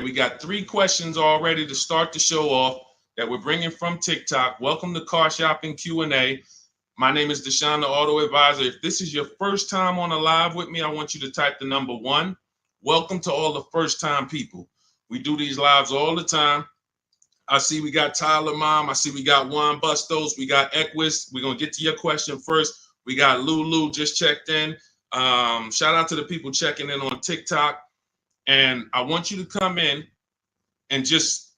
Okay, we got 3 questions already to start the show off that we're bringing from TikTok. Welcome to Car Shopping Q&A. My name is Deshone the Auto Advisor. If this is your first time on a live with me, I want you to type the number 1. Welcome to all the first-time people. We do these lives all the time. I see we got Tyler Mom. I see we got Juan Bustos. We got Equus. We're going to get to your question first. We got Lulu just checked in. Shout out to the people checking in on TikTok. And I want you to come in and just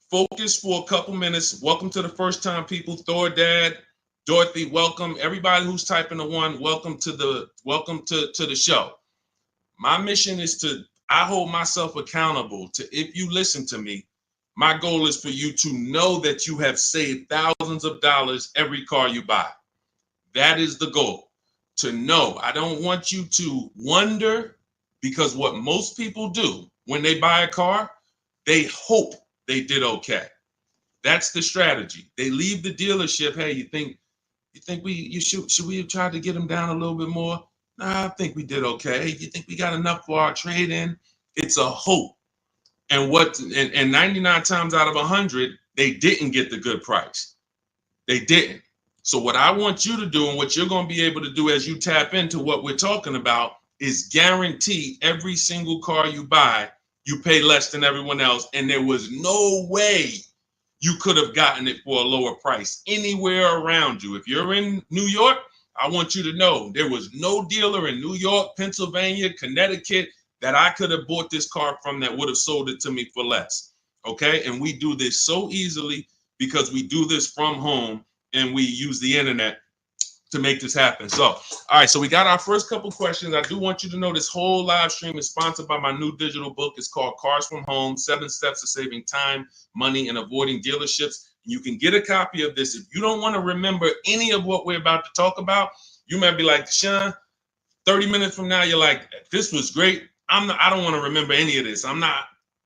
focus for a couple minutes. Welcome to the first-time people. Thor Dad, Dorothy, welcome. Everybody who's typing a 1, welcome to the show. My mission is I hold myself accountable to, if you listen to me, my goal is for you to know that you have saved thousands of dollars every car you buy. That is the goal, to know. I don't want you to wonder, because what most people do when they buy a car, they hope they did okay. That's the strategy. They leave the dealership. Hey, you think should we have tried to get them down a little bit more? Nah, I think we did okay. You think we got enough for our trade-in? It's a hope. And 99 times out of 100, they didn't get the good price. They didn't. So what I want you to do, and what you're going to be able to do as you tap into what we're talking about, is guarantee every single car you buy, you pay less than everyone else. And there was no way you could have gotten it for a lower price anywhere around you. If you're in New York, I want you to know there was no dealer in New York, Pennsylvania, Connecticut that I could have bought this car from that would have sold it to me for less. Okay. And we do this so easily because we do this from home and we use the internet to make this happen. So, all right. So we got our first couple questions. I do want you to know this whole live stream is sponsored by my new digital book. It's called Cars from Home, 7 Steps to Saving Time, Money, and Avoiding Dealerships. You can get a copy of this. If you don't want to remember any of what we're about to talk about, you might be like, Sean, 30 minutes from now, you're like, this was great. I don't want to remember any of this.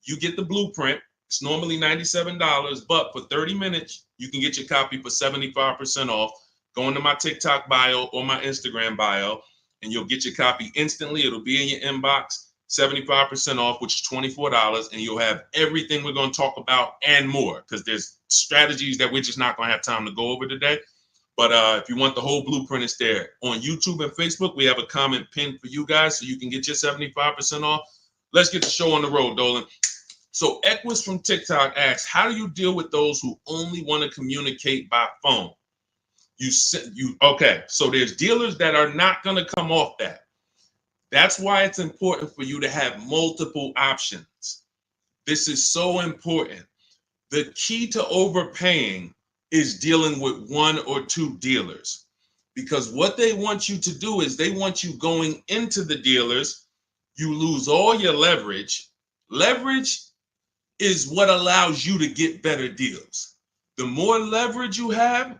You get the blueprint. It's normally $97, but for 30 minutes, you can get your copy for 75% off. Go into my TikTok bio or my Instagram bio, and you'll get your copy instantly. It'll be in your inbox, 75% off, which is $24, and you'll have everything we're going to talk about and more, because there's strategies that we're just not going to have time to go over today. But if you want the whole blueprint, it's there. On YouTube and Facebook, we have a comment pinned for you guys so you can get your 75% off. Let's get the show on the road, Dolan. So Equus from TikTok asks, how do you deal with those who only want to communicate by phone? Okay, so there's dealers that are not going to come off that. That's why it's important for you to have multiple options. This is so important. The key to overpaying is dealing with 1 or 2 dealers, because what they want you to do is they want you going into the dealers. You lose all your leverage. Leverage is what allows you to get better deals. The more leverage you have,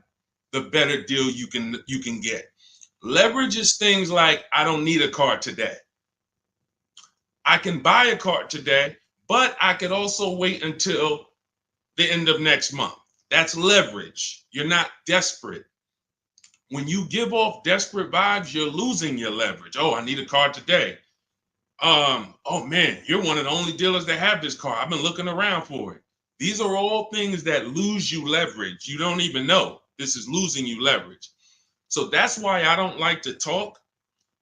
the better deal you can get. Leverage is things like, I don't need a car today. I can buy a car today, but I could also wait until the end of next month. That's leverage. You're not desperate. When you give off desperate vibes, you're losing your leverage. Oh, I need a car today. Oh man, you're one of the only dealers that have this car. I've been looking around for it. These are all things that lose you leverage. You don't even know. This is losing you leverage. So that's why I don't like to talk.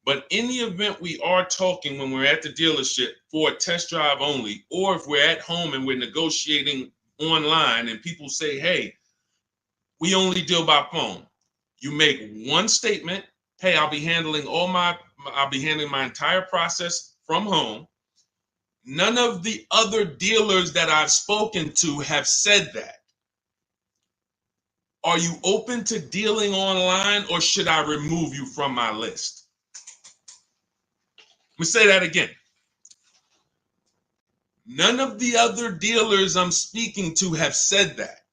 But in the event we are talking when we're at the dealership for a test drive only, or if we're at home and we're negotiating online and people say, hey, we only deal by phone. You make one statement. Hey, I'll be handling my entire process from home. None of the other dealers that I've spoken to have said that. Are you open to dealing online, or should I remove you from my list? Let me say that again. None of the other dealers I'm speaking to have said that.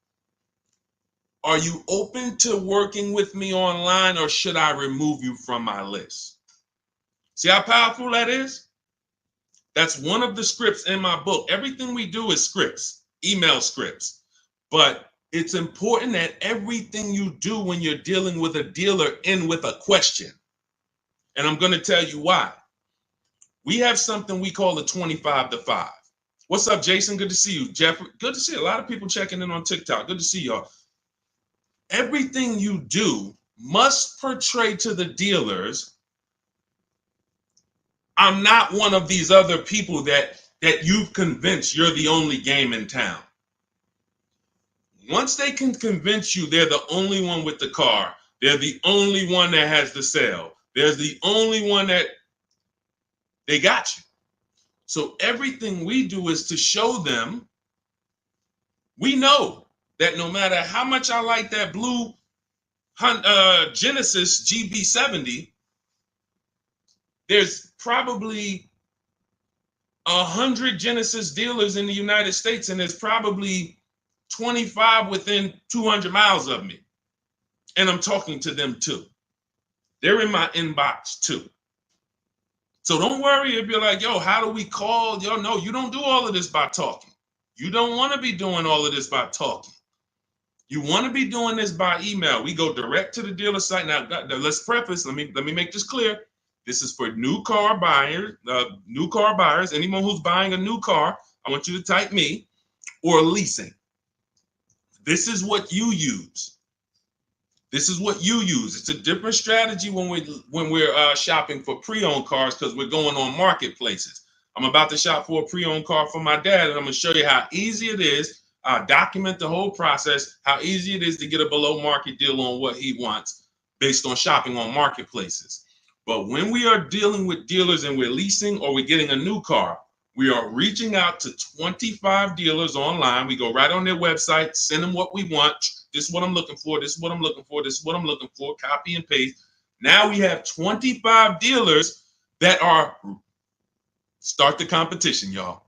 Are you open to working with me online, or should I remove you from my list? See how powerful that is? That's one of the scripts in my book. Everything we do is scripts, email scripts. But it's important that everything you do when you're dealing with a dealer end with a question. And I'm going to tell you why. We have something we call the 25 to 5. What's up, Jason? Good to see you. Jeffrey, good to see a lot of people checking in on TikTok. Good to see y'all. Everything you do must portray to the dealers, I'm not one of these other people that you've convinced you're the only game in town. Once they can convince you they're the only one with the car, they're the only one that has the sale, they're the only one that they got you. So everything we do is to show them, we know that no matter how much I like that blue Genesis GB70, there's probably 100 Genesis dealers in the United States, and there's probably 25 within 200 miles of me. And I'm talking to them too. They're in my inbox too. So don't worry if you're like, yo, how do we call? Yo, no, you don't do all of this by talking. You don't want to be doing all of this by talking. You want to be doing this by email. We go direct to the dealer site. Now, let's preface, let me make this clear. This is for new car buyers, anyone who's buying a new car. I want you to type me, or leasing. This is what you use. This is what you use. It's a different strategy when we're shopping for pre-owned cars, because we're going on marketplaces. I'm about to shop for a pre-owned car for my dad, and I'm going to show you how easy it is. Document the whole process, how easy it is to get a below market deal on what he wants based on shopping on marketplaces. But when we are dealing with dealers and we're leasing or we're getting a new car, we are reaching out to 25 dealers online. We go right on their website, send them what we want. This is what I'm looking for. This is what I'm looking for. This is what I'm looking for. Copy and paste. Now we have 25 dealers that are, start the competition, y'all.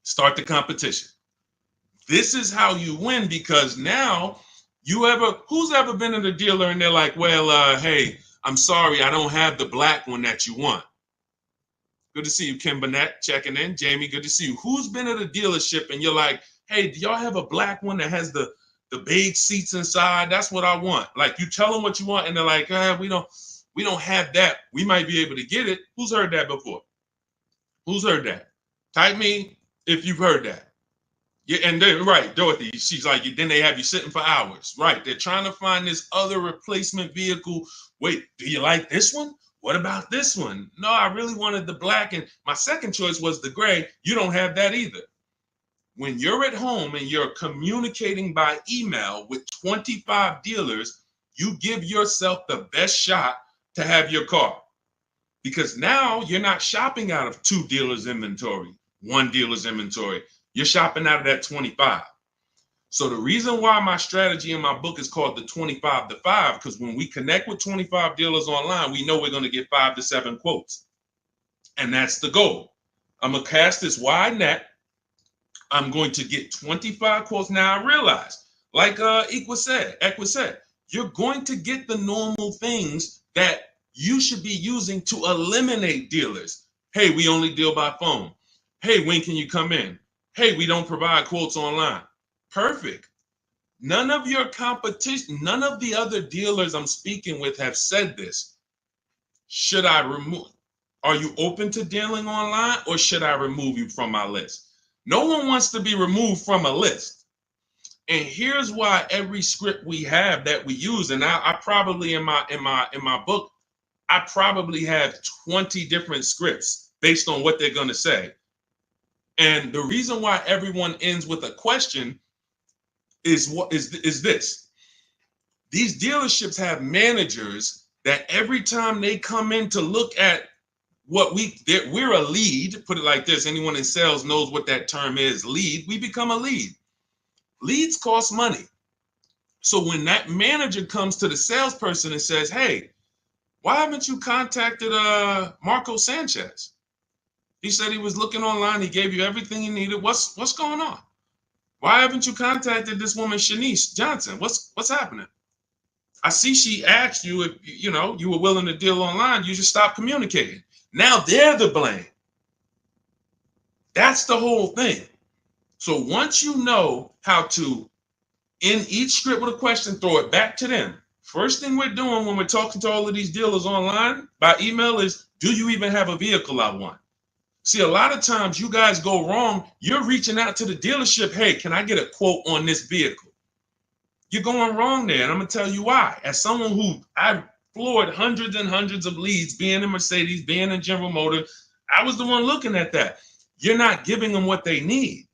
Start the competition. This is how you win, because now who's ever been at a dealer and they're like, well, hey, I'm sorry, I don't have the black one that you want. Good to see you, Kim Burnett, checking in. Jamie, good to see you. Who's been at a dealership and you're like, hey, do y'all have a black one that has the beige seats inside? That's what I want. Like, you tell them what you want and they're like, we don't have that. We might be able to get it. Who's heard that before? Who's heard that? Type me if you've heard that. Yeah, and then, right, Dorothy, she's like, then they have you sitting for hours. Right, they're trying to find this other replacement vehicle. Wait, do you like this one? What about this one? No, I really wanted the black, and my second choice was the gray. You don't have that either. When you're at home and you're communicating by email with 25 dealers, you give yourself the best shot to have your car. Because now you're not shopping out of 2 dealers' inventory, 1 dealer's inventory. You're shopping out of that 25. So the reason why my strategy in my book is called the 25 to 5, because when we connect with 25 dealers online, we know we're going to get 5 to 7 quotes. And that's the goal. I'm going to cast this wide net. I'm going to get 25 quotes. Now I realize, like Equa said, you're going to get the normal things that you should be using to eliminate dealers. Hey, we only deal by phone. Hey, when can you come in? Hey, we don't provide quotes online. Perfect. None of your competition, none of the other dealers I'm speaking with have said this. Should I remove? Are you open to dealing online, or should I remove you from my list? No one wants to be removed from a list. And here's why every script we have that we use, and I probably in my book, I probably have 20 different scripts based on what they're going to say. And the reason why everyone ends with a question is this. These dealerships have managers that every time they come in to look at what we're a lead, put it like this, anyone in sales knows what that term is, lead, we become a lead. Leads cost money. So when that manager comes to the salesperson and says, hey, why haven't you contacted Marco Sanchez? He said he was looking online. He gave you everything you needed. What's going on? Why haven't you contacted this woman, Shanice Johnson? What's happening? I see she asked you if you were willing to deal online. You just stopped communicating. Now they're the blame. That's the whole thing. So once you know how to, in each script with a question, throw it back to them. First thing we're doing when we're talking to all of these dealers online by email is, do you even have a vehicle I want? See, a lot of times you guys go wrong. You're reaching out to the dealership. Hey, can I get a quote on this vehicle? You're going wrong there. And I'm going to tell you why. As someone who I've floored hundreds and hundreds of leads, being in Mercedes, being in General Motors, I was the one looking at that. You're not giving them what they need.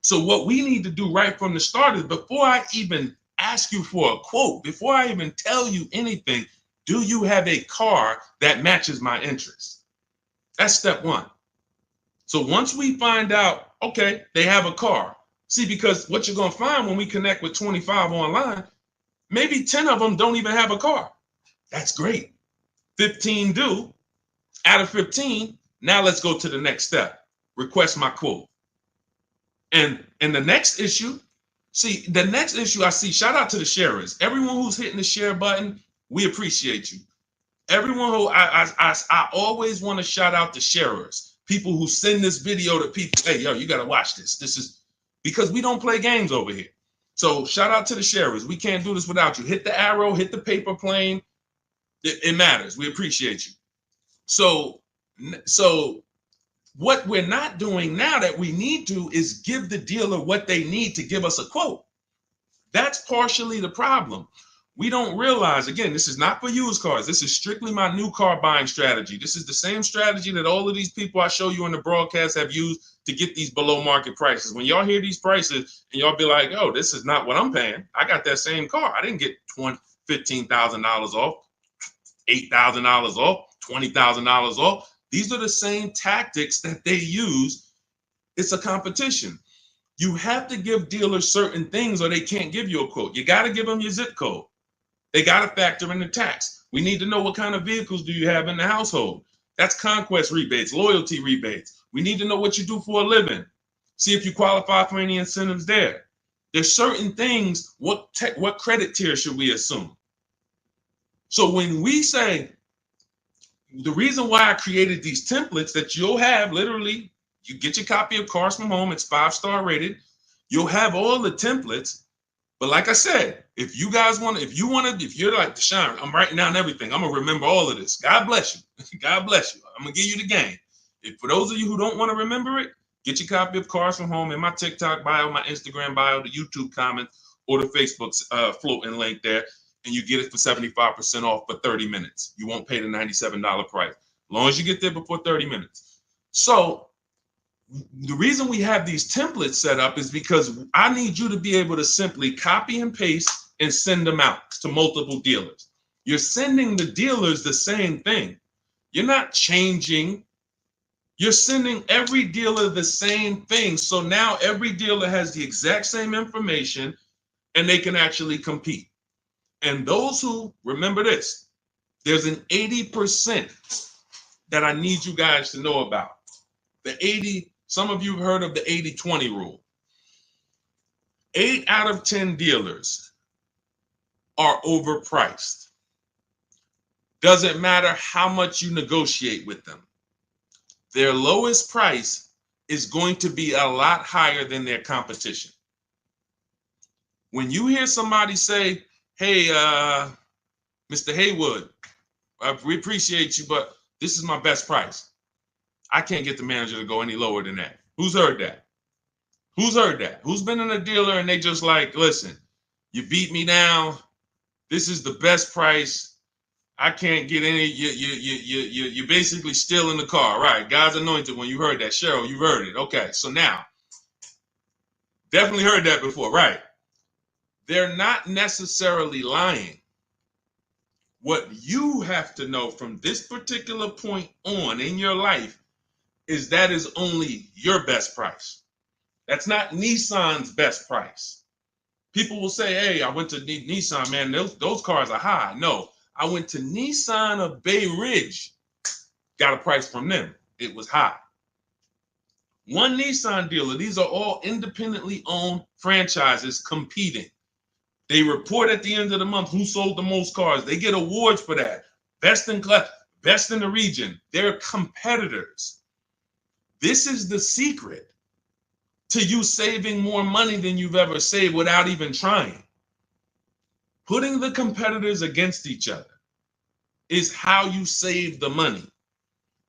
So what we need to do right from the start is, before I even ask you for a quote, before I even tell you anything, do you have a car that matches my interest? That's step one. So once we find out, okay, they have a car. See, because what you're going to find when we connect with 25 online, maybe 10 of them don't even have a car. That's great. 15 do. Out of 15, now let's go to the next step. Request my quote. And the next issue, I see, shout out to the sharers. Everyone who's hitting the share button, we appreciate you. Everyone who, I always want to shout out the sharers. People who send this video to people, hey, yo, you got to watch this. This is because we don't play games over here. So shout out to the sharers. We can't do this without you. Hit the arrow, hit the paper plane. It matters. We appreciate you. So what we're not doing now that we need to is give the dealer what they need to give us a quote. That's partially the problem. We don't realize, again, this is not for used cars. This is strictly my new car buying strategy. This is the same strategy that all of these people I show you in the broadcast have used to get these below market prices. When y'all hear these prices and y'all be like, oh, this is not what I'm paying. I got that same car. I didn't get $15,000 off, $8,000 off, $20,000 off. These are the same tactics that they use. It's a competition. You have to give dealers certain things or they can't give you a quote. You got to give them your zip code. They got to factor in the tax. We need to know what kind of vehicles do you have in the household. That's conquest rebates, loyalty rebates. We need to know what you do for a living. See if you qualify for any incentives there. There's certain things, what credit tier should we assume? So when we say, the reason why I created these templates that you'll have, literally, you get your copy of Cars from Home, it's 5-star rated. You'll have all the templates. But like I said, if you're like, Deshone, I'm writing down everything. I'm going to remember all of this. God bless you. God bless you. I'm going to give you the game. If for those of you who don't want to remember it, get your copy of Cars from Home in my TikTok bio, my Instagram bio, the YouTube comments, or the Facebook floating link there. And you get it for 75% off for 30 minutes. You won't pay the $97 price, as long as you get there before 30 minutes. So the reason we have these templates set up is because I need you to be able to simply copy and paste and send them out to multiple dealers. You're sending the dealers the same thing. You're not changing. You're sending every dealer the same thing. So now every dealer has the exact same information and they can actually compete. And those who, remember this, there's an 80% that I need you guys to know about. The 80, some of you have heard of the 80-20 rule. 8 out of 10 dealers are overpriced. Doesn't matter how much you negotiate with them. Their lowest price is going to be a lot higher than their competition. When you hear somebody say, hey, Mr. Haywood, we appreciate you, but this is my best price. I can't get the manager to go any lower than that. Who's heard that? Who's heard that? Who's been in a dealer and they just like, listen, you beat me down. This is the best price. I can't get any. You basically still in the car, right? God's anointed. When you heard that, Cheryl, you heard it. Okay, so now, definitely heard that before, right? They're not necessarily lying. What you have to know from this particular point on in your life is that is only your best price. That's not Nissan's best price. People will say, hey, I went to Nissan, man, those cars are high. No, I went to Nissan of Bay Ridge, got a price from them. It was high. One Nissan dealer, these are all independently owned franchises competing. They report at the end of the month who sold the most cars. They get awards for that. Best in class, best in the region. They're competitors. This is the secret to you saving more money than you've ever saved without even trying. Putting the competitors against each other is how you save the money.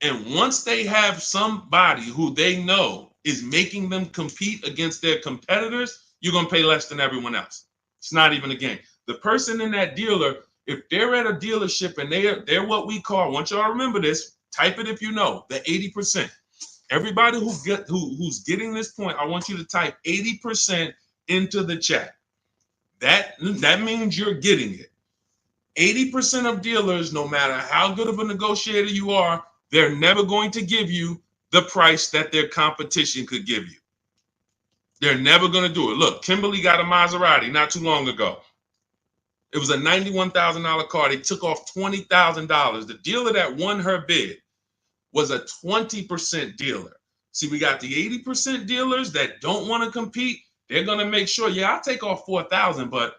And once they have somebody who they know is making them compete against their competitors, you're going to pay less than everyone else. It's not even a game. The person in that dealer, if they're at a dealership and they're what we call, I want y'all to remember this, type it if you know, the 80%. Everybody who's getting this point, I want you to type 80% into the chat. That means you're getting it. 80% of dealers, no matter how good of a negotiator you are, they're never going to give you the price that their competition could give you. They're never going to do it. Look, Kimberly got a Maserati not too long ago. It was a $91,000 car. They took off $20,000. The dealer that won her bid was a 20% dealer. See, we got the 80% dealers that don't want to compete. They're going to make sure, yeah, I'll take off 4,000, but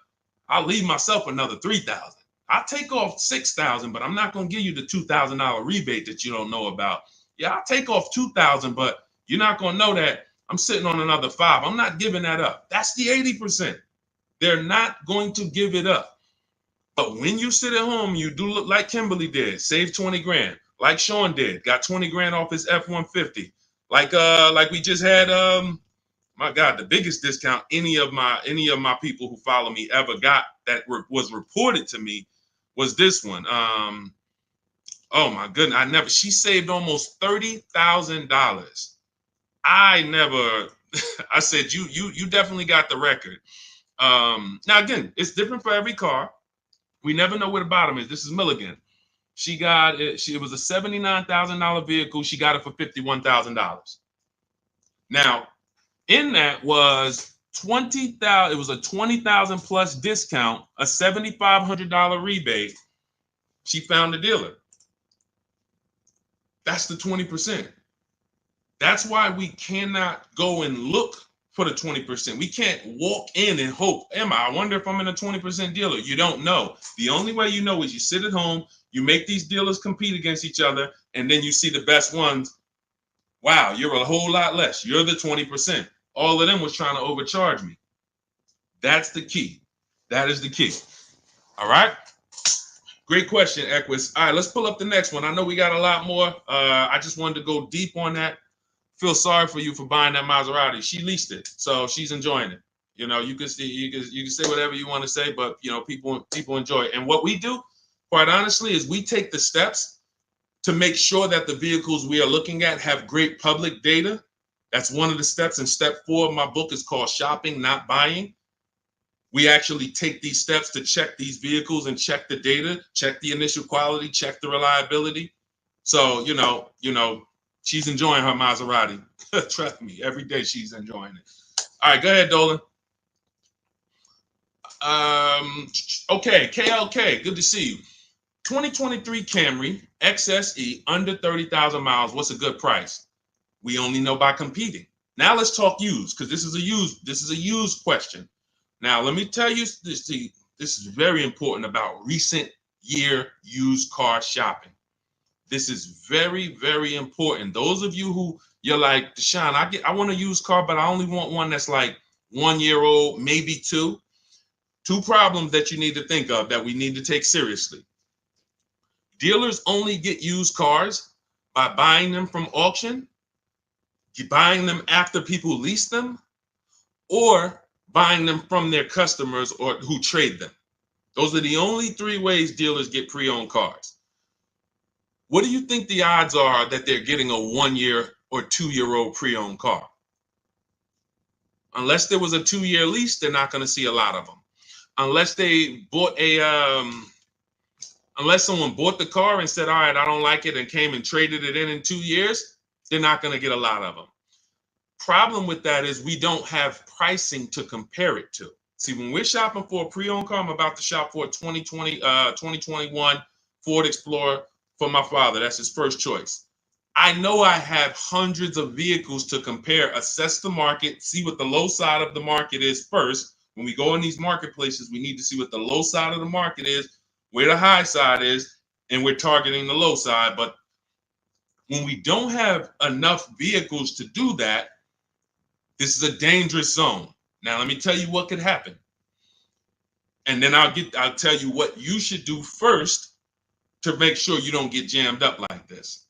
I'll leave myself another 3,000. I'll take off 6,000, but I'm not going to give you the $2,000 rebate that you don't know about. Yeah, I'll take off 2,000, but you're not going to know that I'm sitting on another 5. I'm not giving that up. That's the 80%. They're not going to give it up. But when you sit at home, you do look like Kimberly did, save 20 grand. Like Sean did, got 20 grand off his F-150. Like we just had, my God, the biggest discount any of my people who follow me ever got that was reported to me was this one. Oh my goodness, she saved almost $30,000. I said, you definitely got the record. Now again, it's different for every car. We never know where the bottom is. This is Milligan. She got it. It was a $79,000 vehicle. She got it for $51,000. Now, in that was $20,000. It was a $20,000 plus discount, a $7,500 rebate. She found a dealer. That's the 20%. That's why we cannot go and look for the 20%. We can't walk in and hope, I wonder if I'm in a 20% dealer. You don't know. The only way you know is you sit at home, you make these dealers compete against each other, and then you see the best ones. Wow, you're a whole lot less. You're the 20%. All of them was trying to overcharge me. That's the key. That is the key. All right. Great question, Equus. All right, let's pull up the next one. I know we got a lot more. I just wanted to go deep on that. Feel sorry for you for buying that Maserati. She leased it, so she's enjoying it. You know, you can say whatever you want to say, but you know, people enjoy it. And what we do, quite honestly, is we take the steps to make sure that the vehicles we are looking at have great public data. That's one of the steps. And step 4 of my book is called Shopping, Not Buying. We actually take these steps to check these vehicles and check the data, check the initial quality, check the reliability. So, you know, she's enjoying her Maserati. Trust me, every day she's enjoying it. All right, go ahead, Dolan. Okay, KLK, good to see you. 2023 Camry XSE under 30,000 miles. What's a good price? We only know by competing. Now let's talk used, because this is a used question. Now let me tell you this. This is very important about recent year used car shopping. This is very, very important. Those of you who you're like, Deshaun, I want a used car, but I only want one that's like 1 year old, maybe 2. 2 problems that you need to think of that we need to take seriously. Dealers only get used cars by buying them from auction, buying them after people lease them, or buying them from their customers or who trade them. Those are the only 3 ways dealers get pre-owned cars. What do you think the odds are that they're getting a 1 year or 2 year old pre-owned car? Unless there was a 2-year lease, they're not going to see a lot of them. Unless they bought unless someone bought the car and said, all right, I don't like it, and came and traded it in 2 years, they're not going to get a lot of them. Problem with that is we don't have pricing to compare it to. See, when we're shopping for a pre-owned car, I'm about to shop for a 2021 Ford Explorer for my father. That's his first choice. I know I have hundreds of vehicles to compare, assess the market, see what the low side of the market is first. When we go in these marketplaces, we need to see what the low side of the market is, where the high side is, and we're targeting the low side. But when we don't have enough vehicles to do that, this is a dangerous zone. Now, let me tell you what could happen. And then I'll tell you what you should do first to make sure you don't get jammed up like this.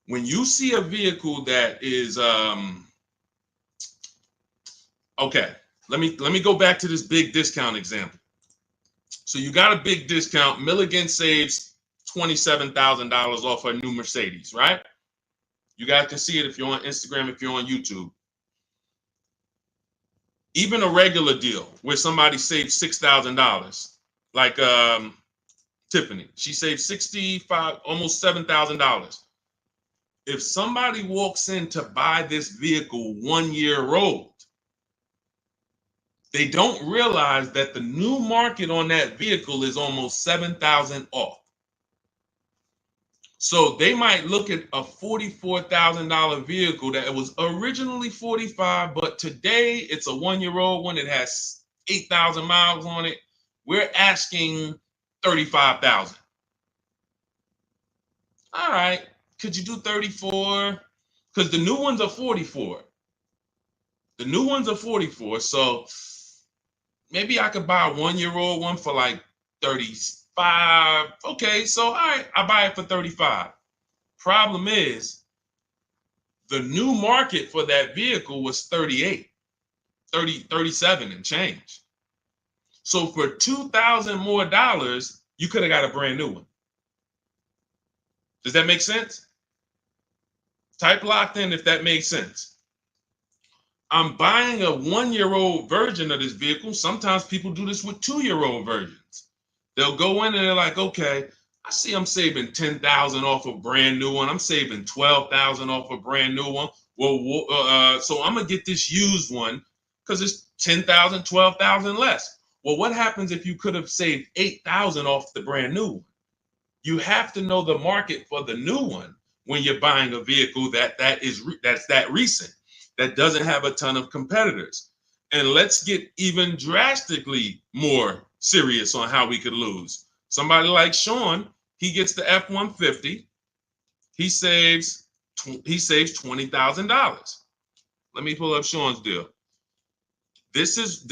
when you see a vehicle that is okay, let me go back to this big discount example. So you got a big discount. Milligan saves $27,000 off a new Mercedes, right? You guys can see it if you're on Instagram, if you're on YouTube. Even a regular deal where somebody saves $6,000, like Tiffany, she saved $65, almost $7,000. If somebody walks in to buy this vehicle 1 year old, they don't realize that the new market on that vehicle is almost $7,000 off. So they might look at a $44,000 vehicle that was originally $45,000, but today it's a 1 year old one. It has 8,000 miles on it. We're asking $35,000. All right, could you do 34? Because the new ones are 44. The new ones are 44. So maybe I could buy a 1 year old one for like 35. Okay, so all right, I buy it for 35. Problem is, the new market for that vehicle was 37 and change. So for $2,000 more, you could have got a brand new one. Does that make sense? Type locked in if that makes sense. I'm buying a 1 year old version of this vehicle. Sometimes people do this with 2 year old versions. They'll go in and they're like, okay, I see I'm saving $10,000 off a brand new one. I'm saving $12,000 off a brand new one. Well, so I'm gonna get this used one because it's $10,000, $12,000 less. Well, what happens if you could have saved $8,000 off the brand new one? You have to know the market for the new one when you're buying a vehicle that's that recent, that doesn't have a ton of competitors. And let's get even drastically more serious on how we could lose. Somebody like Sean, he gets the F-150. He saves $20,000. Let me pull up Sean's deal. This is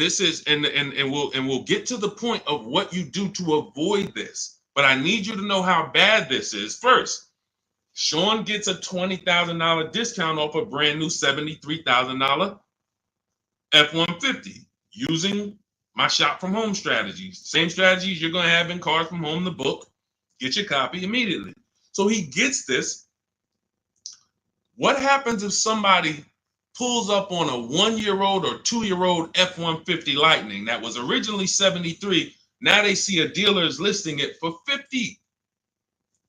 and we'll get to the point of what you do to avoid this. But I need you to know how bad this is first. Sean gets a $20,000 discount off a brand new $73,000 F-150 using my shop from home strategies. Same strategies you're going to have in Cars from Home, the book. Get your copy immediately. So he gets this. What happens if somebody pulls up on a 1 year old or 2 year old F-150 Lightning that was originally 73? Now they see a dealer is listing it for 50.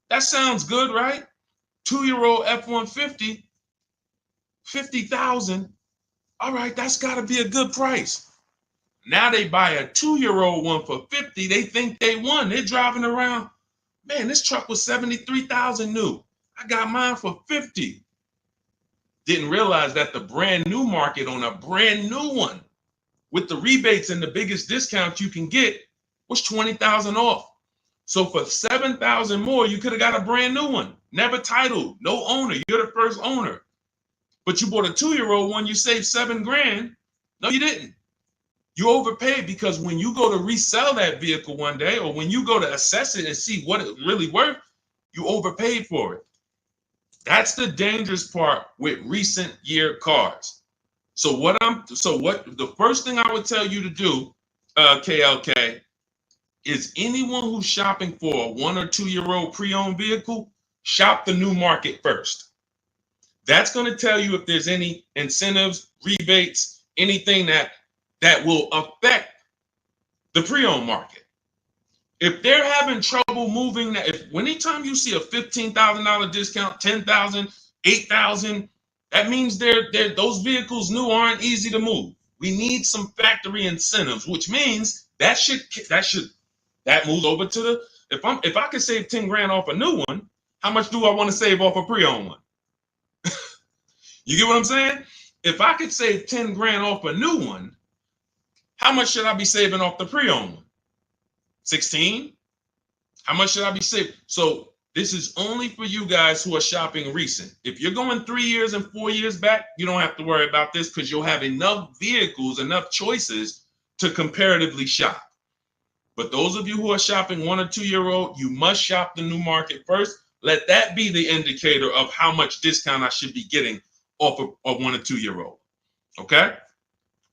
That sounds good, right? 2 year old F-150, 50,000. All right, that's got to be a good price. Now they buy a 2 year old one for 50. They think they won. They're driving around. Man, this truck was 73,000 new. I got mine for 50. Didn't realize that the brand new market on a brand new one with the rebates and the biggest discount you can get was 20,000 off. So for 7,000 more, you could have got a brand new one. Never titled, no owner. You're the first owner. But you bought a 2 year old one, you saved $7,000. No, you didn't. You overpaid because when you go to resell that vehicle one day, or when you go to assess it and see what it really worth, you overpaid for it. That's the dangerous part with recent year cars. So the first thing I would tell you to do, KLK, is anyone who's shopping for a 1 or 2 year old pre-owned vehicle, shop the new market first. That's going to tell you if there's any incentives, rebates, anything that will affect the pre-owned market. If they're having trouble moving, anytime you see a $15,000 discount, $10,000, $8,000, that means those vehicles new aren't easy to move. We need some factory incentives, which means that moves over to the, if I could save 10 grand off a new one, how much do I want to save off a pre-owned one? You get what I'm saying? If I could save 10 grand off a new one, how much should I be saving off the pre-owned one? 16? How much should I be saving? So this is only for you guys who are shopping recent. If you're going 3 years and 4 years back, you don't have to worry about this because you'll have enough vehicles, enough choices to comparatively shop. But those of you who are shopping 1 or 2 year old, you must shop the new market first. let that be the indicator of how much discount I should be getting off of a 1 or 2 year old. Okay?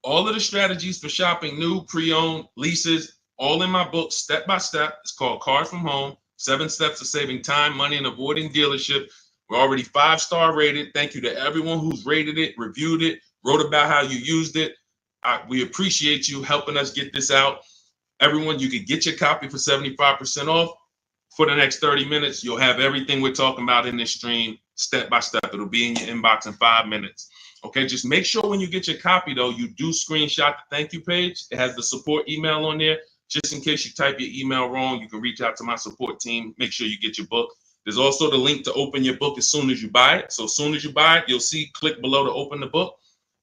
All of the strategies for shopping new, pre-owned, leases, all in my book, step by step. It's called Cars from Home, 7 Steps to Saving Time, Money, and Avoiding Dealership. We're already 5-star rated. Thank you to everyone who's rated it, reviewed it, wrote about how you used it. We appreciate you helping us get this out. Everyone, you can get your copy for 75% off. For the next 30 minutes, you'll have everything we're talking about in this stream, step by step. It'll be in your inbox in 5 minutes. Okay, just make sure when you get your copy, though, you do screenshot the thank you page. It has the support email on there. Just in case you type your email wrong, you can reach out to my support team. Make sure you get your book. There's also the link to open your book as soon as you buy it. So as soon as you buy it, you'll see, click below to open the book.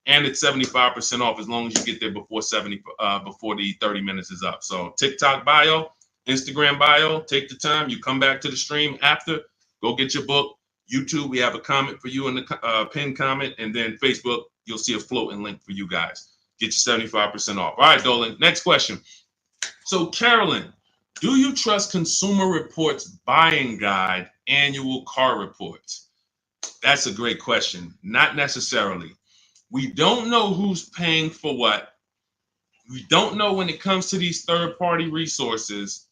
And it's 75% off as long as you get there before the 30 minutes is up. So TikTok bio, Instagram bio, take the time. You come back to the stream after, go get your book. YouTube, we have a comment for you in the pinned comment. And then Facebook, you'll see a floating link for you guys. Get your 75% off. All right, Dolan, next question. So Carolyn, do you trust Consumer Reports Buying Guide annual car reports? That's a great question. Not necessarily. We don't know who's paying for what. We don't know when it comes to these third-party resources.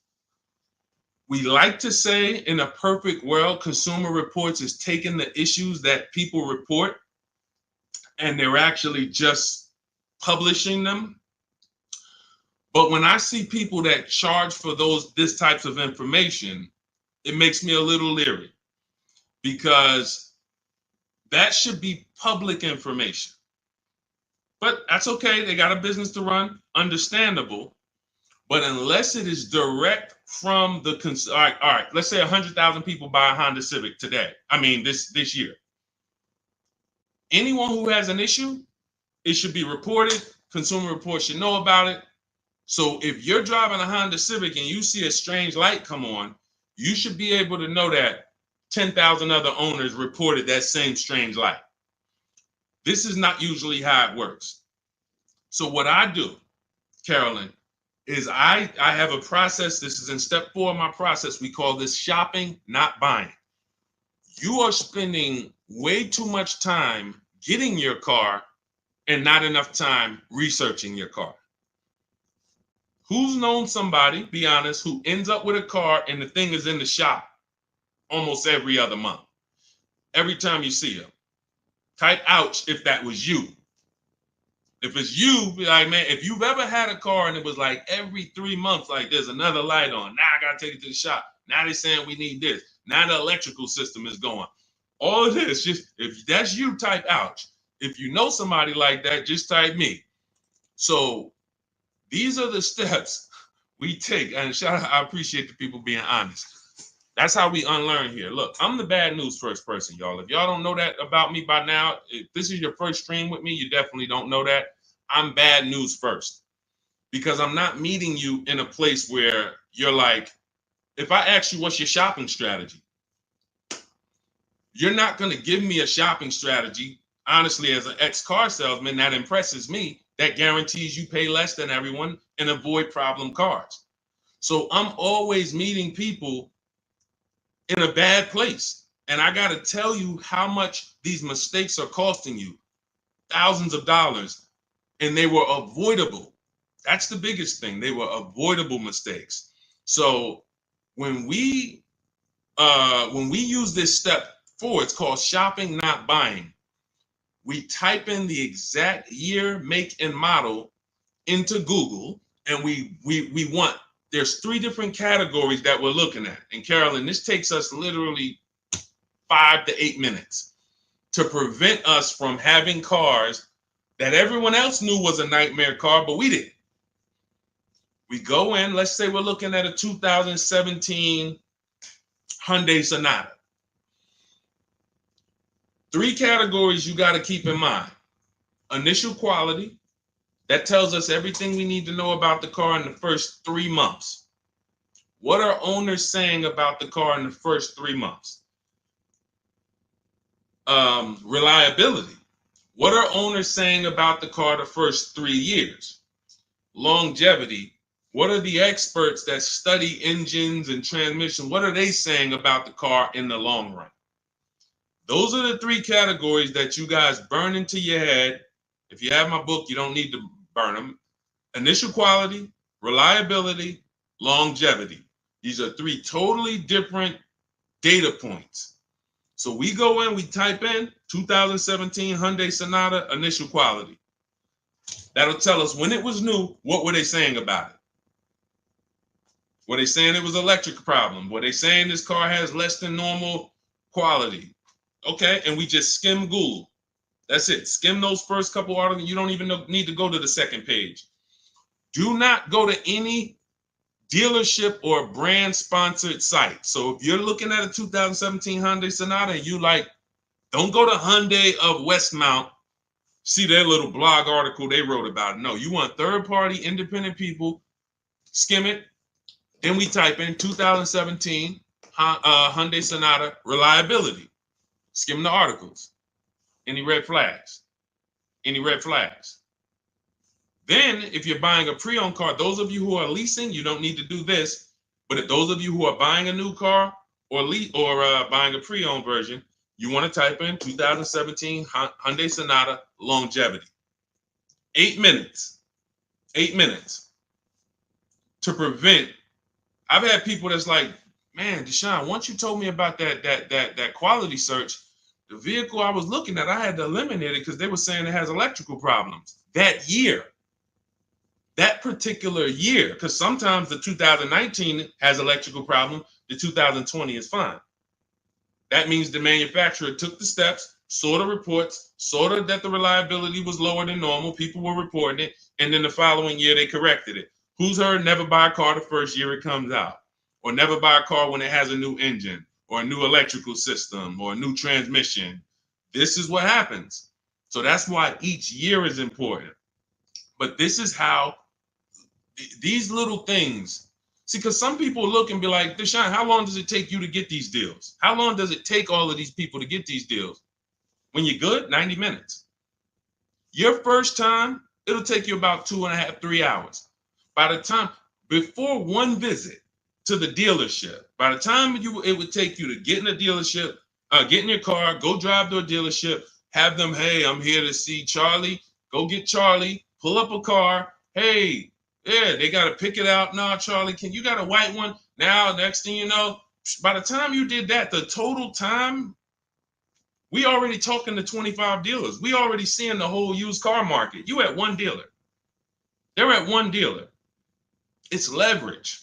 We like to say in a perfect world, Consumer Reports is taking the issues that people report and they're actually just publishing them. But when I see people that charge for this types of information, it makes me a little leery because that should be public information. But that's okay. They got a business to run. Understandable. But unless it is direct from the all right, let's say 100,000 people buy a Honda Civic today. I mean, this year. Anyone who has an issue, it should be reported. Consumer Reports should know about it. So if you're driving a Honda Civic and you see a strange light come on, you should be able to know that 10,000 other owners reported that same strange light. This is not usually how it works. So what I do, Carolyn, is I have a process. This is in step 4 of my process. We call this shopping, not buying. You are spending way too much time getting your car and not enough time researching your car. Who's known somebody, be honest, who ends up with a car and the thing is in the shop almost every other month? Every time you see them. Type ouch if that was you. If it's you, be like, man, if you've ever had a car and it was like every 3 months, like there's another light on. Now I got to take it to the shop. Now they're saying we need this. Now the electrical system is going. All of this, just if that's you, type ouch. If you know somebody like that, just type me. So these are the steps we take. And shout out, I appreciate the people being honest. That's how we unlearn here. Look, I'm the bad news first person, y'all. If y'all don't know that about me by now, if this is your first stream with me, you definitely don't know that. I'm bad news first because I'm not meeting you in a place where you're like, if I ask you what's your shopping strategy, you're not going to give me a shopping strategy. Honestly, as an ex-car salesman, that impresses me. That guarantees you pay less than everyone and avoid problem cars. So I'm always meeting people in a bad place. And I got to tell you how much these mistakes are costing you. Thousands of dollars. And they were avoidable. That's the biggest thing. They were avoidable mistakes. So when we use this step 4, it's called shopping, not buying. We type in the exact year, make, and model into Google, and we want, there's 3 different categories that we're looking at. And Carolyn, this takes us literally 5 to 8 minutes to prevent us from having cars that everyone else knew was a nightmare car, but we didn't. We go in, let's say we're looking at a 2017 Hyundai Sonata. 3 categories you got to keep in mind. Initial quality. That tells us everything we need to know about the car in the first 3 months. What are owners saying about the car in the first 3 months? Reliability. What are owners saying about the car the first 3 years? Longevity. What are the experts that study engines and transmission? What are they saying about the car in the long run? Those are the three categories that you guys burn into your head. If you have my book, you don't need to burn them. Initial quality, reliability, longevity. These are three totally different data points. So we go in, we type in 2017 Hyundai Sonata initial quality. That'll tell us when it was new, what were they saying about it? Were they saying it was an electric problem? Were they saying this car has less than normal quality? Okay, and we just skim Google. That's it. Skim those first couple articles. You don't even need to go to the second page. Do not go to any dealership or brand sponsored site. So if you're looking at a 2017 Hyundai Sonata and you like, don't go to Hyundai of Westmount, see their little blog article they wrote about it. No, you want third party independent people, skim it. Then we type in 2017 Hyundai Sonata reliability. Skim the articles. Any red flags? Any red flags? Then, if you're buying a pre-owned car, those of you who are leasing, you don't need to do this. But if those of you who are buying a new car or buying a pre-owned version, you want to type in 2017 Hyundai Sonata longevity. 8 minutes. 8 minutes to prevent. I've had people that's like, man, Deshone, once you told me about that quality search, the vehicle I was looking at, I had to eliminate it because they were saying it has electrical problems that year. That particular year, because sometimes the 2019 has electrical problem, the 2020 is fine. That means the manufacturer took the steps, saw the reports, saw that the reliability was lower than normal, people were reporting it, and then the following year they corrected it. Who's heard never buy a car the first year it comes out, or never buy a car when it has a new engine, or a new electrical system, or a new transmission? This is what happens. So that's why each year is important. But this is how these little things, see, because some people look and be like, Deshone, how long does it take you to get these deals? How long does it take all of these people to get these deals? When you're good, 90 minutes. Your first time, it'll take you about 2.5, 3 hours. By the time, before one visit to the dealership, by the time it would take you to get in a dealership, get in your car, go drive to a dealership, have them, hey, I'm here to see Charlie. Go get Charlie, pull up a car. Hey, yeah, they got to pick it out. No, Charlie, you got a white one? Now, next thing you know, by the time you did that, the total time, we already talking to 25 dealers. We already seeing the whole used car market. You at one dealer. They're at one dealer. It's leverage.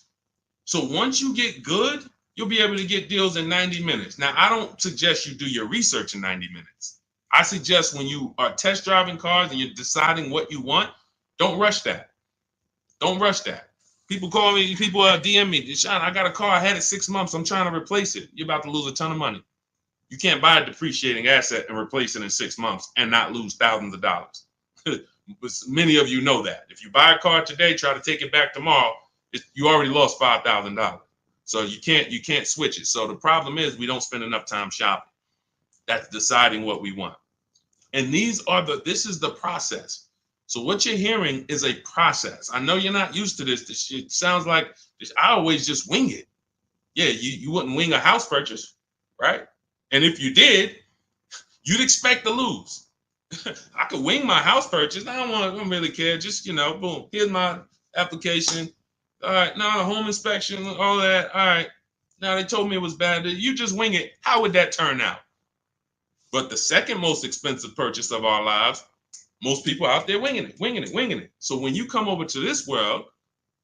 So once you get good, you'll be able to get deals in 90 minutes. Now, I don't suggest you do your research in 90 minutes. I suggest when you are test driving cars and you're deciding what you want, don't rush that. Don't rush that. People call me, people DM me, Deshone, I got a car, I had it 6 months, I'm trying to replace it. You're about to lose a ton of money. You can't buy a depreciating asset and replace it in 6 months and not lose thousands of dollars. Many of you know that. If you buy a car today, try to take it back tomorrow, you already lost $5,000. So you can't switch it. So the problem is we don't spend enough time shopping. That's deciding what we want. And this is the process. So what you're hearing is a process. I know you're not used to this. It sounds like I always just wing it. Yeah, you wouldn't wing a house purchase, right? And if you did, you'd expect to lose. I could wing my house purchase. I don't really care. Just, boom, here's my application. All right, now home inspection, all that. All right, now they told me it was bad. You just wing it. How would that turn out? But the second most expensive purchase of our lives, most people out there winging it. So when you come over to this world,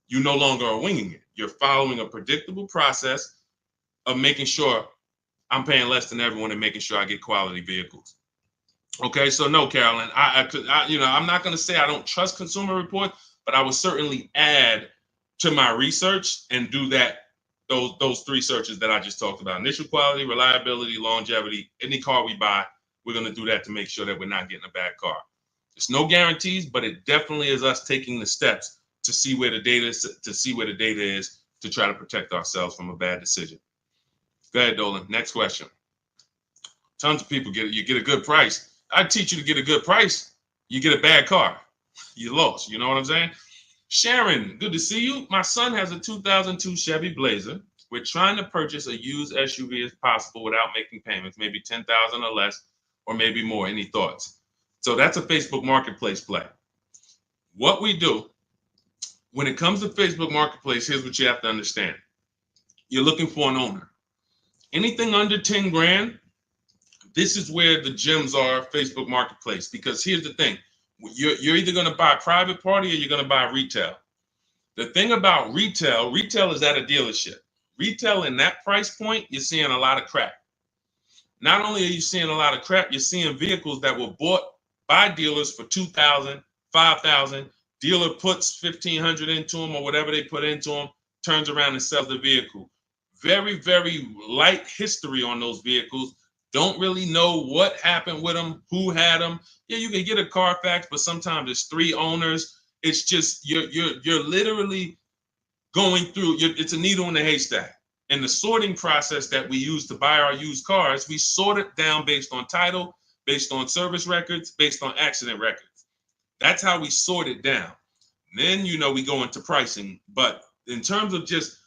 you no longer are winging it. You're following a predictable process of making sure I'm paying less than everyone and making sure I get quality vehicles. Okay, so no, Carolyn, I'm not going to say I don't trust Consumer Report, but I would certainly add to my research and do those three searches that I just talked about: initial quality, reliability, longevity. Any car we buy, we're going to do that to make sure that we're not getting a bad car. There's no guarantees, but it definitely is us taking the steps to see where the data is, to try to protect ourselves from a bad decision. Go ahead, Dolan. Next question. Tons of people you get a good price. I teach you to get a good price. You get a bad car. You lost. You know what I'm saying? Sharon, good to see you. My son has a 2002 Chevy Blazer. We're trying to purchase a used SUV as possible without making payments, maybe 10,000 or less, or maybe more. Any thoughts? So that's a Facebook Marketplace play. What we do when it comes to Facebook Marketplace, here's what you have to understand. You're looking for an owner. Anything under 10 grand, this is where the gems are, Facebook Marketplace. Because here's the thing. You're either going to buy a private party or you're going to buy retail. The thing about retail is at a dealership. Retail in that price point, you're seeing a lot of crap. Not only are you seeing a lot of crap, you're seeing vehicles that were bought by dealers for $2,000, $5,000. Dealer puts $1,500 into them or whatever they put into them, turns around and sells the vehicle. Very, very light history on those vehicles. Don't really know what happened with them, who had them. Yeah, you can get a Carfax, but sometimes it's 3 owners. It's just you're literally going through. It's a needle in a haystack. And the sorting process that we use to buy our used cars, we sort it down based on title, based on service records, based on accident records. That's how we sort it down. Then we go into pricing. But in terms of just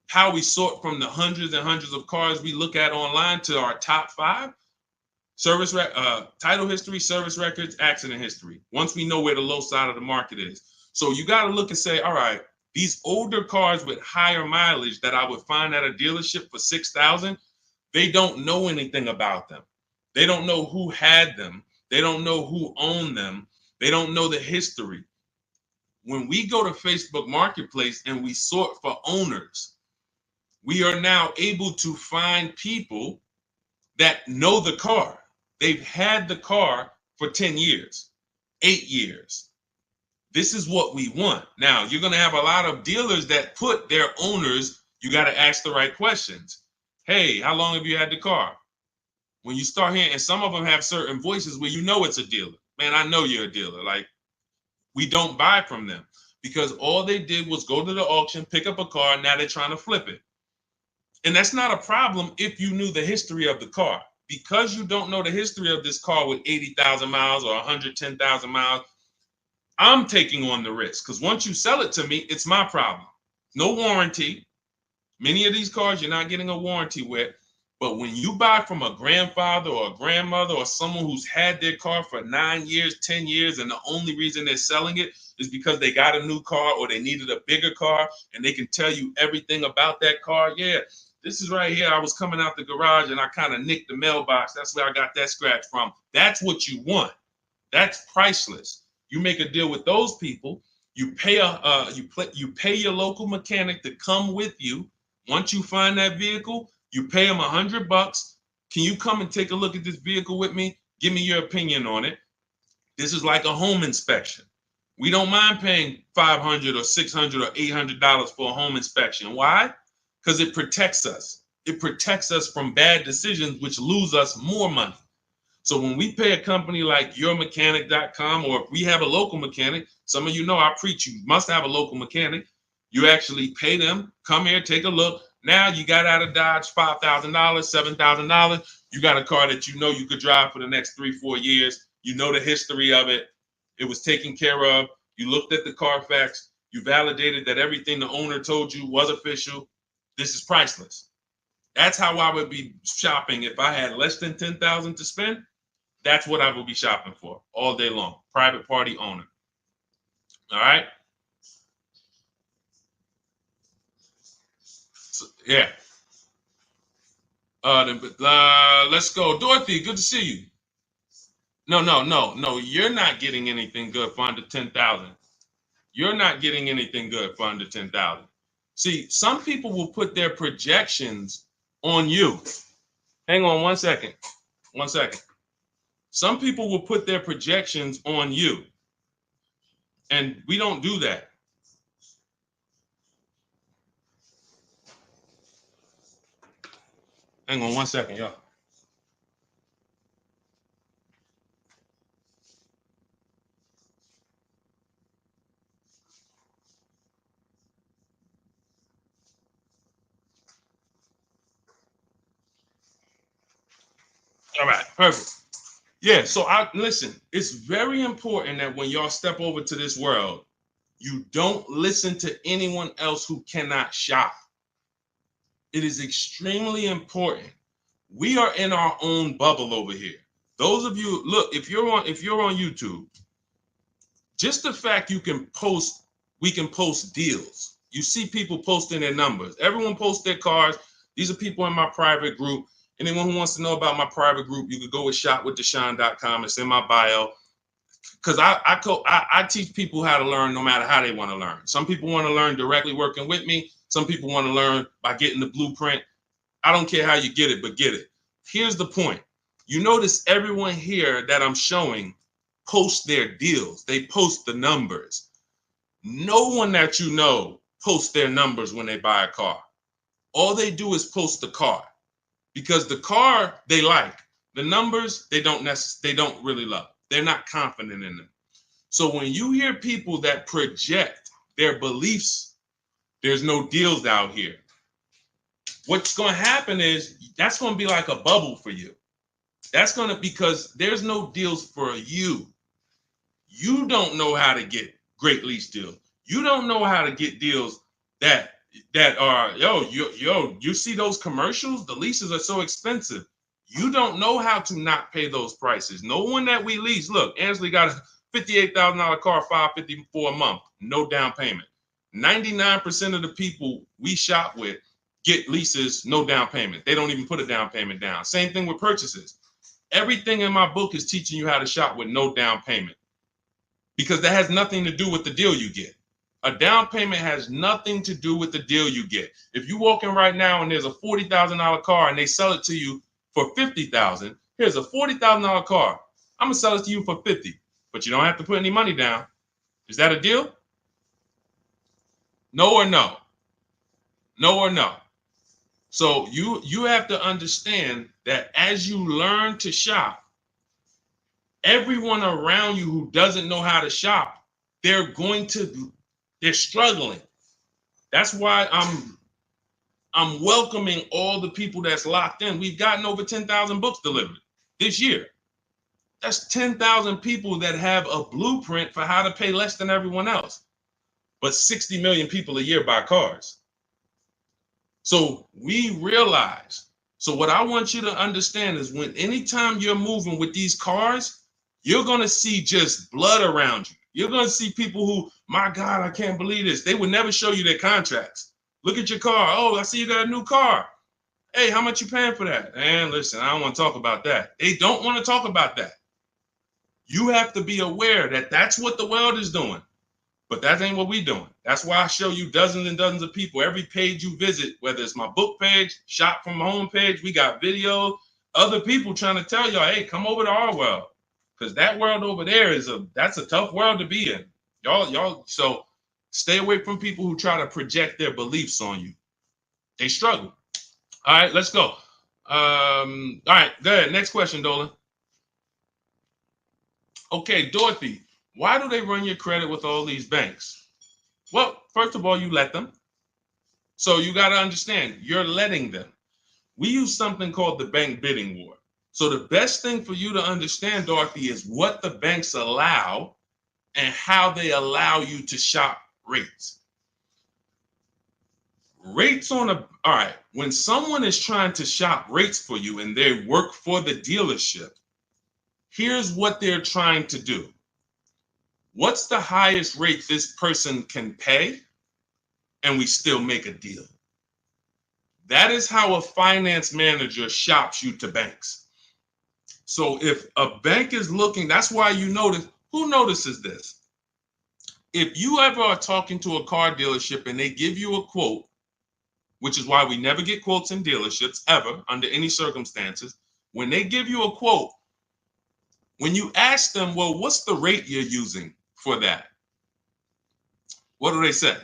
how we sort from the hundreds and hundreds of cars we look at online to our top 5, title history, service records, accident history. Once we know where the low side of the market is. So you got to look and say, all right, these older cars with higher mileage that I would find at a dealership for $6,000, they don't know anything about them. They don't know who had them. They don't know who owned them. They don't know the history. When we go to Facebook Marketplace and we sort for owners, we are now able to find people that know the car. They've had the car for 10 years, 8 years. This is what we want. Now, you're going to have a lot of dealers that put their owners, you got to ask the right questions. Hey, how long have you had the car? When you start hearing, and some of them have certain voices where it's a dealer. Man, I know you're a dealer. Like, we don't buy from them because all they did was go to the auction, pick up a car, and now they're trying to flip it. And that's not a problem if you knew the history of the car. Because you don't know the history of this car with 80,000 miles or 110,000 miles, I'm taking on the risk. Because once you sell it to me, it's my problem. No warranty. Many of these cars you're not getting a warranty with. But when you buy from a grandfather or a grandmother or someone who's had their car for 9 years, 10 years, and the only reason they're selling it is because they got a new car or they needed a bigger car and they can tell you everything about that car. Yeah, this is right here. I was coming out the garage and I kind of nicked the mailbox. That's where I got that scratch from. That's what you want. That's priceless. You make a deal with those people. You pay you pay your local mechanic to come with you. Once you find that vehicle, you pay them $100. Can you come and take a look at this vehicle with me? Give me your opinion on it. This is like a home inspection. We don't mind paying $500 or $600 or $800 for a home inspection. Why? Because it protects us. It protects us from bad decisions, which lose us more money. So when we pay a company like yourmechanic.com, or if we have a local mechanic, some of you know I preach, you must have a local mechanic. You actually pay them, come here, take a look. Now you got out of Dodge $5,000, $7,000. You got a car that you know you could drive for the next 3-4 years. You know the history of it. It was taken care of. You looked at the Carfax. You validated that everything the owner told you was official. This is priceless. That's how I would be shopping if I had less than $10,000 to spend. That's what I would be shopping for all day long. Private party owner. All right. So, yeah. Let's go, Dorothy. Good to see you. No. You're not getting anything good for under 10,000. You're not getting anything good for under 10,000. See, some people will put their projections on you. Hang on 1 second. 1 second. Some people will put their projections on you. And we don't do that. Hang on 1 second, y'all. All right, perfect. Yeah, so listen, it's very important that when y'all step over to this world, You don't listen to anyone else who cannot shop. It is extremely important. We are in our own bubble over here. Those of you, look, if you're on YouTube, just the fact we can post deals. You see people posting their numbers. Everyone posts their cars. These are people in my private group. Anyone who wants to know about my private group, you could go with shopwithdeshone.com. It's in my bio. Because I teach people how to learn no matter how they want to learn. Some people want to learn directly working with me. Some people want to learn by getting the blueprint. I don't care how you get it, but get it. Here's the point. You notice everyone here that I'm showing post their deals. They post the numbers. No one that you know posts their numbers when they buy a car. All they do is post the car, because the car they like. The numbers they don't really love. They're not confident in them. So when you hear people that project their beliefs, there's no deals out here. What's going to happen is that's going to be like a bubble for you. That's going to, because there's no deals for you. You don't know how to get great lease deals. You don't know how to get deals that are, you see those commercials? The leases are so expensive. You don't know how to not pay those prices. No one that we lease, look, Ansley got a $58,000 car, $554 a month, no down payment. 99% of the people we shop with get leases, no down payment. They don't even put a down payment down. Same thing with purchases. Everything in my book is teaching you how to shop with no down payment, because that has nothing to do with the deal you get. A down payment has nothing to do with the deal you get. If you walk in right now and there's a $40,000 car and they sell it to you for $50,000, here's a $40,000 car. I'm gonna sell it to you for $50,000, but you don't have to put any money down. Is that a deal? No or no? No or no? So you have to understand that as you learn to shop, everyone around you who doesn't know how to shop, they're struggling. That's why I'm welcoming all the people that's locked in. We've gotten over 10,000 books delivered this year. That's 10,000 people that have a blueprint for how to pay less than everyone else. But 60 million people a year buy cars. So we realize. So what I want you to understand is, anytime you're moving with these cars, you're going to see just blood around you. You're going to see people who, my God, I can't believe this. They would never show you their contracts. Look at your car. Oh, I see you got a new car. Hey, how much you paying for that? And listen, I don't want to talk about that. They don't want to talk about that. You have to be aware that that's what the world is doing. But that ain't what we doing. That's why I show you dozens and dozens of people. Every page you visit, whether it's my book page, shop from home page, we got videos, other people trying to tell y'all, hey, come over to our world. Because that world over there that's a tough world to be in. Y'all, so stay away from people who try to project their beliefs on you. They struggle. All right, let's go. All right, go ahead. Next question, Dolan. Okay, Dorothy, why do they run your credit with all these banks? Well, first of all, you let them. So you got to understand, you're letting them. We use something called the bank bidding war. So the best thing for you to understand, Dorothy, is what the banks allow and how they allow you to shop rates. All right, when someone is trying to shop rates for you and they work for the dealership, here's what they're trying to do. What's the highest rate this person can pay? And we still make a deal. That is how a finance manager shops you to banks. So if a bank is looking, that's why you notice, who notices this? If you ever are talking to a car dealership and they give you a quote, which is why we never get quotes in dealerships ever under any circumstances, when they give you a quote, when you ask them, well, what's the rate you're using for that? What do they say?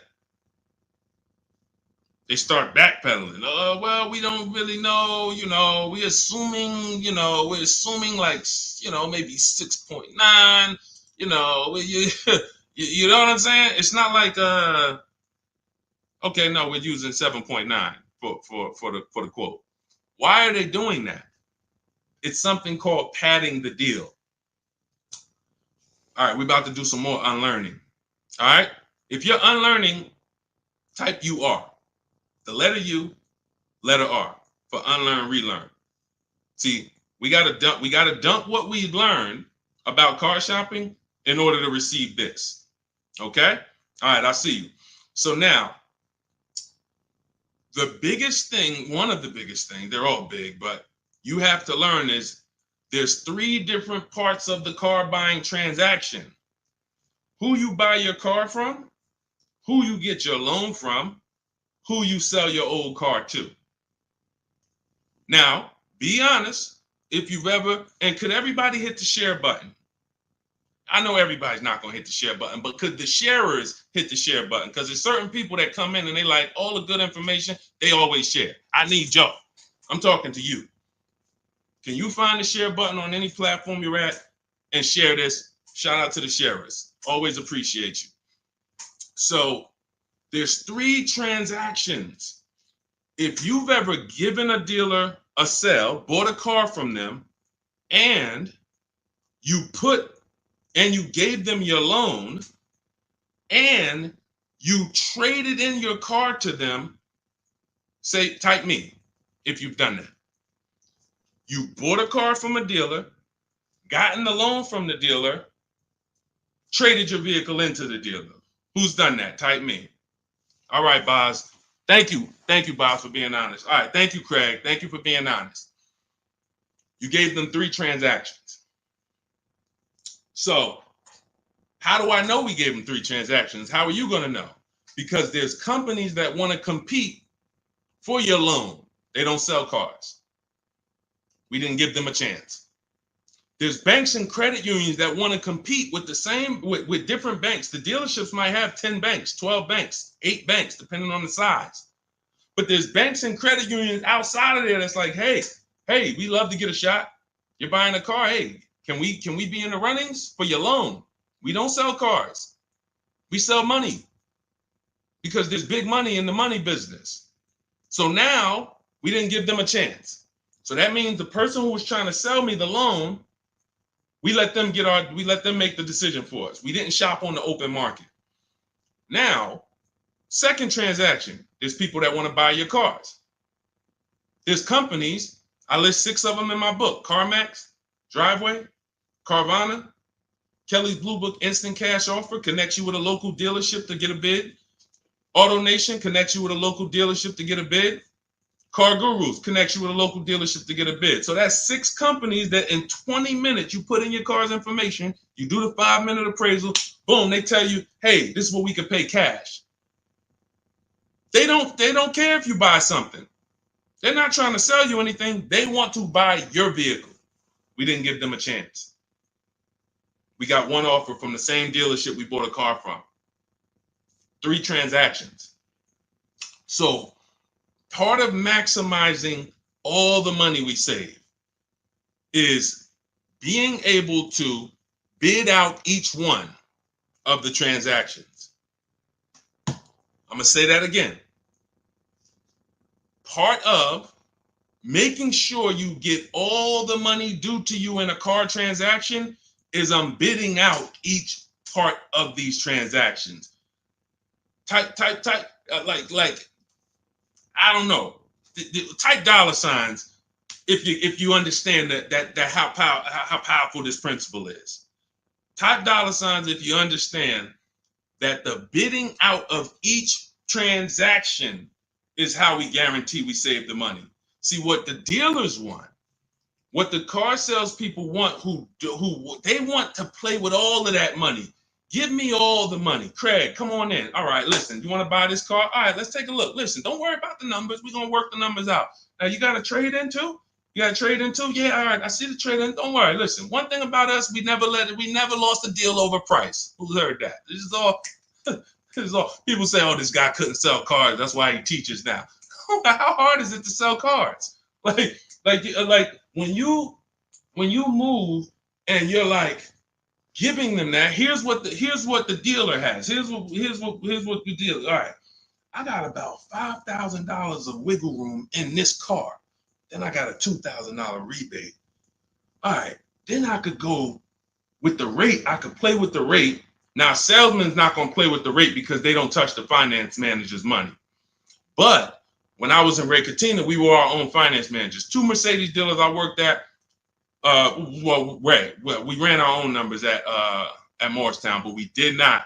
They start backpedaling. Oh, well, we don't really know, we're assuming like, maybe 6.9, you know what I'm saying? It's not like, okay, no, we're using 7.9 for the quote. Why are they doing that? It's something called padding the deal. All right, we're about to do some more unlearning. All right. If you're unlearning, type UR. The letter U, letter R for unlearn, relearn. See, we gotta dump what we've learned about car shopping in order to receive this. Okay? All right, I see you. So now, the biggest thing, one of the biggest things, they're all big, but you have to learn is there's 3 different parts of the car buying transaction. Who you buy your car from, who you get your loan from, who you sell your old car to. Now, be honest, if you've ever, and could everybody hit the share button? I know everybody's not going to hit the share button, but could the sharers hit the share button? Because there's certain people that come in and they like all the good information, they always share. I need y'all. I'm talking to you. Can you find the share button on any platform you're at and share this? Shout out to the sharers. Always appreciate you. So there's 3 transactions. If you've ever given a dealer a sale, bought a car from them, and you gave them your loan, and you traded in your car to them, say, type me if you've done that. You bought a car from a dealer, gotten the loan from the dealer, traded your vehicle into the dealer. Who's done that? Type me. All right, Boz. Thank you. Thank you, Boz, for being honest. All right. Thank you, Craig. Thank you for being honest. You gave them 3 transactions. So how do I know we gave them 3 transactions? How are you going to know? Because there's companies that want to compete for your loan. They don't sell cars. We didn't give them a chance. There's banks and credit unions that want to compete with the same, with different banks. The dealerships might have 10 banks, 12 banks, 8 banks, depending on the size. But there's banks and credit unions outside of there that's like, hey, we love to get a shot. You're buying a car. Hey, can we be in the runnings for your loan? We don't sell cars. We sell money because there's big money in the money business. So now we didn't give them a chance. So that means the person who was trying to sell me the loan, we let them make the decision for us. We didn't shop on the open market. Now, second transaction, there's people that want to buy your cars. There's companies, I list 6 of them in my book: CarMax, Driveway, Carvana, Kelly's Blue Book Instant Cash Offer connects you with a local dealership to get a bid. AutoNation connects you with a local dealership to get a bid. Car Gurus connects you with a local dealership to get a bid. So that's 6 companies that in 20 minutes you put in your car's information, you do the 5-minute appraisal, boom, they tell you, hey, this is what we can pay cash. They don't care if you buy something. They're not trying to sell you anything. They want to buy your vehicle. We didn't give them a chance. We got 1 offer from the same dealership we bought a car from. 3 transactions. So part of maximizing all the money we save is being able to bid out each one of the transactions. I'm going to say that again. Part of making sure you get all the money due to you in a car transaction is I'm bidding out each part of these transactions. Type, like, I don't know. Type $ if you understand that how powerful this principle is. Type $ if you understand that the bidding out of each transaction is how we guarantee we save the money. See, what the dealers want, what the car salespeople want, who they want to play with all of that money. Give me all the money. Craig, come on in. All right, listen, you want to buy this car? All right, let's take a look. Listen, don't worry about the numbers. We're going to work the numbers out. Now, you got to trade in too? You got to trade in too? Yeah, all right, I see the trade in. Don't worry. Listen, one thing about us, we never lost a deal over price. Who heard that? This is all people say, oh, this guy couldn't sell cars. That's why he teaches now. How hard is it to sell cars? Like when you move and you're like, giving them that, here's what the dealer has. Here's what the dealer. All right, I got about $5,000 of wiggle room in this car. Then I got a $2,000 rebate. All right, then I could go with the rate. I could play with the rate Now, salesman's not going to play with the rate because they don't touch the finance manager's money. But when I was in Ray Katina, we were our own finance managers. 2 Mercedes dealers I worked at, we ran our own numbers at Morristown, but we did not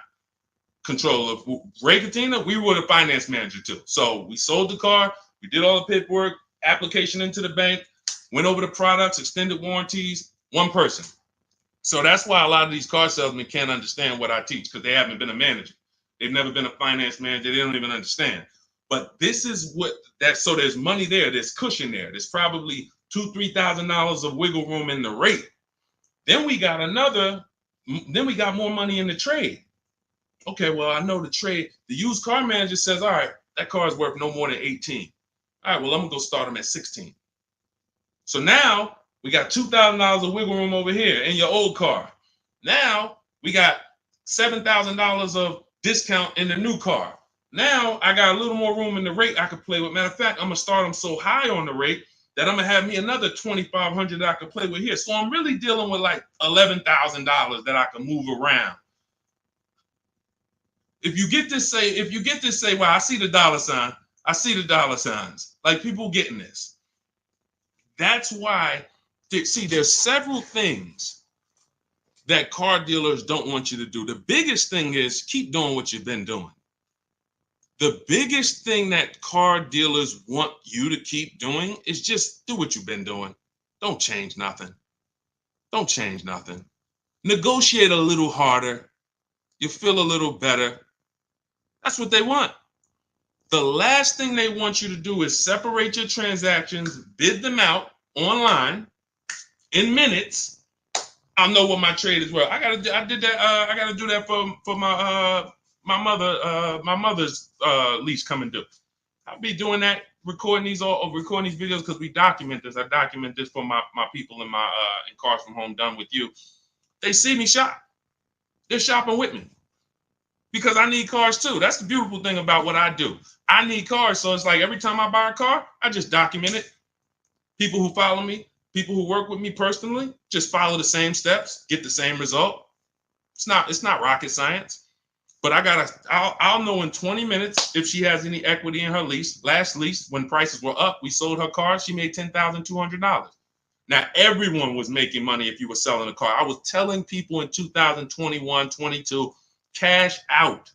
control of Ray Katina. We were the finance manager too. So we sold the car, we did all the paperwork, application into the bank, went over the products, extended warranties, one person. So that's why a lot of these car salesmen can't understand what I teach, because they haven't been a manager. They've never been a finance manager. They don't even understand. But this is what that. So there's money there. There's cushion there. There's probably $2,000-$3,000 of wiggle room in the rate. Then we got more money in the trade. Okay, well, I know the trade. The used car manager says, all right, that car is worth no more than 18. All right, well, I'm gonna go start them at 16. So now we got $2,000 of wiggle room over here in your old car. Now we got $7,000 of discount in the new car. Now I got a little more room in the rate I could play with. Matter of fact, I'm gonna start them so high on the rate that I'm gonna have me another $2,500 that I could play with here. So I'm really dealing with like $11,000 that I can move around. If you get this say, well, I see the dollar sign. I see the dollar signs. Like, people getting this. That's why, see, there's several things that car dealers don't want you to do. The biggest thing is keep doing what you've been doing. The biggest thing that car dealers want you to keep doing is just do what you've been doing. Don't change nothing. Don't change nothing. Negotiate a little harder. You feel a little better. That's what they want. The last thing they want you to do is separate your transactions, bid them out online in minutes. I'll know what my trade is worth. I gotta do that for my mother's lease coming due. I'll be doing that, recording these videos because we document this. I document this for my people in Cars from Home Done with You. They see me shop. They're shopping with me because I need cars too. That's the beautiful thing about what I do. I need cars, so it's like every time I buy a car, I just document it. People who follow me, people who work with me personally, just follow the same steps, get the same result. It's not rocket science. But I'll know in 20 minutes if she has any equity in her lease. Last lease, when prices were up, we sold her car. She made $10,200. Now, everyone was making money if you were selling a car. I was telling people in 2021, 22, cash out.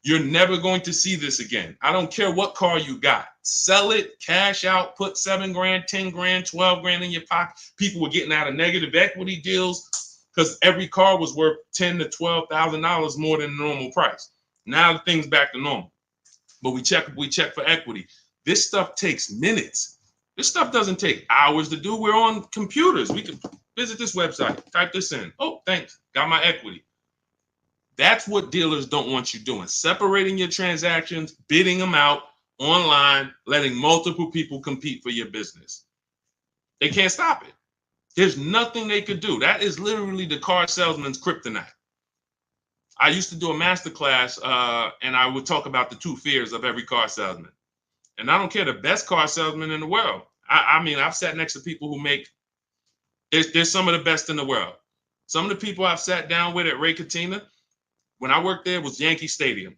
You're never going to see this again. I don't care what car you got. Sell it, cash out, put $7 grand, $10 grand, $12 grand in your pocket. People were getting out of negative equity deals because every car was worth $10,000 to $12,000 more than the normal price. Now the thing's back to normal. But we check for equity. This stuff takes minutes. This stuff doesn't take hours to do. We're on computers. We can visit this website, type this in. Oh, thanks. Got my equity. That's what dealers don't want you doing. Separating your transactions, bidding them out online, letting multiple people compete for your business. They can't stop it. There's nothing they could do. That is literally the car salesman's kryptonite. I used to do a master class and I would talk about the 2 fears of every car salesman. And I don't care, the best car salesman in the world. I mean, I've sat next to people who make, there's some of the best in the world. Some of the people I've sat down with at Ray Katina, when I worked there, was Yankee Stadium.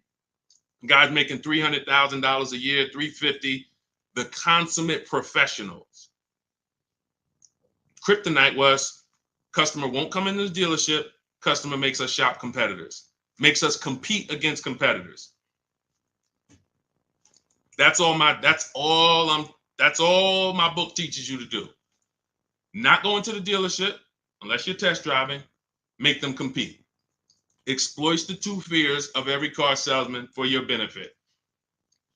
Guys making $300,000 a year, $350,000, the consummate professionals. Kryptonite was customer won't come into the dealership, customer makes us shop competitors, makes us compete against competitors. That's all my book teaches you to do. Not going to the dealership unless you're test driving, make them compete. Exploits the 2 fears of every car salesman for your benefit.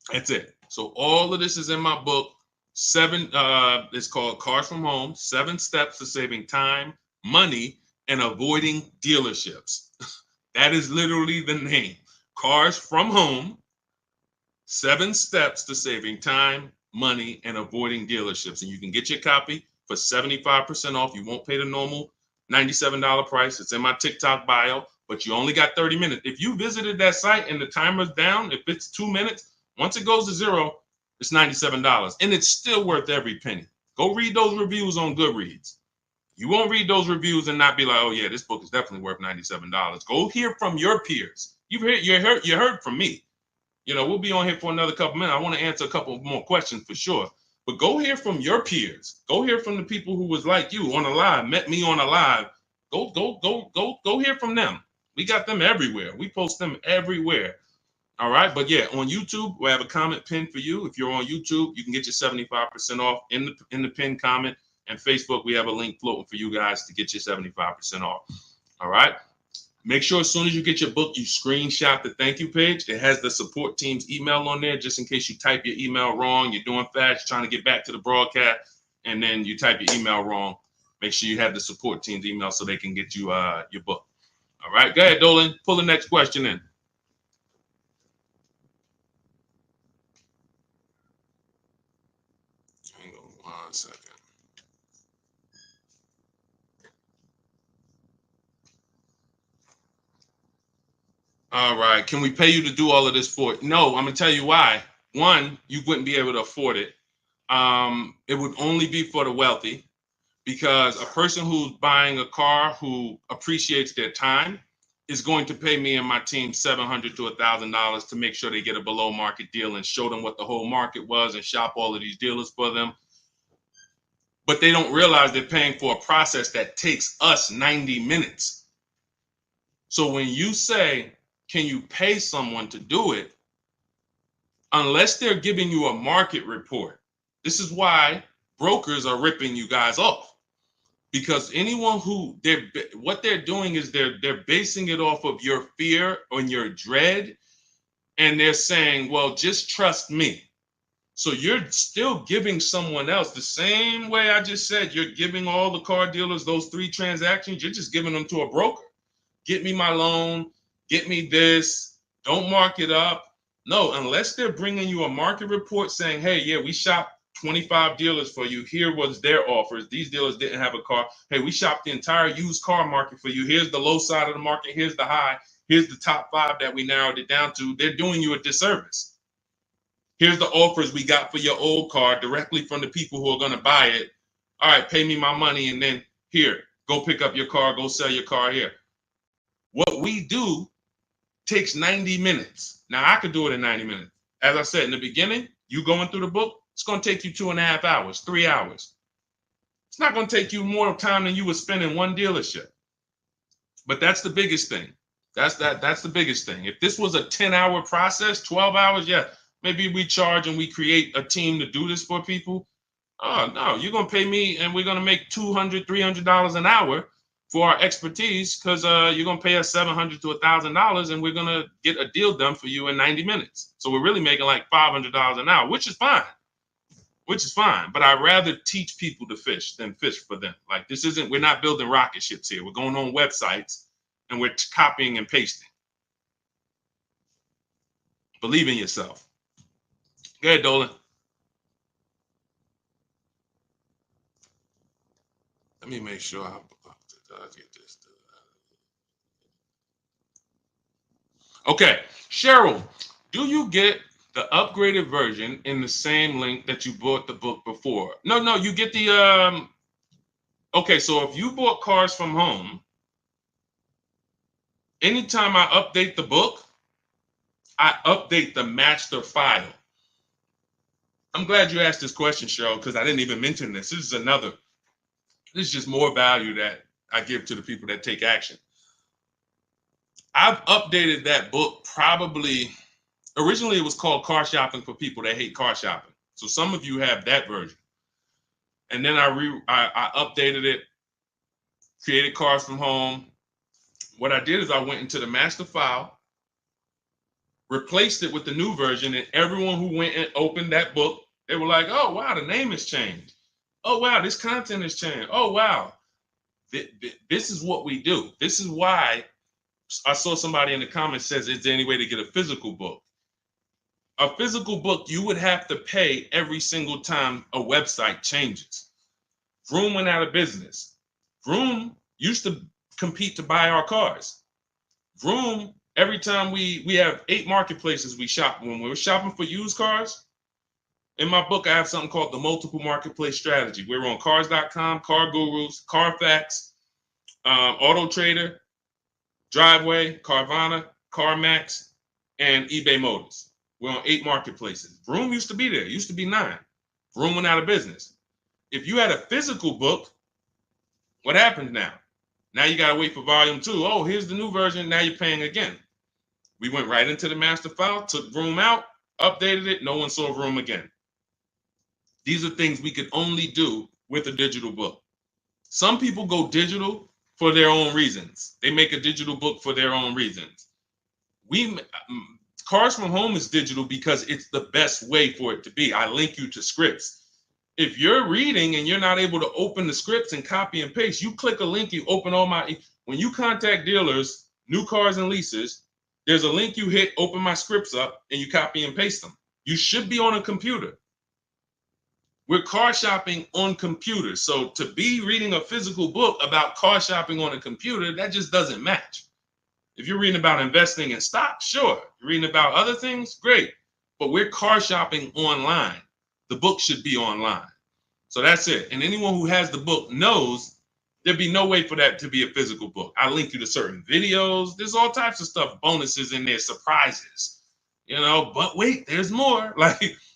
That's it. So all of this is in my book. 7, it's called Cars from Home, 7 Steps to Saving Time, Money, and Avoiding Dealerships. That is literally the name. Cars from Home, 7 Steps to Saving Time, Money, and Avoiding Dealerships. And you can get your copy for 75% off. You won't pay the normal $97 price. It's in my TikTok bio. But you only got 30 minutes. If you visited that site and the timer's down, if it's 2 minutes, once it goes to 0, it's $97. And it's still worth every penny. Go read those reviews on Goodreads. You won't read those reviews and not be like, oh yeah, this book is definitely worth $97. Go hear from your peers. You heard from me. We'll be on here for another couple minutes. I want to answer a couple more questions for sure. But go hear from your peers. Go hear from the people who was like you on a live, met me on a live. Go hear from them. We got them everywhere. We post them everywhere. All right. But yeah, on YouTube, we have a comment pinned for you. If you're on YouTube, you can get your 75% off in the pinned comment. And Facebook, we have a link floating for you guys to get your 75% off. All right. Make sure as soon as you get your book, you screenshot the thank you page. It has the support team's email on there, just in case you type your email wrong. You're doing fast, trying to get back to the broadcast, and then you type your email wrong. Make sure you have the support team's email so they can get you your book. All right, go ahead, Dolan. Pull the next question in. Hang on 1 second. All right. Can we pay you to do all of this for it? No, I'm gonna tell you why. One, you wouldn't be able to afford it. It would only be for the wealthy, because a person who's buying a car who appreciates their time is going to pay me and my team $700 to $1,000 to make sure they get a below market deal and show them what the whole market was and shop all of these dealers for them. But they don't realize they're paying for a process that takes us 90 minutes. So when you say, can you pay someone to do it? Unless they're giving you a market report. This is why brokers are ripping you guys off, because anyone who what they're doing is they're basing it off of your fear and your dread, and they're saying, well, just trust me. So you're still giving someone else the same way I just said. You're giving all the car dealers those 3 transactions. You're just giving them to a broker. Get me my loan. Get me this. Don't mark it up. No, unless they're bringing you a market report saying, hey, yeah, we shopped 25 dealers for you. Here was their offers. These dealers didn't have a car. Hey, we shopped the entire used car market for you. Here's the low side of the market. Here's the high. Here's the top 5 that we narrowed it down to. They're doing you a disservice. Here's the offers we got for your old car directly from the people who are going to buy it. All right, pay me my money, and then here, go pick up your car, go sell your car here. What we do takes 90 minutes. Now, I could do it in 90 minutes. As I said in the beginning, you going through the book, it's going to take you 2.5 hours, 3 hours. It's not going to take you more time than you would spend in one dealership. But that's the biggest thing. That's the biggest thing. If this was a 10-hour process, 12 hours, yeah, maybe we charge and we create a team to do this for people. Oh, no, you're going to pay me and we're going to make $200, $300 an hour for our expertise, because you're going to pay us $700 to $1,000 and we're going to get a deal done for you in 90 minutes. So we're really making like $500 an hour, which is fine. But I'd rather teach people to fish than fish for them. Like, we're not building rocket ships here. We're going on websites and we're copying and pasting. Believe in yourself. Go ahead, Dolan. Let me make sure I get this. Okay, Cheryl, do you get the upgraded version in the same link that you bought the book before? No, you get the okay, so if you bought Cars from Home, anytime I update the book, I update the master file. I'm glad you asked this question, Cheryl, because I didn't even mention this. This is just more value that I give to the people that take action. I've updated that book probably, originally it was called Car Shopping for People That Hate Car Shopping. So some of you have that version. And then I updated it, created Cars from Home. What I did is I went into the master file, replaced it with the new version, and everyone who went and opened that book, they were like, oh, wow, the name has changed. Oh, wow, this content has changed. Oh, wow. This is what we do. This is why I saw somebody in the comments says, is there any way to get a physical book? A physical book, you would have to pay every single time a website changes. Vroom went out of business. Vroom used to compete to buy our cars. Vroom, every time we have 8 marketplaces we shop. When we were shopping for used cars, In my book, I have something called the multiple marketplace strategy. We're on cars.com, Car Gurus, Carfax, Auto Trader, Driveway, Carvana, CarMax, and eBay Motors. We're on 8 marketplaces. Vroom used to be there. It used to be 9. Vroom went out of business. If you had a physical book, what happens now? Now you got to wait for volume 2. Oh, here's the new version. Now you're paying again. We went right into the master file, took Vroom out, updated it. No one saw Vroom again. These are things we could only do with a digital book. Some people go digital for their own reasons. They make a digital book for their own reasons. Cars from Home is digital because it's the best way for it to be. I link you to scripts. If you're reading and you're not able to open the scripts and copy and paste, you click a link, you open when you contact dealers, new cars and leases, there's a link you hit, open my scripts up, and you copy and paste them. You should be on a computer. We're car shopping on computers. So to be reading a physical book about car shopping on a computer, that just doesn't match. If you're reading about investing in stocks, sure. You're reading about other things, great. But we're car shopping online. The book should be online. So that's it. And anyone who has the book knows there'd be no way for that to be a physical book. I link you to certain videos. There's all types of stuff, bonuses in there, surprises, but wait, there's more.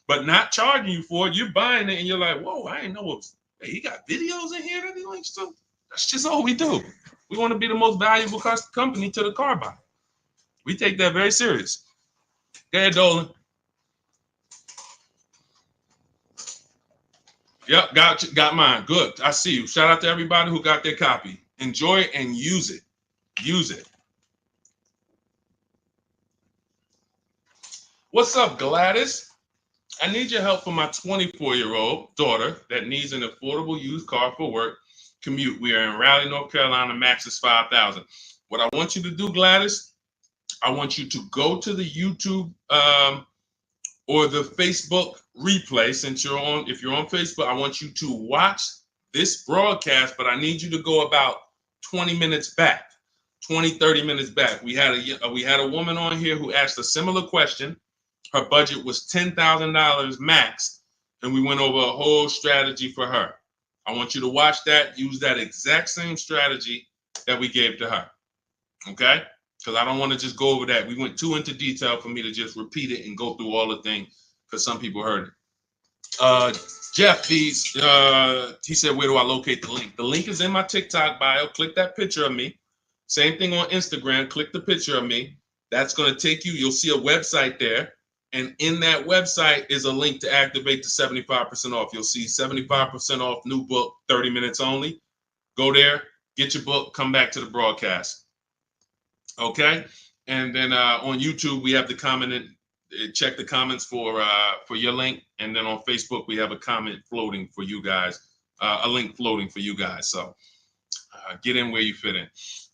But not charging you for it. You're buying it and you're like, whoa, I didn't know he got videos in here that he links to. That's just all we do. We want to be the most valuable company to the car buyer. We take that very serious. Go ahead, Dolan. Yep, got mine. Good. I see you. Shout out to everybody who got their copy. Enjoy it and use it. Use it. What's up, Gladys? I need your help for my 24-year-old daughter that needs an affordable used car for work commute. We are in Raleigh, North Carolina. Max is $5,000. What I want you to do, Gladys, I want you to go to the YouTube or the Facebook replay. If you're on Facebook, I want you to watch this broadcast, but I need you to go about 20 minutes back, 30 minutes back. We had a woman on here who asked a similar question. Her budget was $10,000 max, and we went over a whole strategy for her. I want you to watch that, use that exact same strategy that we gave to her, okay? Because I don't want to just go over that. We went too into detail for me to just repeat it and go through all the things because some people heard it. Jeff, he said, where do I locate the link? The link is in my TikTok bio. Click that picture of me. Same thing on Instagram. Click the picture of me. That's going to take you. You'll see a website there. And in that website is a link to activate the 75% off. You'll see 75% off new book, 30 minutes only. Go there, get your book, come back to the broadcast. Okay? And then on YouTube, we have the comment. Check the comments for your link. And then on Facebook, we have a comment floating for you guys, a link floating for you guys. So get in where you fit in.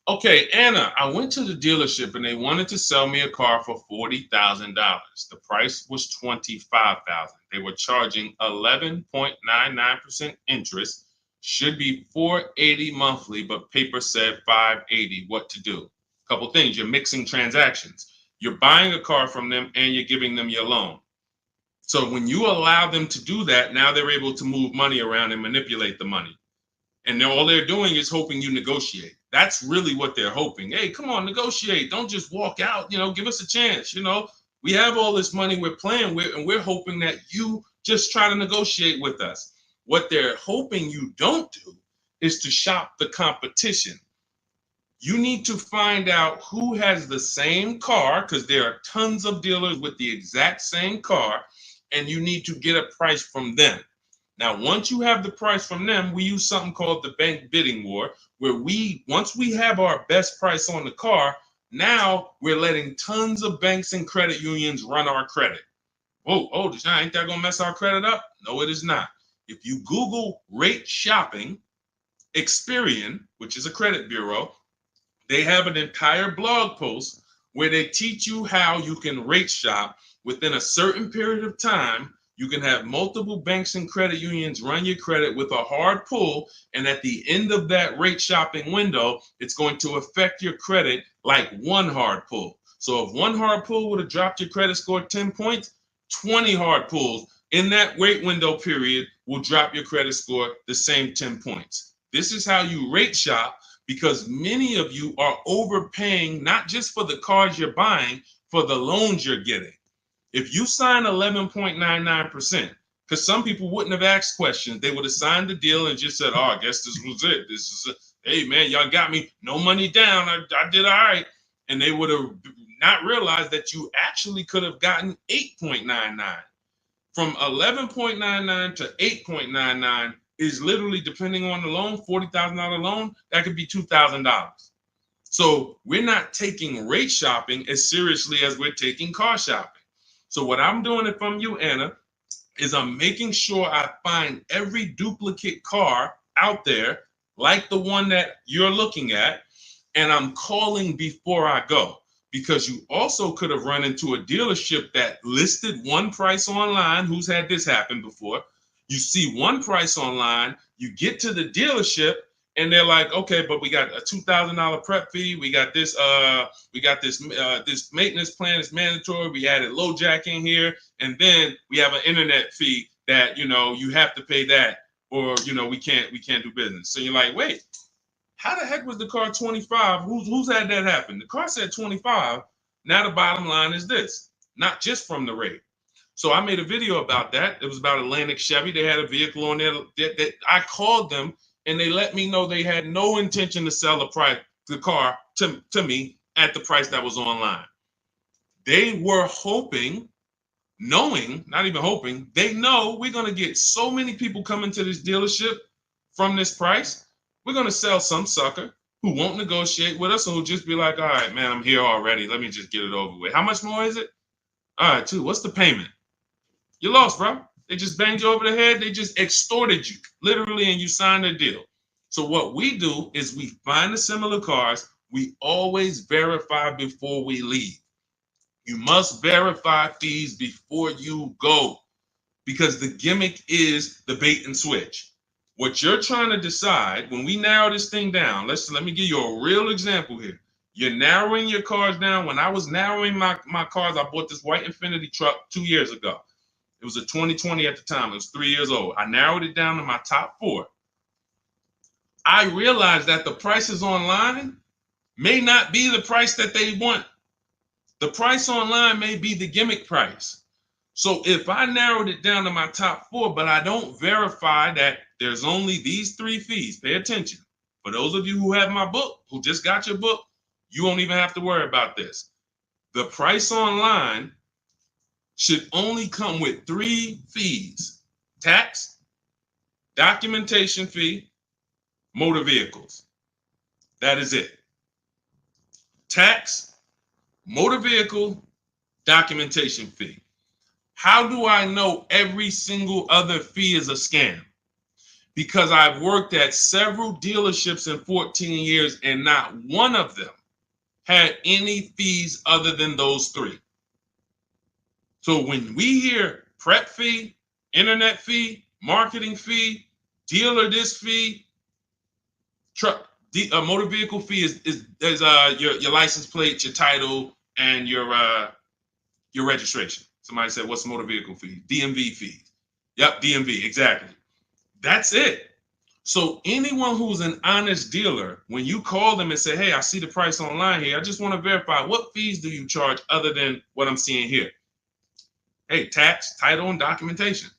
Okay, Anna, I went to the dealership and they wanted to sell me a car for $40,000. The price was $25,000. They were charging 11.99% interest. Should be $480 monthly, but paper said $580. What to do? Couple things. You're mixing transactions. You're buying a car from them and you're giving them your loan. So when you allow them to do that, now they're able to move money around and manipulate the money. And all they're doing is hoping you negotiate. That's really what they're hoping. Hey, come on, negotiate. Don't just walk out. Give us a chance. We have all this money we're playing with, and we're hoping that you just try to negotiate with us. What they're hoping you don't do is to shop the competition. You need to find out who has the same car, because there are tons of dealers with the exact same car, and you need to get a price from them. Now, once you have the price from them, we use something called the bank bidding war, where once we have our best price on the car, now we're letting tons of banks and credit unions run our credit. Deshone, ain't that gonna mess our credit up? No, it is not. If you Google rate shopping, Experian, which is a credit bureau, they have an entire blog post where they teach you how you can rate shop within a certain period of time. You can have multiple banks and credit unions run your credit with a hard pull, and at the end of that rate shopping window, it's going to affect your credit like one hard pull. So if one hard pull would have dropped your credit score 10 points, 20 hard pulls in that wait window period will drop your credit score the same 10 points. This is how you rate shop, because many of you are overpaying, not just for the cars you're buying, for the loans you're getting. If you sign 11.99%, because some people wouldn't have asked questions, they would have signed the deal and just said, oh, I guess this was it. This is it. Hey, man, y'all got me. No money down. I did all right. And they would have not realized that you actually could have gotten 8.99. From 11.99 to 8.99 is literally, depending on the loan, $40,000 loan, that could be $2,000. So we're not taking rate shopping as seriously as we're taking car shopping. So what I'm doing, if I'm you, Anna, is I'm making sure I find every duplicate car out there, like the one that you're looking at, and I'm calling before I go. Because you also could have run into a dealership that listed one price online. Who's had this happen before? You see one price online, you get to the dealership, and they're like, okay, but we got a $2,000 prep fee. We got this this maintenance plan is mandatory. We added low jack in here, and then we have an internet fee that you have to pay that, or we can't do business. So you're like, wait. How the heck was the car 25? Who's had that happen? The car said 25. Now the bottom line is this, not just from the rate. So I made a video about that. It was about Atlantic Chevy. They had a vehicle on there that I called them, and they let me know they had no intention to sell the car to me at the price that was online. They were hoping, knowing, not even hoping, they know we're going to get so many people coming to this dealership from this price. We're going to sell some sucker who won't negotiate with us, and who'll just be like, all right, man, I'm here already. Let me just get it over with. How much more is it? All right, what's the payment? You lost, bro. They just banged you over the head. They just extorted you, literally, and you signed a deal. So what we do is we find the similar cars. We always verify before we leave. You must verify fees before you go, because the gimmick is the bait and switch. What you're trying to decide, when we narrow this thing down, let me give you a real example here. You're narrowing your cars down. When I was narrowing my cars, I bought this white Infiniti truck 2 years ago. It was a 2020 at the time. It was 3 years old. I narrowed it down to my top 4. I realized that the prices online may not be the price that they want. The price online may be the gimmick price. So if I narrowed it down to my top 4, but I don't verify that there's only these 3 fees, pay attention. For those of you who have my book, who just got your book, you won't even have to worry about this. The price online should only come with 3 fees: tax, documentation fee, motor vehicles. That is it. Tax, motor vehicle, documentation fee. How do I know every single other fee is a scam? Because I've worked at several dealerships in 14 years, and not one of them had any fees other than those 3. So when we hear prep fee, internet fee, marketing fee, dealer this fee, motor vehicle fee is your license plate, your title, and your registration. Somebody said, what's the motor vehicle fee? DMV fees. Yep, DMV, exactly. That's it. So anyone who's an honest dealer, when you call them and say, hey, I see the price online here, I just want to verify, what fees do you charge other than what I'm seeing here? Hey, tax, title, and documentation.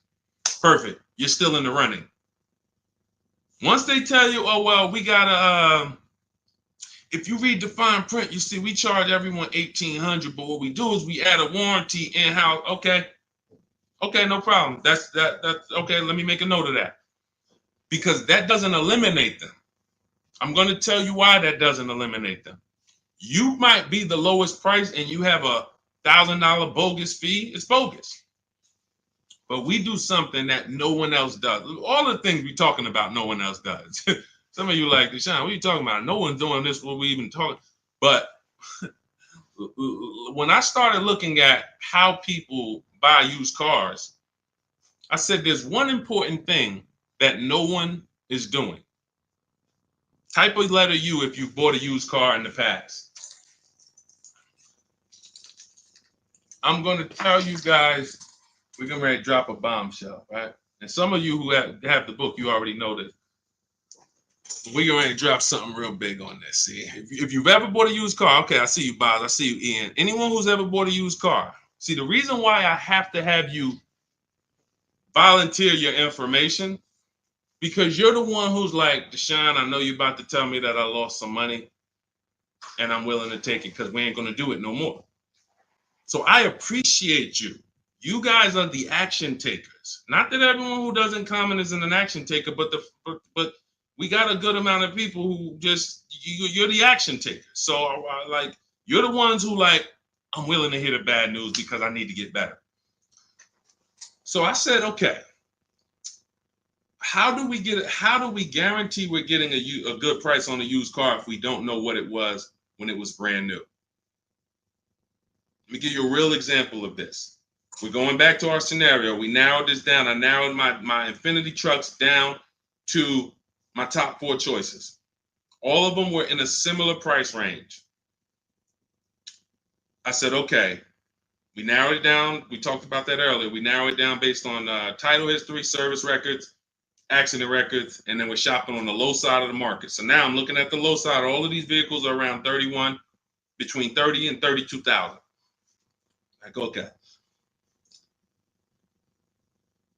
Perfect. You're still in the running. Once they tell you, oh, well, we got to, if you read the fine print, you see we charge everyone $1,800, but what we do is we add a warranty in-house. Okay, no problem. That's okay. Let me make a note of that, because that doesn't eliminate them. I'm going to tell you why that doesn't eliminate them. You might be the lowest price and you have a $1,000 bogus fee. It's bogus. But we do something that no one else does. All the things we're talking about, no one else does. Some of you like, Deshone, what are you talking about? No one's doing this. What we even talking? But when I started looking at how people buy used cars, I said there's one important thing that no one is doing. Type a letter U if you bought a used car in the past. I'm going to tell you guys We're getting ready to drop a bombshell, right? And some of you who have the book, you already know this. We're getting ready to drop something real big on this. See, if you've ever bought a used car, okay, I see you, Boz. I see you, Ian. Anyone who's ever bought a used car, see, the reason why I have to have you volunteer your information, because you're the one who's like, Deshone, I know you're about to tell me that I lost some money and I'm willing to take it because we ain't going to do it no more. So I appreciate you. You guys are the action takers. Not that everyone who doesn't comment is an action taker, but we got a good amount of people who just, you're the action takers. So like, you're the ones who like, I'm willing to hear the bad news because I need to get better. So I said, okay, how do we guarantee we're getting a good price on a used car if we don't know what it was when it was brand new? Let me give you a real example of this. We're going back to our scenario. We narrowed this down. I narrowed my Infinity trucks down to my top 4 choices. All of them were in a similar price range. I said, okay, we narrowed it down. We talked about that earlier. We narrowed it down based on title history, service records, accident records, and then we're shopping on the low side of the market. So now I'm looking at the low side. All of these vehicles are around between 30 and 32,000. I go, okay.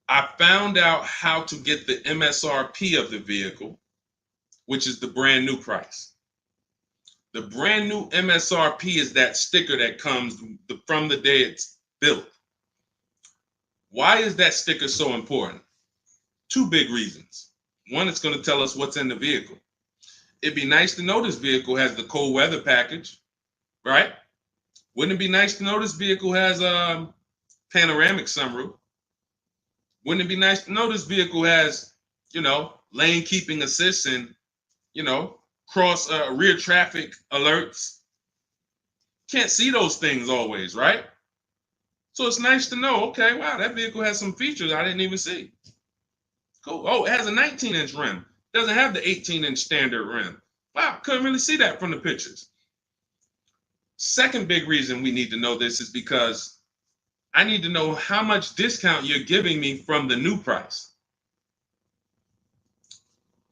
I found out how to get the MSRP of the vehicle, which is the brand new price. The brand new MSRP is that sticker that comes from the day it's built. Why is that sticker so important? 2 big reasons. One, it's going to tell us what's in the vehicle. It'd be nice to know this vehicle has the cold weather package, right? Wouldn't it be nice to know this vehicle has a panoramic sunroof? Wouldn't it be nice to know this vehicle has, lane keeping assist and, cross rear traffic alerts? Can't see those things always, right? So it's nice to know, okay, wow, that vehicle has some features I didn't even see. Cool. Oh, it has a 19-inch rim. Doesn't have the 18-inch standard rim. Wow, couldn't really see that from the pictures. Second big reason we need to know this is because I need to know how much discount you're giving me from the new price.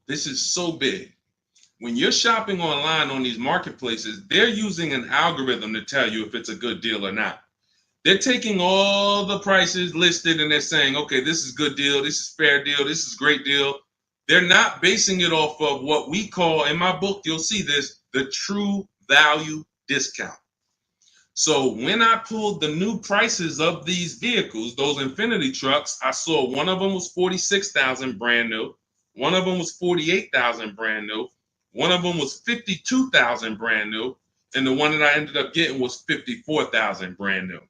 This is so big. When you're shopping online on these marketplaces, they're using an algorithm to tell you if it's a good deal or not. They're taking all the prices listed and they're saying, okay, this is good deal, this is fair deal, this is great deal. They're not basing it off of what we call, in my book, you'll see this, the true value discount. So when I pulled the new prices of these vehicles, those Infinity trucks, I saw one of them was 46,000 brand new. One of them was 48,000 brand new. One of them was 52,000 brand new. And the one that I ended up getting was 54,000 brand new.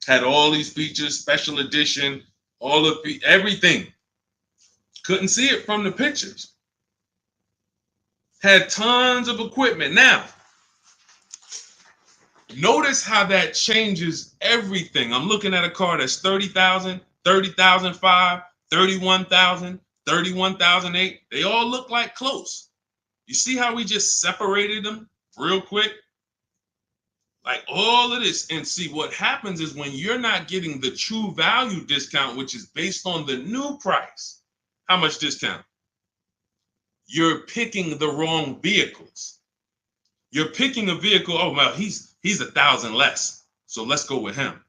Had all these features, special edition, everything. Couldn't see it from the pictures. Had tons of equipment. Now, notice how that changes everything. I'm looking at a car that's 30,000, 30,005, 31,000, 31,008. They all look like close. You see how we just separated them real quick? Like all of this. And see, what happens is when you're not getting the true value discount, which is based on the new price, how much discount? You're picking the wrong vehicles. You're picking a vehicle, oh, well, he's 1,000 less, so let's go with him.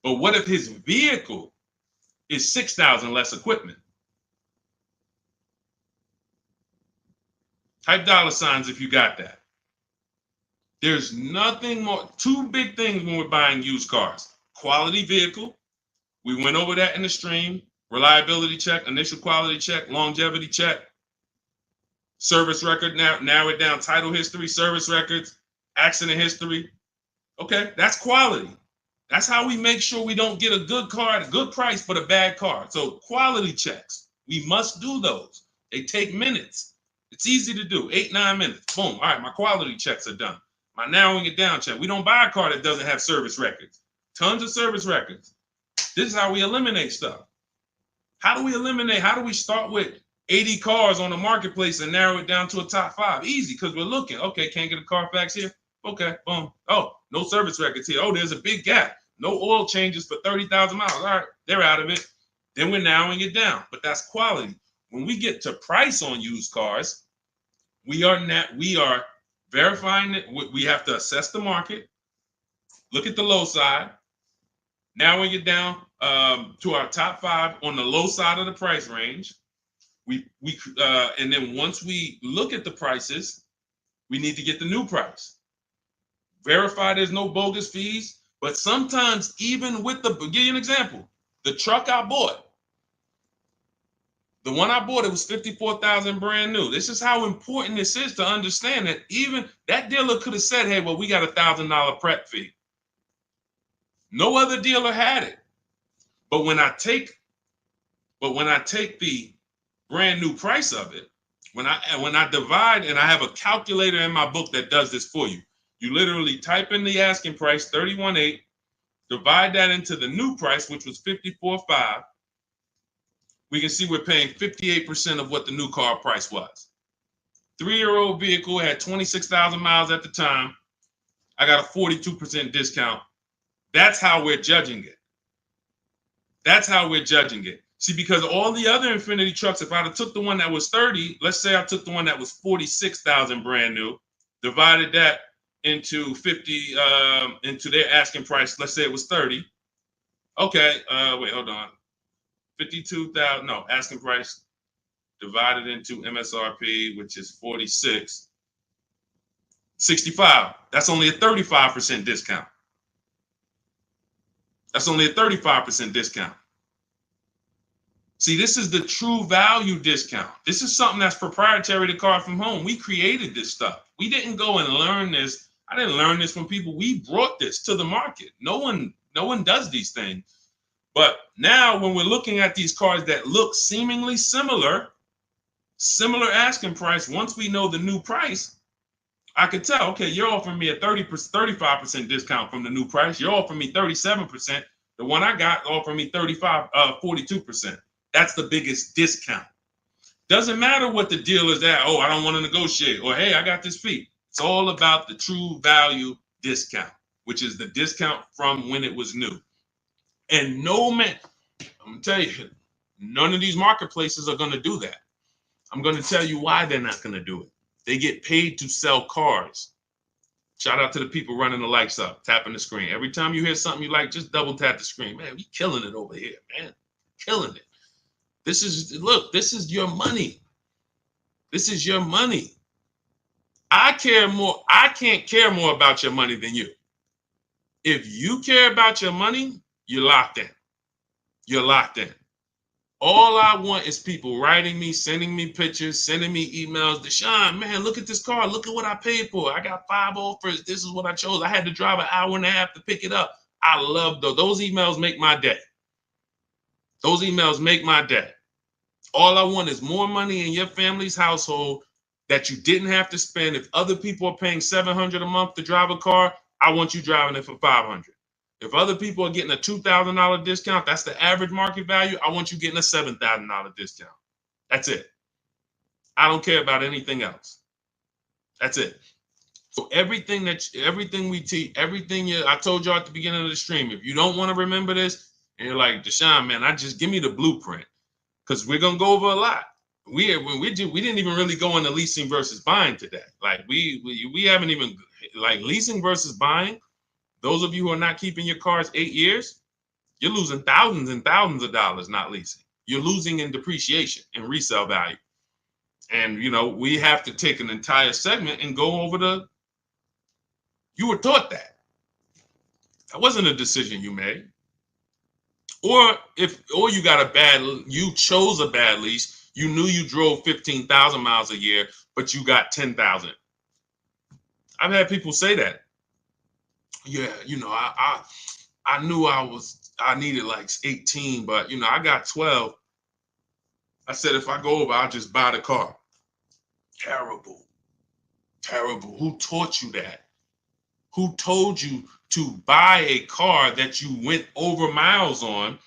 But what if his vehicle is 6,000 less equipment? Type $ if you got that. There's nothing more. 2 big things when we're buying used cars. Quality vehicle. We went over that in the stream. Reliability check, initial quality check, longevity check. Service record, now narrow it down. Title history, service records, accident history. Okay, that's quality. That's how we make sure we don't get a good car at a good price, but a bad car. So quality checks, we must do those. They take minutes. It's easy to do, 8-9 minutes. Boom, all right, my quality checks are done. My narrowing it down check. We don't buy a car that doesn't have service records. Tons of service records. This is how we eliminate stuff. How do we eliminate? How do we start with 80 cars on the marketplace and narrow it down to a top 5? Easy, because we're looking. Okay, can't get a Carfax here. Okay, boom. Oh, no service records here. Oh, there's a big gap. No oil changes for 30,000 miles. All right, they're out of it. Then we're narrowing it down. But that's quality. When we get to price on used cars, we are verifying it. We have to assess the market, look at the low side, narrowing it down to our top 5 on the low side of the price range. And then once we look at the prices, we need to get the new price. Verify there's no bogus fees. But sometimes even with I'll give you an example. The truck I bought, the one I bought, it was $54,000 brand new. This is how important this is to understand that even that dealer could have said, hey, well, we got $1,000 prep fee. No other dealer had it. But when I take the brand new price of it, when I divide, and I have a calculator in my book that does this for you. You literally type in the asking price, 31.8, divide that into the new price, which was 54.5. We can see we're paying 58% of what the new car price was. 3-year-old vehicle had 26,000 miles at the time. I got a 42% discount. That's how we're judging it. That's how we're judging it. See, because all the other Infiniti trucks, if I'd have took the one that was 30, let's say I took the one that was 46,000 brand new, divided that into 50, into their asking price, let's say it was 30. Okay, wait, hold on. 52,000, no, asking price divided into MSRP, which is 46, 65. That's only a 35% discount. That's only a 35% discount. See, this is the true value discount. This is something that's proprietary to Car From Home. We created this stuff. We didn't go and learn this. I didn't learn this from people. We brought this to the market. No one does these things. But now when we're looking at these cars that look seemingly similar asking price, once we know the new price, I could tell, okay, you're offering me a 35% discount from the new price. You're offering me 37%. The one I got offered me 42%. That's the biggest discount. Doesn't matter what the dealer's at. Oh, I don't want to negotiate. Or, hey, I got this fee. It's all about the true value discount, which is the discount from when it was new. And no man, I'm going to tell you, none of these marketplaces are going to do that. I'm going to tell you why they're not going to do it. They get paid to sell cars. Shout out to the people running the lights up, tapping the screen. Every time you hear something you like, just double tap the screen. Man, we killing it over here, man. Killing it. This is your money. This is your money. I can't care more about your money than you. If you care about your money, you're locked in. You're locked in. All I want is people writing me, sending me pictures, sending me emails. Deshone, man, look at this car. Look at what I paid for. I got 5 offers. This is what I chose. I had to drive an hour and a half to pick it up. I love those. Those emails make my day. Those emails make my day. All I want is more money in your family's household that you didn't have to spend. If other people are paying $700 a month to drive a car, I want you driving it for $500. If other people are getting a $2,000 discount, that's the average market value. I want you getting a $7,000 discount. That's it. I don't care about anything else. That's it. So everything we teach, I told you at the beginning of the stream, if you don't want to remember this, and you're like, Deshone, man, just give me the blueprint, because we're gonna go over a lot. We didn't even really go into leasing versus buying today. Like we haven't even, like, leasing versus buying. Those of you who are not keeping your cars 8 years, you're losing thousands and thousands of dollars not leasing. You're losing in depreciation and resale value. And, we have to take an entire segment and go over you were taught that. That wasn't a decision you made. Or you chose a bad lease. You knew you drove 15,000 miles a year, but you got 10,000. I've had people say that. Yeah, I knew I needed like 18, but I got 12. I said, if I go over, I'll just buy the car. Terrible. Terrible. Who taught you that? Who told you to buy a car that you went over miles on?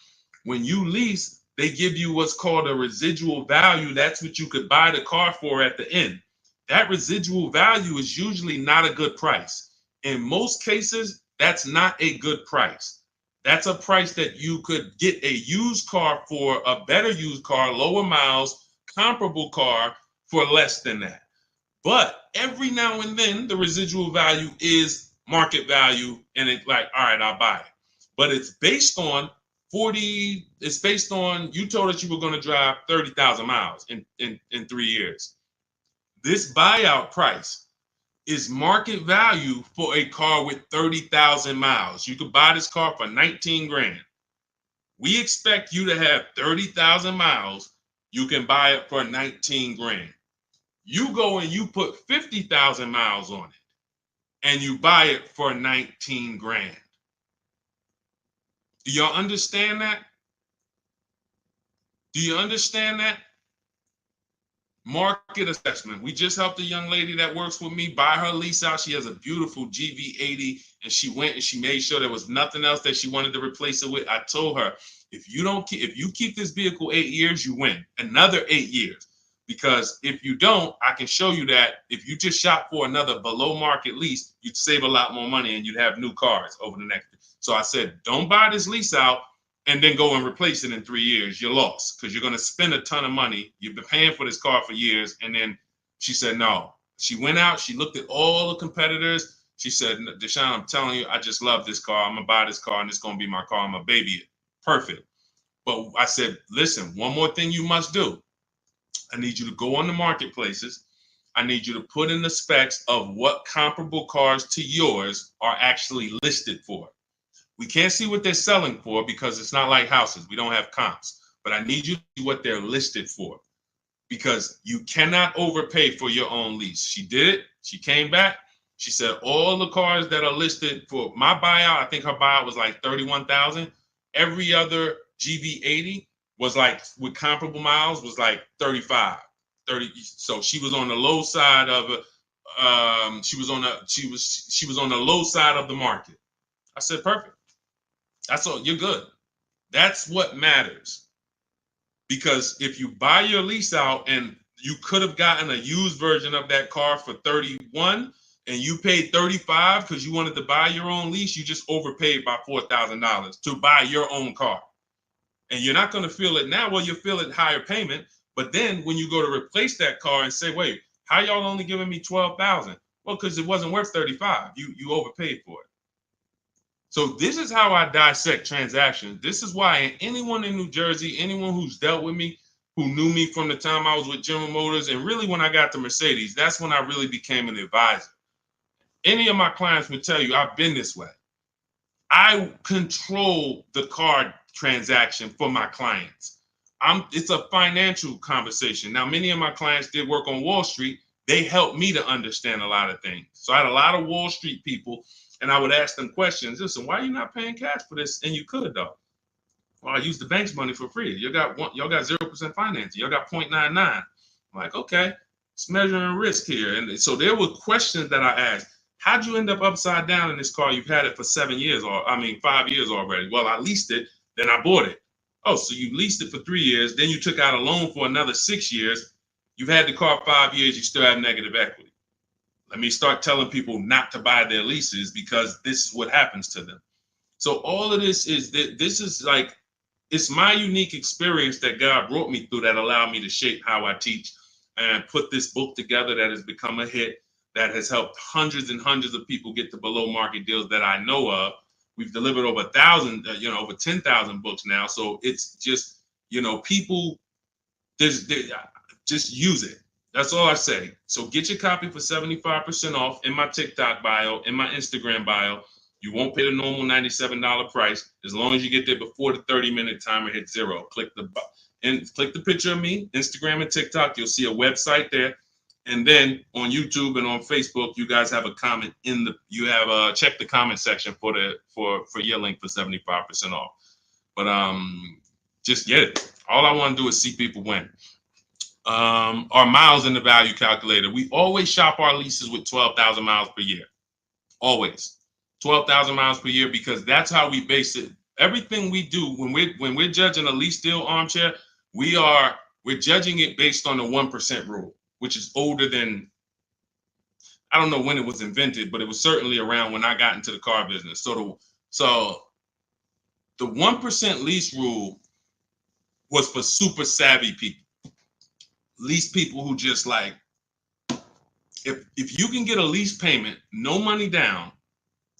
When you lease, they give you what's called a residual value. That's what you could buy the car for at the end. That residual value is usually not a good price. In most cases, that's not a good price. That's a price that you could get a used car for, a better used car, lower miles, comparable car for less than that. But every now and then, the residual value is market value, and it's like, all right, I'll buy it. But it's based on it's based on, you told us you were going to drive 30,000 miles in 3 years. This buyout price is market value for a car with 30,000 miles. You could buy this car for 19 grand. We expect you to have 30,000 miles. You can buy it for 19 grand. You go and you put 50,000 miles on it and you buy it for 19 grand. Do y'all understand that? Do you understand that? Market assessment. We just helped a young lady that works with me buy her lease out. She has a beautiful GV80, and she went and she made sure there was nothing else that she wanted to replace it with. I told her, if you keep this vehicle 8 years, you win another 8 years. Because if you don't, I can show you that if you just shop for another below market lease, you'd save a lot more money and you'd have new cars over the next. So I said, don't buy this lease out and then go and replace it in 3 years. You're lost because you're going to spend a ton of money. You've been paying for this car for years. And then she said, no. She went out. She looked at all the competitors. She said, Deshone, I'm telling you, I just love this car. I'm going to buy this car and it's going to be my car. I'm going to baby it. Perfect. But I said, listen, one more thing you must do. I need you to go on the marketplaces. I need you to put in the specs of what comparable cars to yours are actually listed for. We can't see what they're selling for because it's not like houses. We don't have comps. But I need you to see what they're listed for because you cannot overpay for your own lease. She did it. She came back. She said all the cars that are listed for my buyout, I think her buyout was like 31,000. Every other GV80 was like with comparable miles was like 35, 30. So she was on the low side of she was on the low side of the market. I said, perfect. That's all. You're good. That's what matters. Because if you buy your lease out and you could have gotten a used version of that car for 31 and you paid 35 because you wanted to buy your own lease, you just overpaid by $4,000 to buy your own car. And you're not going to feel it now. Well, you'll feel it higher payment. But then when you go to replace that car and say, wait, how y'all only giving me 12,000? Well, because it wasn't worth 35. You overpaid for it. So this is how I dissect transactions. This is why anyone in New Jersey, anyone who's dealt with me, who knew me from the time I was with General Motors, and really when I got to Mercedes, that's when I really became an advisor. Any of my clients would tell you I've been this way. I control the car transaction for my clients. It's a financial conversation. Now, many of my clients did work on Wall Street. They helped me to understand a lot of things. So I had a lot of Wall Street people, and I would ask them questions. Listen, why are you not paying cash for this? And you could, though. Well, I use the bank's money for free. Y'all got 0% financing. Y'all got 0.99. I'm like, okay, it's measuring risk here. And so there were questions that I asked. How'd you end up upside down in this car? You've had it for 5 years already. Well, I leased it, then I bought it. Oh, so you leased it for 3 years, then you took out a loan for another 6 years. You've had the car 5 years, you still have negative equity. Let me start telling people not to buy their leases because this is what happens to them. So all of this is like, it's my unique experience that God brought me through that allowed me to shape how I teach and put this book together that has become a hit, that has helped hundreds and hundreds of people get to below market deals that I know of. We've delivered over 1,000, over 10,000 books now. So it's just, people just use it. That's all I say. So get your copy for 75% off in my TikTok bio, in my Instagram bio. You won't pay the normal $97 price as long as you get there before the 30-minute timer hits 0. Click the picture of me, Instagram and TikTok. You'll see a website there. And then on YouTube and on Facebook, you guys have a comment check the comment section for your link for 75% off. But just get it. All I want to do is see people win. Our miles in the value calculator. We always shop our leases with 12,000 miles per year. Always 12,000 miles per year, because that's how we base it. Everything we do when we're judging a lease deal armchair, we're judging it based on the 1% rule, which is older than, I don't know when it was invented, but it was certainly around when I got into the car business. So The 1% lease rule was for super savvy people. Lease people who just like, if you can get a lease payment, no money down,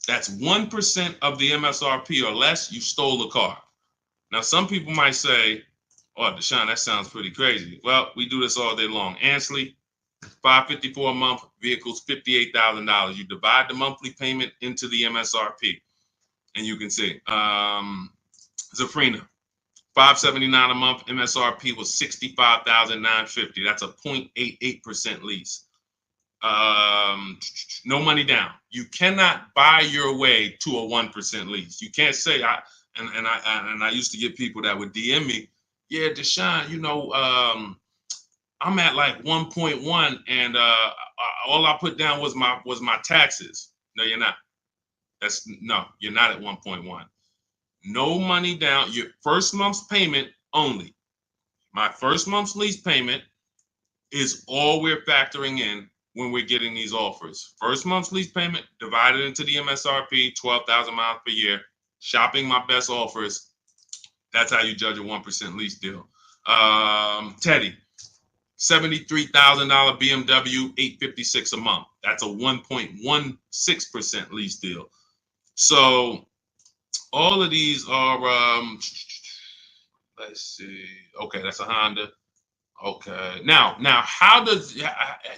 that's 1% of the MSRP or less, you stole the car. Now, some people might say, oh, Deshone, that sounds pretty crazy. Well, we do this all day long. Ansley, $554 a month, vehicles $58,000. You divide the monthly payment into the MSRP, and you can see. Zafrina, $579 a month, MSRP was $65,950. That's a 0.88% lease. No money down. You cannot buy your way to a 1% lease. You can't say I used to get people that would DM me, yeah, Deshone, you know, I'm at like 1.1 and all I put down was my taxes. No, you're not. You're not at 1.1. No money down. Your first month's payment only. My first month's lease payment is all we're factoring in when we're getting these offers. First month's lease payment divided into the MSRP, 12,000 miles per year. Shopping my best offers. That's how you judge a 1% lease deal. Teddy, $73,000 BMW, $856 a month. That's a 1.16% lease deal. So all of these are, let's see. Okay, that's a Honda. Okay. Now, how does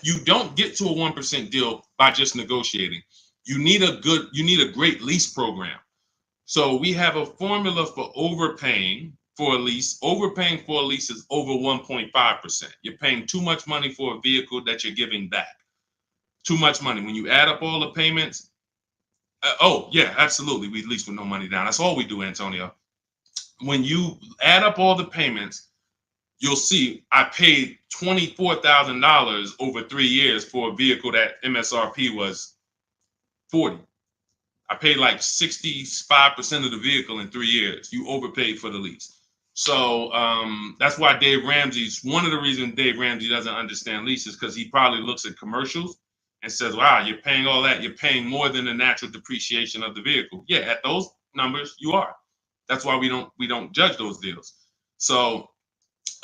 you don't get to a 1% deal by just negotiating? You need a great lease program. So we have a formula for overpaying for a lease. Overpaying for a lease is over 1.5%. You're paying too much money for a vehicle that you're giving back. Too much money. When you add up all the payments, oh yeah, absolutely. We lease with no money down. That's all we do, Antonio. When you add up all the payments, you'll see I paid $24,000 over 3 years for a vehicle that MSRP was 40. I paid like 65% of the vehicle in 3 years. You overpaid for the lease. So that's why one of the reasons Dave Ramsey doesn't understand leases, because he probably looks at commercials and says, wow, you're paying all that. You're paying more than the natural depreciation of the vehicle. Yeah, at those numbers, you are. That's why we don't judge those deals. So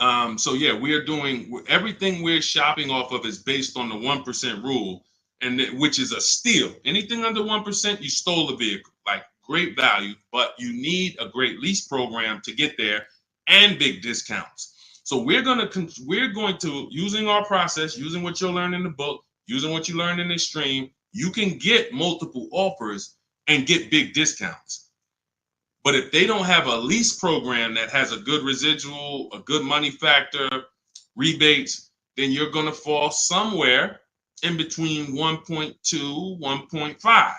yeah, we're doing everything we're shopping off of is based on the 1% rule, and which is a steal. Anything under 1%, you stole the vehicle. Like great value, but you need a great lease program to get there and big discounts. So we're going to using our process, using what you'll learn in the book, using what you learned in this stream, you can get multiple offers and get big discounts. But if they don't have a lease program that has a good residual, a good money factor, rebates, then you're going to fall somewhere in between 1.2, 1.5.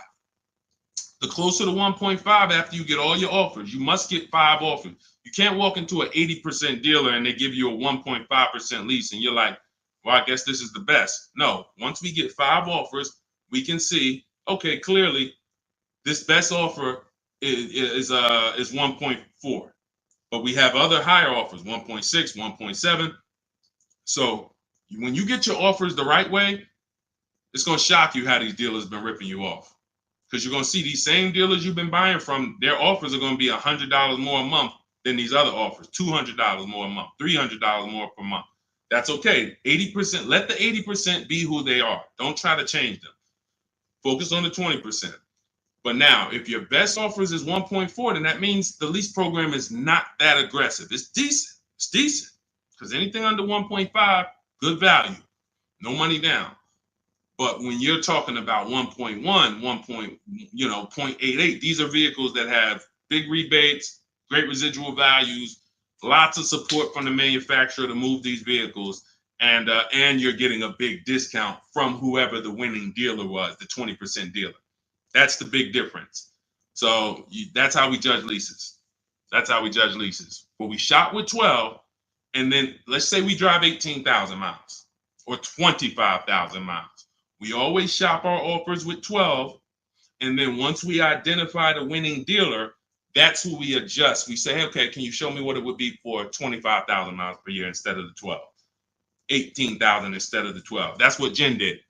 The closer to 1.5 after you get all your offers. You must get 5 offers. You can't walk into an 80% dealer and they give you a 1.5% lease and you're like, well, I guess this is the best. No, once we get 5 offers, we can see, okay, clearly this best offer is 1.4, but we have other higher offers, 1.6, 1.7. So when you get your offers the right way, it's going to shock you how these dealers have been ripping you off, because you're going to see these same dealers you've been buying from, their offers are going to be $100 more a month than these other offers, $200 more a month, $300 more per month. That's okay. 80%, let the 80% be who they are. Don't try to change them. Focus on the 20%. But now, if your best offers is 1.4, then that means the lease program is not that aggressive. It's decent. It's decent. Because anything under 1.5, good value. No money down. But when you're talking about 1.1, 0.88, these are vehicles that have big rebates, great residual values, lots of support from the manufacturer to move these vehicles, and you're getting a big discount from whoever the winning dealer was, the 20% dealer. That's the big difference. So that's how we judge leases. That's how we judge leases. But we shop with 12, and then let's say we drive 18,000 miles or 25,000 miles. We always shop our offers with 12, and then once we identify the winning dealer, that's who we adjust. We say, hey, okay, can you show me what it would be for 25,000 miles per year instead of the 12? 18,000 instead of the 12. That's what Jen did.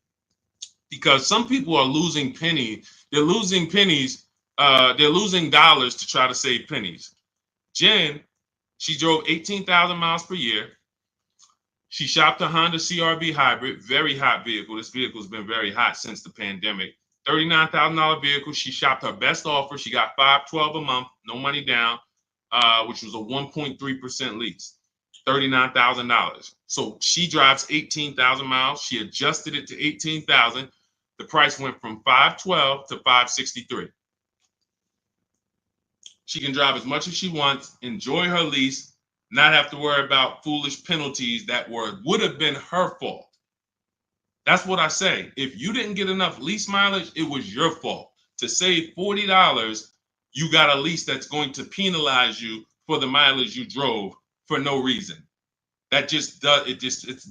Because some people are losing pennies. They're losing pennies They're losing dollars to try to save pennies. Jen, she drove 18,000 miles per year. She shopped a Honda CRV hybrid, very hot vehicle. This vehicle has been very hot since the pandemic. $39,000 vehicle. She shopped her best offer. She got $512 a month, no money down, which was a 1.3% lease. $39,000. So she drives 18,000 miles. She adjusted it to 18,000. The price went from 512 to 563. She can drive as much as she wants, enjoy her lease, not have to worry about foolish penalties that would have been her fault. That's what I say. If you didn't get enough lease mileage, it was your fault. To save $40, you got a lease that's going to penalize you for the mileage you drove for no reason. That just does it.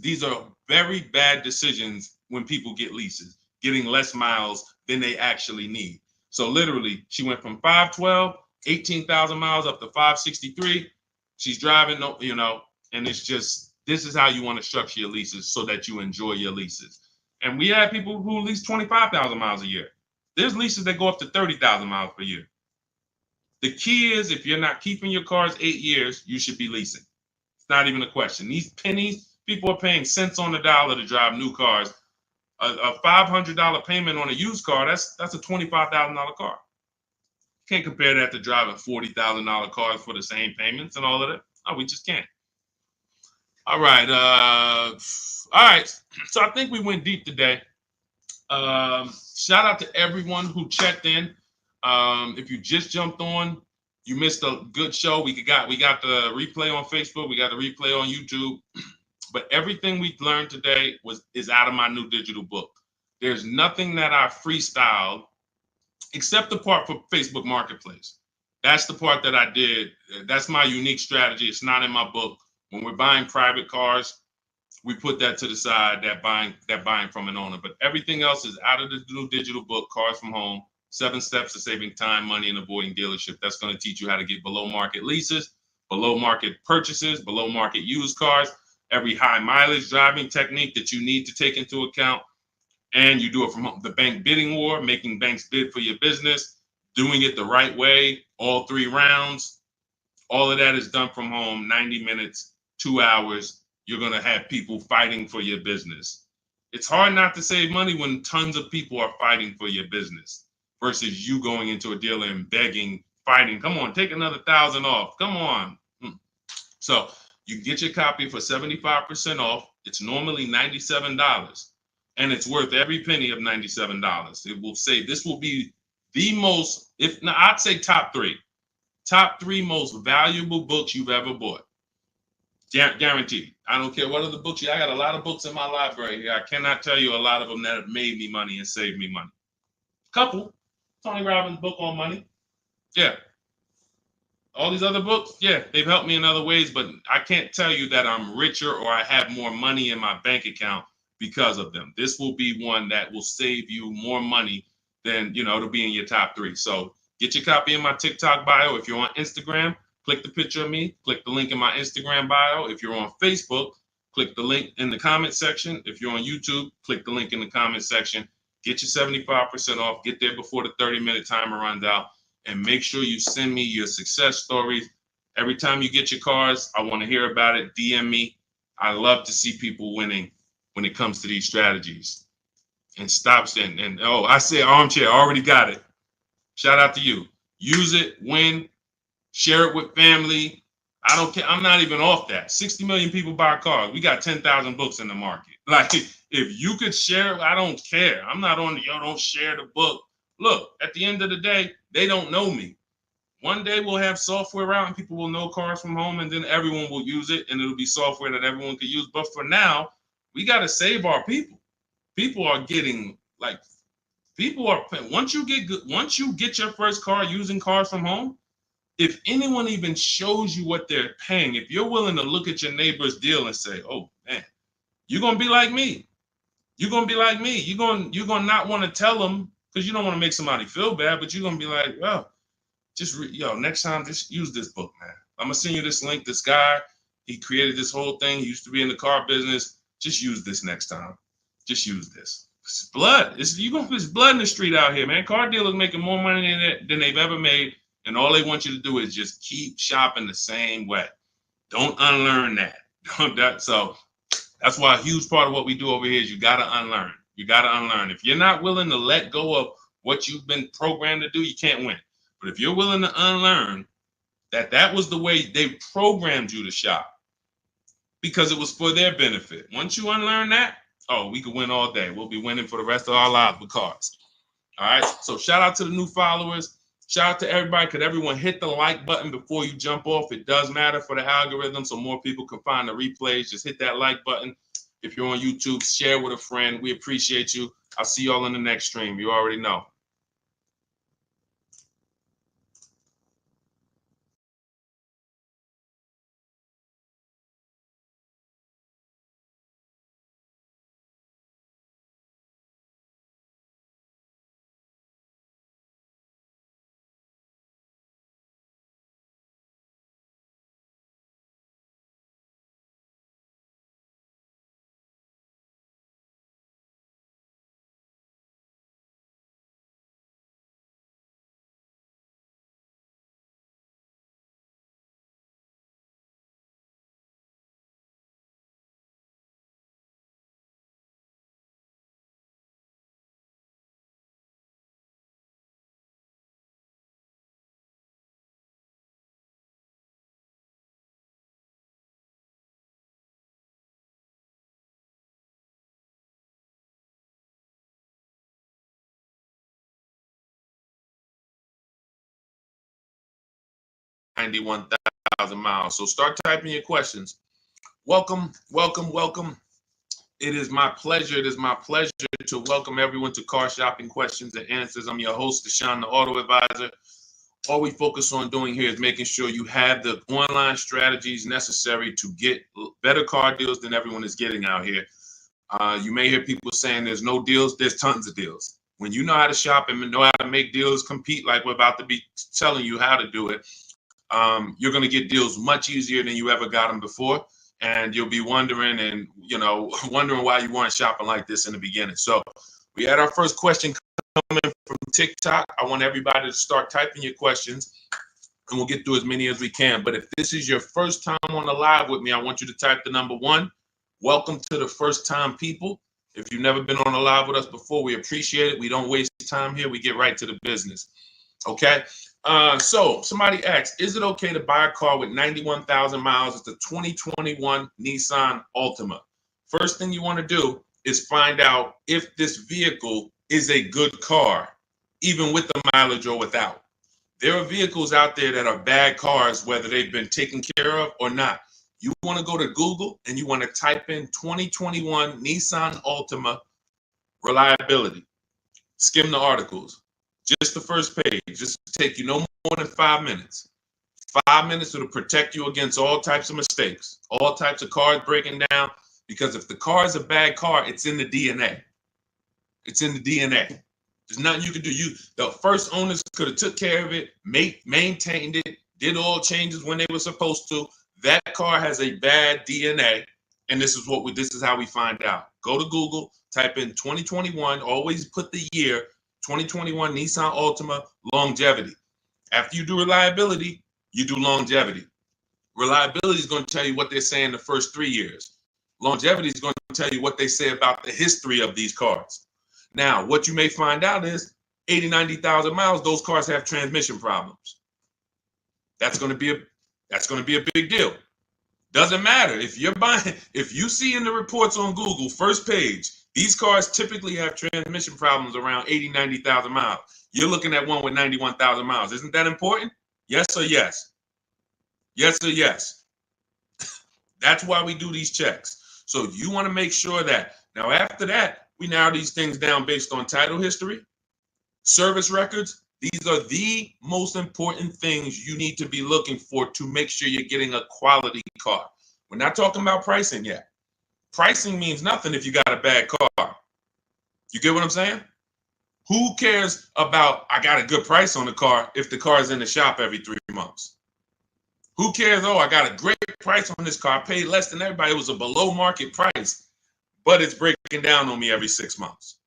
These are very bad decisions when people get leases, getting less miles than they actually need. So literally, she went from 512, 18,000 miles up to 563. She's driving, and it's just, this is how you want to structure your leases so that you enjoy your leases. And we have people who lease 25,000 miles a year. There's leases that go up to 30,000 miles per year. The key is, if you're not keeping your cars 8 years, you should be leasing. It's not even a question. These pennies, people are paying cents on the dollar to drive new cars. A $500 payment on a used car, that's a $25,000 car. You can't compare that to driving $40,000 cars for the same payments and all of that. No, we just can't. All right. So I think we went deep today. Shout out to everyone who checked in. If you just jumped on, you missed a good show. We got the replay on Facebook. We got the replay on YouTube. But everything we learned today is out of my new digital book. There's nothing that I freestyled except the part for Facebook Marketplace. That's the part that I did. That's my unique strategy. It's not in my book. When we're buying private cars, we put that to the side, that buying from an owner. But everything else is out of the new digital book, Cars from Home, 7 Steps to Saving Time, Money, and Avoiding Dealership. That's going to teach you how to get below market leases, below market purchases, below market used cars, every high mileage driving technique that you need to take into account. And you do it from the bank bidding war, making banks bid for your business, doing it the right way, all 3 rounds. All of that is done from home, 90 minutes, 2 hours. You're going to have people fighting for your business. It's hard not to save money when tons of people are fighting for your business versus you going into a dealer and begging, fighting. Come on, take another 1,000 off. Come on. So you can get your copy for 75% off. It's normally $97. And it's worth every penny of $97. It will say this will be the most, I'd say top 3 most valuable books you've ever bought. Guaranteed. I don't care what other books. I got a lot of books in my library. I cannot tell you a lot of them that have made me money and saved me money. Couple. Tony Robbins' book on money. Yeah. All these other books, yeah, they've helped me in other ways, but I can't tell you that I'm richer or I have more money in my bank account because of them. This will be one that will save you more money than, it'll be in your top 3. So get your copy in my TikTok bio. If you're on Instagram, click the picture of me, click the link in my Instagram bio. If you're on Facebook, click the link in the comment section. If you're on YouTube, click the link in the comment section. Get your 75% off. Get there before the 30-minute timer runs out. And make sure you send me your success stories. Every time you get your cars, I want to hear about it. DM me. I love to see people winning when it comes to these strategies. And I say armchair, I already got it. Shout out to you. Use it, win, share it with family. I don't care. I'm not even off that. 60 million people buy cars. We got 10,000 books in the market. Like, if you could share it, I don't care. I'm not on don't share the book. Look, at the end of the day, they don't know me. One day we'll have software out and people will know Cars from Home, and then everyone will use it and it'll be software that everyone can use. But for now, we got to save our people. People are getting once you get your first car using Cars from Home, if anyone even shows you what they're paying, if you're willing to look at your neighbor's deal and say, oh man, you're going to be like me. You're going to be like me. You're going to not want to tell them because you don't want to make somebody feel bad, but you're going to be like, well, next time, just use this book, man. I'm going to send you this link. This guy, he created this whole thing. He used to be in the car business. Just use this next time. Just use this. It's blood. It's blood in the street out here, man. Car dealers making more money than they've ever made, and all they want you to do is just keep shopping the same way. Don't unlearn that. So that's why a huge part of what we do over here is you got to unlearn. You got to unlearn. If you're not willing to let go of what you've been programmed to do, you can't win. But if you're willing to unlearn that was the way they programmed you to shop, because it was for their benefit. Once you unlearn that, oh, we could win all day. We'll be winning for the rest of our lives with cars. All right. So shout out to the new followers. Shout out to everybody. Could everyone hit the like button before you jump off? It does matter for the algorithm, so more people can find the replays. Just hit that like button. If you're on YouTube, share with a friend. We appreciate you. I'll see y'all in the next stream. You already know. $91,000 miles. So start typing your questions. Welcome. It is my pleasure to welcome everyone to Car Shopping Questions and Answers. I'm your host, Deshone the Auto Advisor. All we focus on doing here is making sure you have the online strategies necessary to get better car deals than everyone is getting out here. You may hear people saying there's no deals. There's tons of deals. When you know how to shop and know how to make deals compete, like we're about to be telling you how to do it, you're going to get deals much easier than you ever got them before. And you'll be wondering why you weren't shopping like this in the beginning. So we had our first question coming from TikTok. I want everybody to start typing your questions, and we'll get through as many as we can. But if this is your first time on the live with me, I want you to type the number 1. Welcome to the first time people. If you've never been on a live with us before, we appreciate it. We don't waste time here. We get right to the business. Okay. So somebody asked, is it okay to buy a car with 91,000 miles? It's the 2021 Nissan Altima. First thing you want to do is find out if this vehicle is a good car, even with the mileage or without. There are vehicles out there that are bad cars, whether they've been taken care of or not. You want to go to Google and you want to type in 2021 Nissan Altima reliability. Skim the articles. Just the first page. Just take you no more than 5 minutes. 5 minutes will protect you against all types of mistakes, all types of cars breaking down. Because if the car is a bad car, it's in the DNA. It's in the DNA. There's nothing you can do. The first owners could have took care of it, maintained it, did all changes when they were supposed to. That car has a bad DNA, and this is how we find out. Go to Google, type in 2021. Always put the year. 2021 Nissan Altima longevity. After you do reliability, you do longevity. Reliability is going to tell you what they're saying the first 3 years. Longevity is going to tell you what they say about the history of these cars. Now, what you may find out is 80, 90,000 miles, those cars have transmission problems. That's going to be a big deal. Doesn't matter if you see in the reports on Google, first page, these cars typically have transmission problems around 80, 90,000 miles. You're looking at one with 91,000 miles. Isn't that important? Yes or yes? Yes or yes? That's why we do these checks. So you want to make sure that. Now, after that, we narrow these things down based on title history, service records. These are the most important things you need to be looking for to make sure you're getting a quality car. We're not talking about pricing yet. Pricing means nothing if you got a bad car. You get what I'm saying? Who cares about, I got a good price on the car if the car is in the shop every 3 months? Who cares, I got a great price on this car. I paid less than everybody. It was a below market price, but it's breaking down on me every 6 months.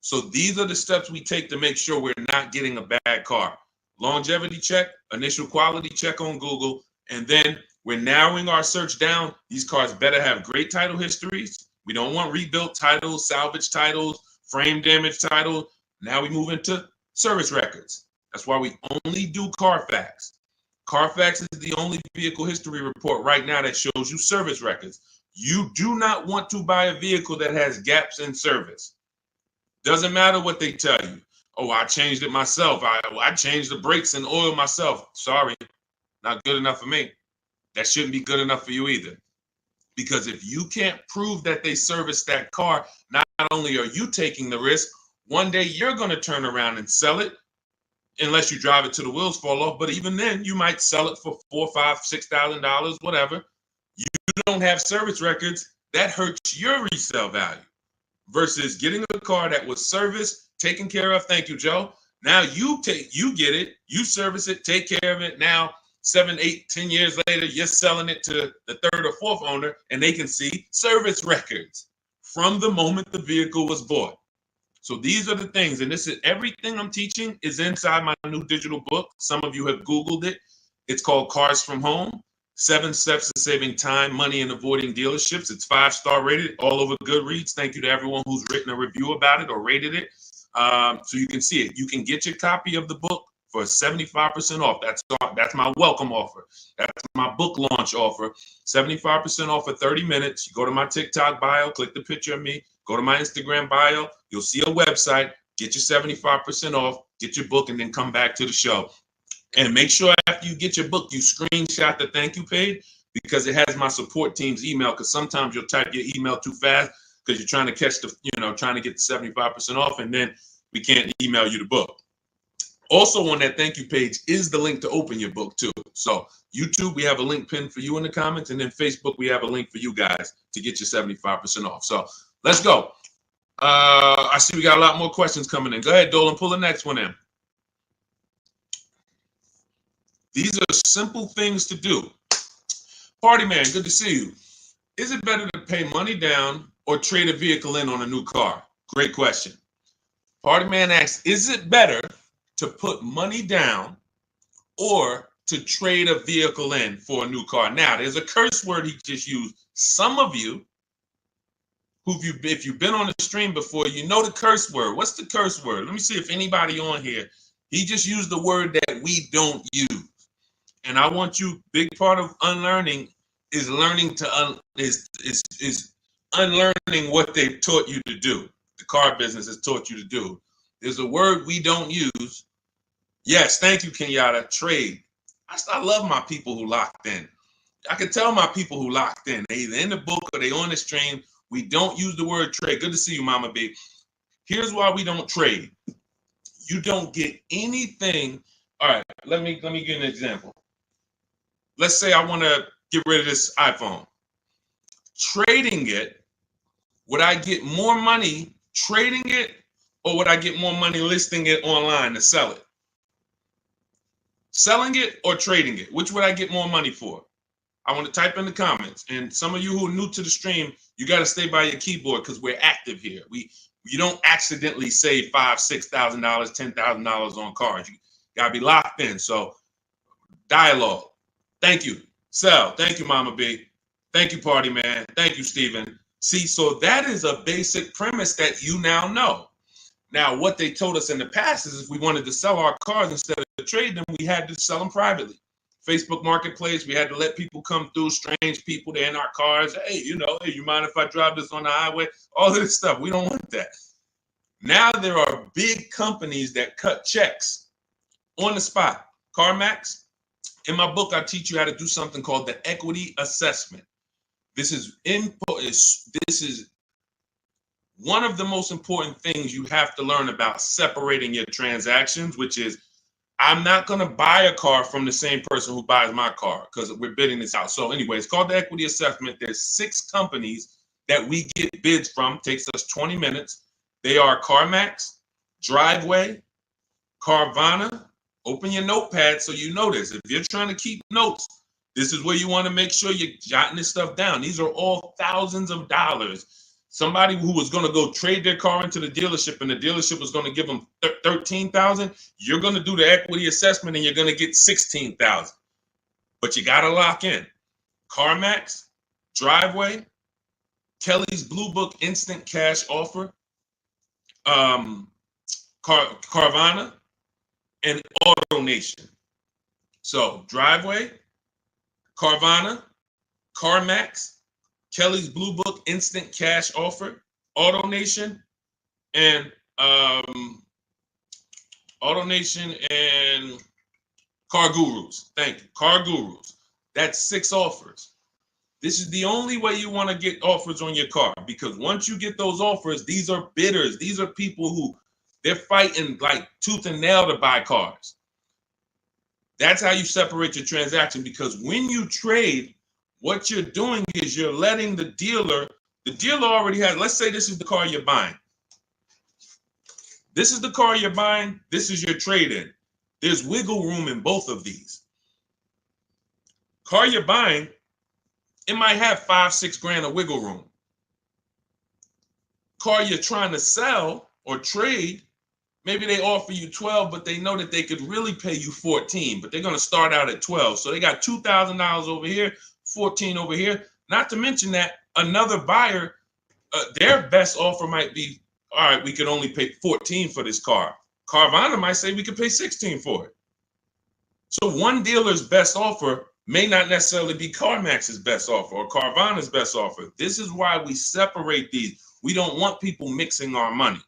So these are the steps we take to make sure we're not getting a bad car. Longevity check, initial quality check on Google, and then we're narrowing our search down. These cars better have great title histories. We don't want rebuilt titles, salvage titles, frame damage titles. Now we move into service records. That's why we only do Carfax. Carfax is the only vehicle history report right now that shows you service records. You do not want to buy a vehicle that has gaps in service. Doesn't matter what they tell you. Oh, I changed it myself. I changed the brakes and oil myself. Sorry, not good enough for me. That shouldn't be good enough for you either. Because if you can't prove that they serviced that car, not only are you taking the risk, one day you're going to turn around and sell it, unless you drive it to the wheels fall off. But even then, you might sell it for $4,000, $5,000, $6,000, whatever. You don't have service records. That hurts your resale value. Versus getting a car that was serviced, taken care of. Thank you, Joe. Now you get it, you service it, take care of it. Now, 7, 8, 10 years later, you're selling it to the third or fourth owner, and they can see service records from the moment the vehicle was bought. So these are the things, and this is everything I'm teaching is inside my new digital book. Some of you have Googled it. It's called Cars from Home. 7 Steps to Saving Time, Money, and Avoiding Dealerships. It's 5-star rated all over Goodreads. Thank you to everyone who's written a review about it or rated it. So you can see it. You can get your copy of the book for 75% off. That's my welcome offer. That's my book launch offer. 75% off for 30 minutes. You go to my TikTok bio, click the picture of me, go to my Instagram bio. You'll see a website. Get your 75% off, get your book, and then come back to the show. And make sure after you get your book, you screenshot the thank you page because it has my support team's email. Because sometimes you'll type your email too fast because you're trying to catch trying to get the 75% off, and then we can't email you the book. Also on that thank you page is the link to open your book too. So YouTube, we have a link pinned for you in the comments, and then Facebook, we have a link for you guys to get your 75% off. So let's go. I see we got a lot more questions coming in. Go ahead, Dolan, pull the next one in. These are simple things to do. Party man, good to see you. Is it better to pay money down or trade a vehicle in on a new car? Great question. Party man asks, is it better to put money down or to trade a vehicle in for a new car? Now, there's a curse word he just used. Some of you, if you've been on the stream before, you know the curse word. What's the curse word? Let me see if anybody on here, he just used the word that we don't use. And I want you, big part of unlearning is learning to is unlearning what they've taught you to do. The car business has taught you to do. There's a word we don't use. Yes, thank you, Kenyatta. Trade. I love my people who locked in. I can tell my people who locked in. They either in the book or they on the stream. We don't use the word trade. Good to see you, Mama B. Here's why we don't trade. You don't get anything. All right, let me give you an example. Let's say I want to get rid of this iPhone. Trading it, would I get more money trading it, or would I get more money listing it online to sell it? Selling it or trading it? Which would I get more money for? I want to type in the comments. And some of you who are new to the stream, you got to stay by your keyboard because we're active here. You don't accidentally save $5,000, $6,000, $10,000 on cars. You got to be locked in. So dialogue. Thank you. Sell. Thank you, Mama B. Thank you, Party Man. Thank you, Stephen. See, so that is a basic premise that you now know. Now, what they told us in the past is if we wanted to sell our cars instead of trade them, we had to sell them privately. Facebook Marketplace, we had to let people come through, strange people, they're in our cars. Hey, hey, you mind if I drive this on the highway? All of this stuff. We don't want that. Now there are big companies that cut checks on the spot. CarMax. In my book, I teach you how to do something called the equity assessment. This is one of the most important things you have to learn about separating your transactions, which is I'm not going to buy a car from the same person who buys my car because we're bidding this out. So anyway, it's called the equity assessment. There's 6 companies that we get bids from. Takes us 20 minutes. They are CarMax, Driveway, Carvana. Open your notepad so you know this. If you're trying to keep notes, this is where you want to make sure you're jotting this stuff down. These are all thousands of dollars. somebody who was going to go trade their car into the dealership and the dealership was going to give them $13,000, you're going to do the equity assessment and you're going to get $16,000. But you got to lock in CarMax, Driveway, Kelly's Blue Book Instant Cash Offer, Carvana, and AutoNation. So Driveway, Carvana, CarMax, Kelly's Blue Book Instant Cash Offer, AutoNation, and Car Gurus. Thank you, Car Gurus. That's 6 offers. This is the only way you want to get offers on your car, because once you get those offers, these are bidders. These are people who they're fighting like tooth and nail to buy cars. That's how you separate your transaction, because when you trade, what you're doing is you're letting the dealer already has, let's say this is the car you're buying. This is the car you're buying. This is your trade-in. There's wiggle room in both of these. Car you're buying, it might have 5-6 grand of wiggle room. Car you're trying to sell or trade, maybe they offer you 12, but they know that they could really pay you 14, but they're going to start out at 12. So they got $2,000 over here, 14 over here. Not to mention that another buyer, their best offer might be, all right, we could only pay 14 for this car. Carvana might say we could pay 16 for it. So one dealer's best offer may not necessarily be CarMax's best offer or Carvana's best offer. This is why we separate these. We don't want people mixing our money.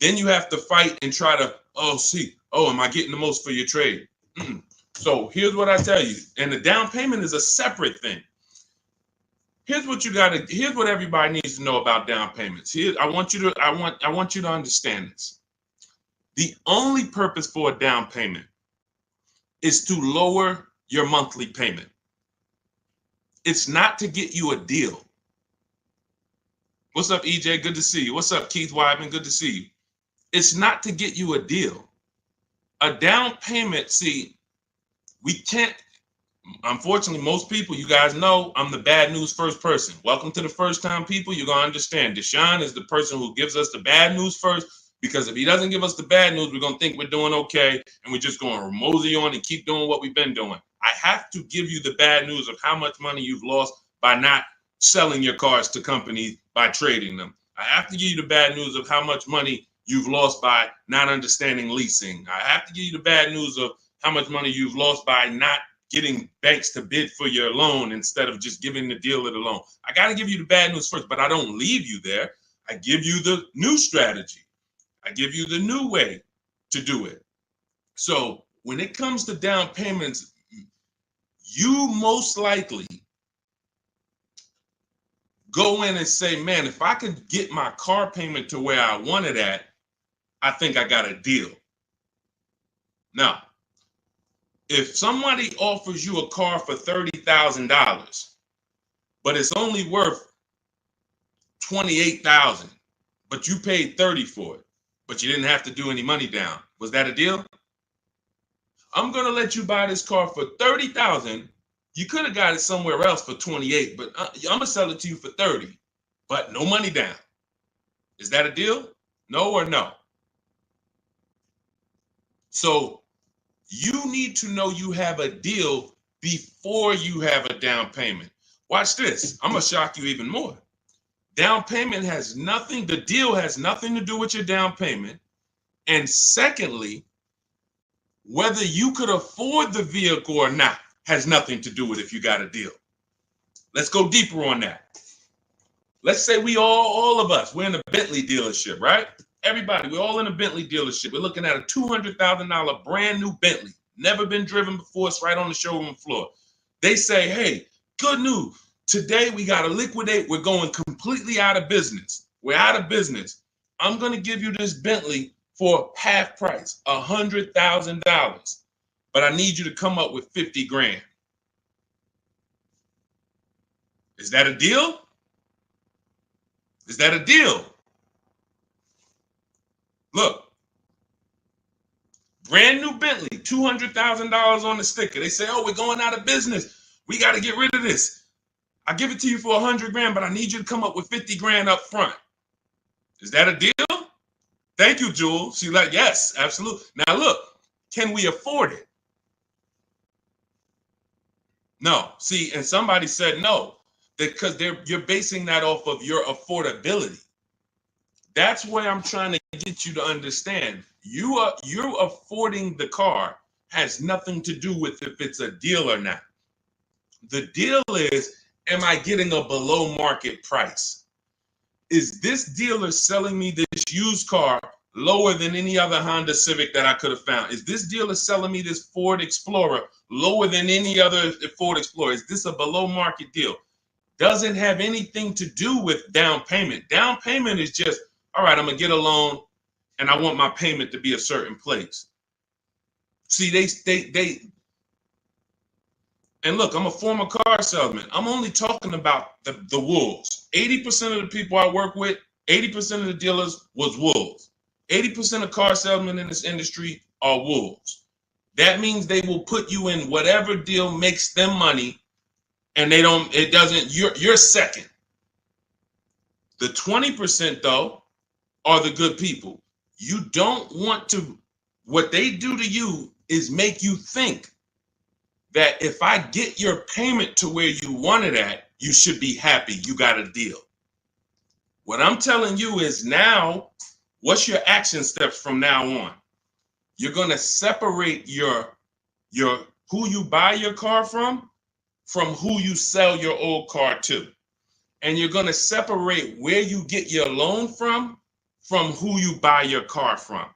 Then you have to fight and try to, am I getting the most for your trade? So here's what I tell you. And the down payment is a separate thing. Here's what everybody needs to know about down payments. I want you to understand this. The only purpose for a down payment is to lower your monthly payment. It's not to get you a deal. What's up, EJ? Good to see you. What's up, Keith Wyman? Good to see you. It's not to get you a deal. A down payment, we can't, unfortunately, most people, you guys know, I'm the bad news first person. Welcome to the first time people. You're going to understand. Deshone is the person who gives us the bad news first, because if he doesn't give us the bad news, we're going to think we're doing okay, and we're just going to mosey on and keep doing what we've been doing. I have to give you the bad news of how much money you've lost by not selling your cars to companies by trading them. I have to give you the bad news of how much money you've lost by not understanding leasing. I have to give you the bad news of how much money you've lost by not getting banks to bid for your loan instead of just giving the dealer the loan. I got to give you the bad news first, but I don't leave you there. I give you the new strategy. I give you the new way to do it. So when it comes to down payments, you most likely go in and say, man, if I could get my car payment to where I want it at, I think I got a deal. Now, if somebody offers you a car for $30,000, but it's only worth $28,000, but you paid $30,000 for it, but you didn't have to do any money down, was that a deal? I'm going to let you buy this car for $30,000. You could have got it somewhere else for $28,000, but I'm going to sell it to you for $30,000, but no money down. Is that a deal? No or no? So you need to know you have a deal before you have a down payment. Watch this. I'm going to shock you even more. Down payment the deal has nothing to do with your down payment. And secondly, whether you could afford the vehicle or not has nothing to do with if you got a deal. Let's go deeper on that. Let's say all of us, we're in a Bentley dealership, right? Everybody, we're all in a Bentley dealership. We're looking at a $200,000 brand new Bentley, never been driven before. It's right on the showroom floor. They say, hey, good news. Today we got to liquidate. We're going completely out of business. We're out of business. I'm going to give you this Bentley for half price, $100,000. But I need you to come up with 50 grand. Is that a deal? Is that a deal? Look, brand new Bentley, $200,000 on the sticker. They say, oh, we're going out of business. We got to get rid of this. I give it to you for 100 grand, but I need you to come up with 50 grand up front. Is that a deal? Thank you, Jewel. She's like, yes, absolutely. Now look, can we afford it? No. See, and somebody said no, because you're basing that off of your affordability. That's where I'm trying to get you to understand. You're affording the car has nothing to do with if it's a deal or not. The deal is, am I getting a below market price? Is this dealer selling me this used car lower than any other Honda Civic that I could have found? Is this dealer selling me this Ford Explorer lower than any other Ford Explorer? Is this a below market deal? Doesn't have anything to do with down payment. Down payment is just, all right, I'm gonna get a loan and I want my payment to be a certain place. See, they and look, I'm a former car salesman. I'm only talking about the wolves. 80% of the people I work with, 80% of the dealers was wolves. 80% of car salesmen in this industry are wolves. That means they will put you in whatever deal makes them money, and you're second. The 20% though are the good people. You don't want to, what they do to you is make you think that if I get your payment to where you want it at, you should be happy. You got a deal. What I'm telling you is now, what's your action steps from now on? You're going to separate your who you buy your car from who you sell your old car to. And you're going to separate where you get your loan from who you buy your car from.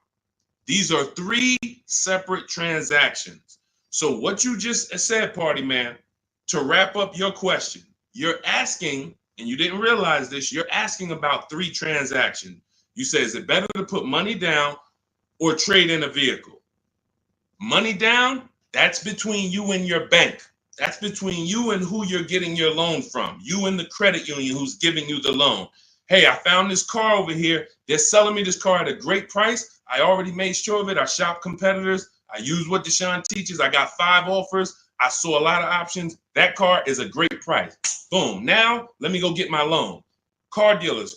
These are three separate transactions. So what you just said, Party Man, to wrap up your question, you're asking, and you didn't realize this, you're asking about three transactions. You say, is it better to put money down or trade in a vehicle? Money down, that's between you and your bank. That's between you and who you're getting your loan from. You and the credit union who's giving you the loan. Hey, I found this car over here. They're selling me this car at a great price. I already made sure of it. I shop competitors. I use what Deshone teaches. I got 5 offers. I saw a lot of options. That car is a great price. Boom. Now, let me go get my loan. Car dealers,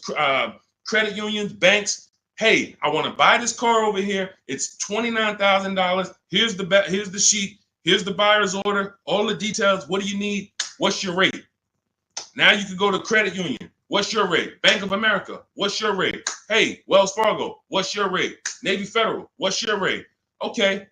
credit unions, banks. Hey, I want to buy this car over here. It's $29,000. Here's the sheet. Here's the buyer's order. All the details. What do you need? What's your rate? Now you can go to credit union. What's your rate? Bank of America. What's your rate? Hey, Wells Fargo. What's your rate? Navy Federal. What's your rate? Okay.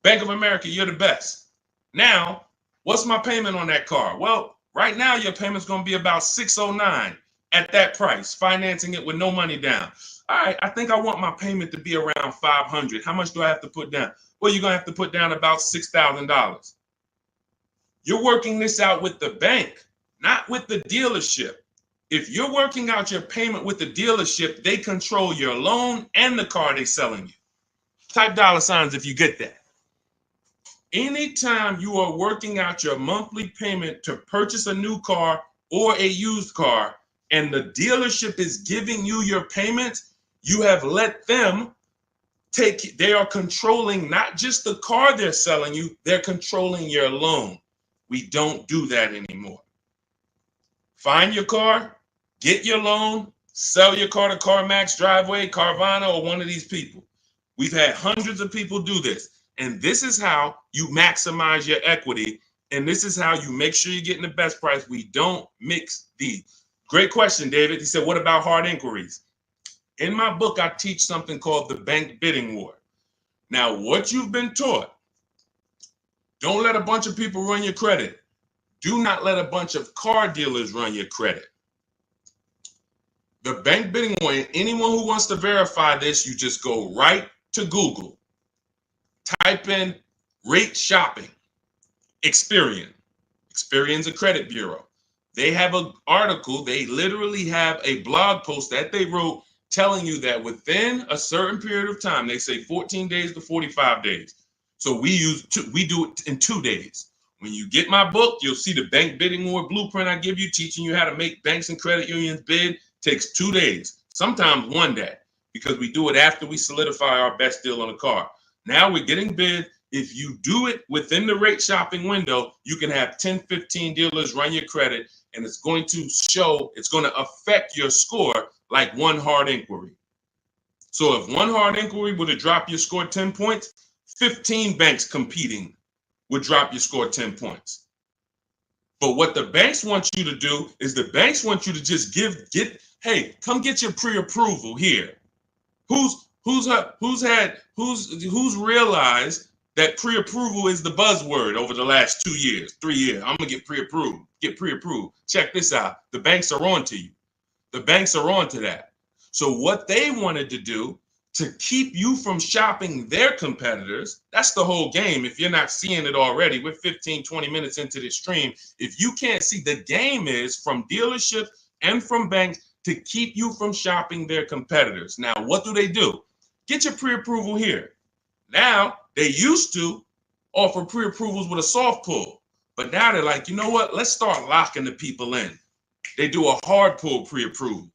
Bank of America, you're the best. Now, what's my payment on that car? Well, right now your payment's going to be about $609 at that price, financing it with no money down. All right, I think I want my payment to be around $500. How much do I have to put down? Well, you're going to have to put down about $6,000. You're working this out with the bank, not with the dealership. If you're working out your payment with the dealership, they control your loan and the car they're selling you. Type $ if you get that. Anytime you are working out your monthly payment to purchase a new car or a used car, and the dealership is giving you your payments, you have let them they are controlling not just the car they're selling you, they're controlling your loan. We don't do that anymore. Find your car, get your loan, sell your car to CarMax, Driveway, Carvana, or one of these people. We've had hundreds of people do this. And this is how you maximize your equity. And this is how you make sure you're getting the best price. We don't mix these. Great question, David. He said, what about hard inquiries? In my book, I teach something called the bank bidding war. Now, what you've been taught, don't let a bunch of people run your credit. Do not let a bunch of car dealers run your credit. The bank bidding war, anyone who wants to verify this, you just go right to Google. Type in rate shopping, Experian. Experian's a credit bureau. They have an article, they literally have a blog post that they wrote telling you that within a certain period of time, they say 14 days to 45 days. So we do it in 2 days. When you get my book, you'll see the bank bidding war blueprint I give you, teaching you how to make banks and credit unions bid. Takes 2 days, sometimes 1 day, because we do it after we solidify our best deal on a car. Now we're getting bid. If you do it within the rate shopping window, you can have 10, 15 dealers run your credit, and it's going to affect your score like one hard inquiry. So if one hard inquiry would have dropped your score 10 points, 15 banks competing would drop your score 10 points. But what the banks want you to do is the banks want you to just hey, come get your pre-approval here. Who's realized that pre-approval is the buzzword over the last 2 years, 3 years? I'm gonna get pre-approved. Check this out. The banks are on to you. The banks are on to that. So what they wanted to do to keep you from shopping their competitors, that's the whole game. If you're not seeing it already, we're 15, 20 minutes into this stream. If you can't see, the game is from dealerships and from banks to keep you from shopping their competitors. Now, what do? Get your pre-approval here. Now, they used to offer pre-approvals with a soft pull, but now they're like, you know what? Let's start locking the people in. They do a hard pull pre-approval.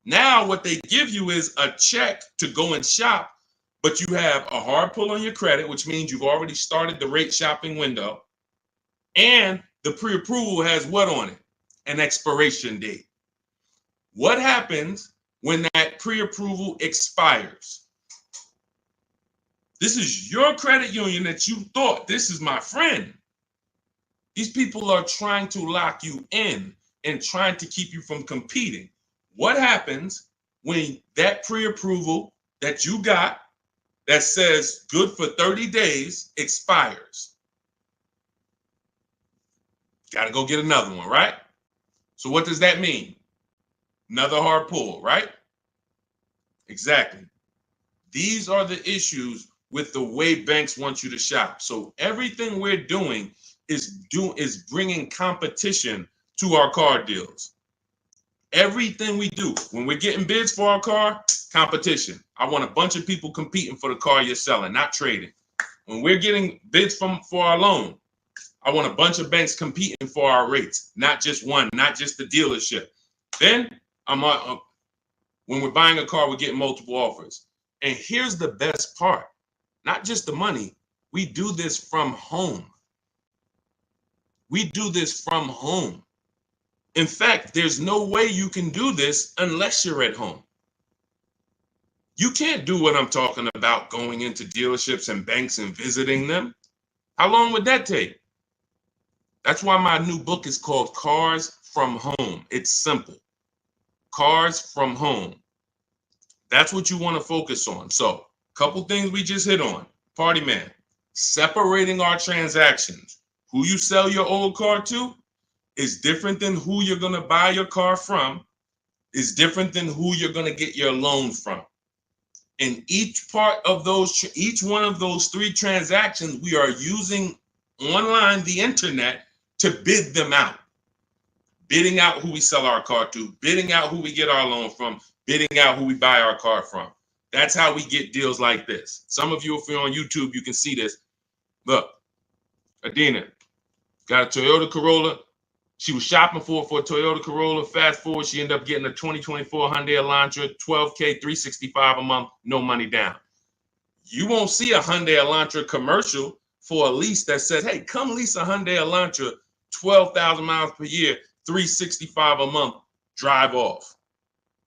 Now what they give you is a check to go and shop, but you have a hard pull on your credit, which means you've already started the rate shopping window, and the pre-approval has what on it? An expiration date. What happens when that pre-approval expires? This is your credit union that you thought, this is my friend. These people are trying to lock you in and trying to keep you from competing. What happens when that pre-approval that you got that says good for 30 days expires? Got to go get another one, right? So what does that mean? Another hard pull, right? Exactly. These are the issues with the way banks want you to shop. So everything we're doing is bringing competition to our car deals. Everything we do, when we're getting bids for our car, competition. I want a bunch of people competing for the car you're selling, not trading. When we're getting bids for our loan, I want a bunch of banks competing for our rates, not just one, not just the dealership. Then when we're buying a car, we're getting multiple offers. And here's the best part, not just the money, we do this from home. We do this from home. In fact, there's no way you can do this unless you're at home. You can't do what I'm talking about, going into dealerships and banks and visiting them. How long would that take? That's why my new book is called Cars from Home. It's simple. Cars from Home. That's what you want to focus on. So, a couple things we just hit on. Party man, separating our transactions. Who you sell your old car to is different than who you're going to buy your car from, is different than who you're going to get your loan from. In each one of those 3 transactions, we are using online, the internet, to bid them out. Bidding out who we sell our car to, bidding out who we get our loan from, bidding out who we buy our car from. That's how we get deals like this. Some of you, if you're on YouTube, you can see this. Look, Adina got a Toyota Corolla. She was shopping for a Toyota Corolla. Fast forward, she ended up getting a 2024 Hyundai Elantra, $12K, $365 a month, no money down. You won't see a Hyundai Elantra commercial for a lease that says, hey, come lease a Hyundai Elantra, 12,000 miles per year, $365 a month, drive off.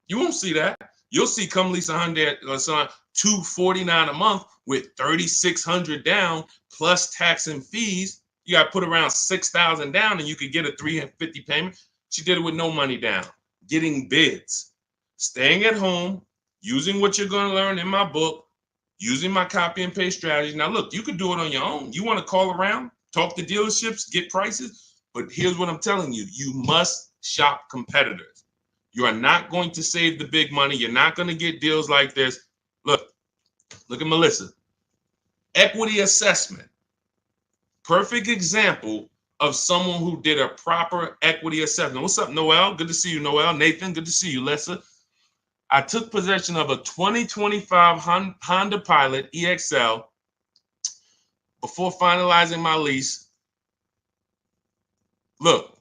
You won't see that. You'll see come lease a Hyundai Elantra, $249 a month with $3,600 down plus tax and fees. You got to put around $6,000 down and you could get a $350 payment. She did it with no money down, getting bids, staying at home, using what you're going to learn in my book, using my copy and paste strategy. Now, look, you could do it on your own. You want to call around, talk to dealerships, get prices. But here's what I'm telling you. You must shop competitors. You are not going to save the big money. You're not going to get deals like this. Look at Melissa. Equity assessment. Perfect example of someone who did a proper equity assessment. What's up, Noel? Good to see you, Noel. Nathan, good to see you, Lessa. I took possession of a 2025 Honda Pilot EXL before finalizing my lease. Look,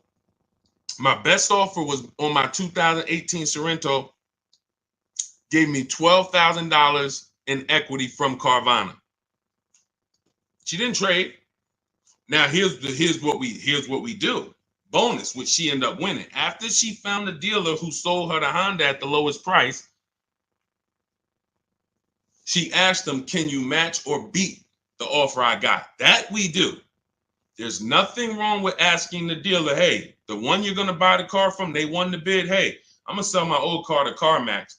my best offer was on my 2018 Sorento, gave me $12,000 in equity from Carvana. She didn't trade. Now here's what we do. Bonus, which she ended up winning. After she found the dealer who sold her the Honda at the lowest price, she asked them, "Can you match or beat the offer I got?" That we do. There's nothing wrong with asking the dealer, "Hey, the one you're gonna buy the car from, they won the bid. Hey, I'm gonna sell my old car to CarMax.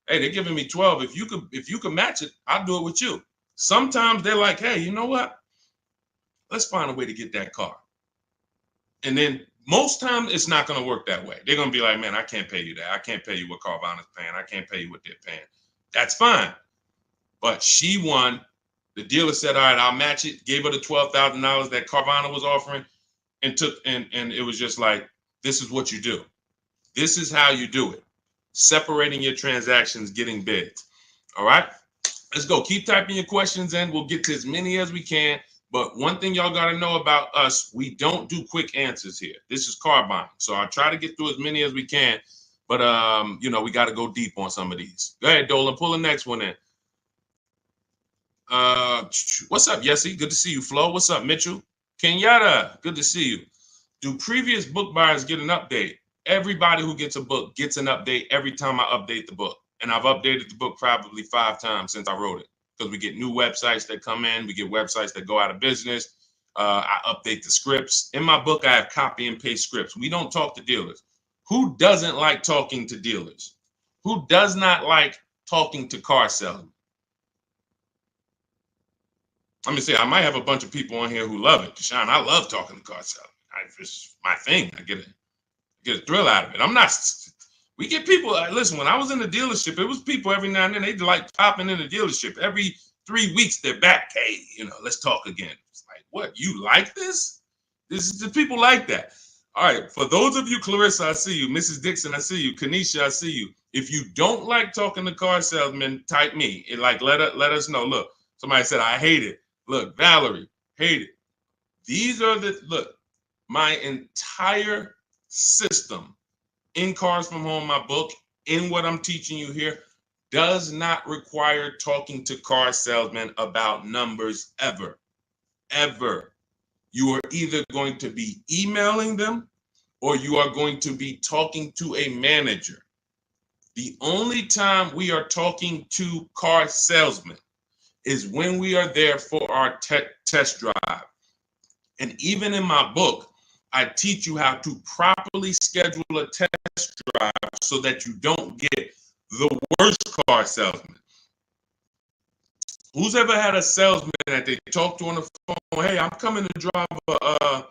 Hey, they're giving me 12. If you could match it, I'll do it with you." Sometimes they're like, "Hey, you know what? Let's find a way to get that car." And then most times it's not going to work that way. They're going to be like, "Man, I can't pay you that. I can't pay you what Carvana's paying. I can't pay you what they're paying." That's fine. But she won. The dealer said, "All right, I'll match it." Gave her the $12,000 that Carvana was offering, and it was just like, this is what you do. This is how you do it. Separating your transactions, getting bids. All right. Let's go. Keep typing your questions in. We'll get to as many as we can. But one thing y'all got to know about us, we don't do quick answers here. This is car buying. So I'll try to get through as many as we can. But, we got to go deep on some of these. Go ahead, Dolan. Pull the next one in. What's up, Yessie? Good to see you. Flo, what's up, Mitchell? Kenyatta, good to see you. Do previous book buyers get an update? Everybody who gets a book gets an update every time I update the book. And I've updated the book probably 5 times since I wrote it, because we get new websites that come in. We get websites that go out of business. I update the scripts. In my book, I have copy and paste scripts. We don't talk to dealers. Who doesn't like talking to dealers? Who does not like talking to car salesmen? Let me say, I might have a bunch of people on here who love it. Deshaun, I love talking to car salesmen. It's my thing. I get a thrill out of it. We get people, listen, when I was in the dealership, it was people every now and then, they'd like popping in the dealership. Every 3 weeks, they're back. "Hey, let's talk again." It's like, what, you like this? This is the people like that. All right, for those of you, Clarissa, I see you. Mrs. Dixon, I see you. Kanisha, I see you. If you don't like talking to car salesmen, type me. Let us know. Look, somebody said, "I hate it." Look, Valerie, hate it. Look, my entire system in Cars from Home, my book, in what I'm teaching you here, does not require talking to car salesmen about numbers ever. Ever. You are either going to be emailing them or you are going to be talking to a manager. The only time we are talking to car salesmen is when we are there for our test drive. And even in my book, I teach you how to properly schedule a test drive so that you don't get the worst car salesman. Who's ever had a salesman that they talk to on the phone? "Hey, I'm coming to drive a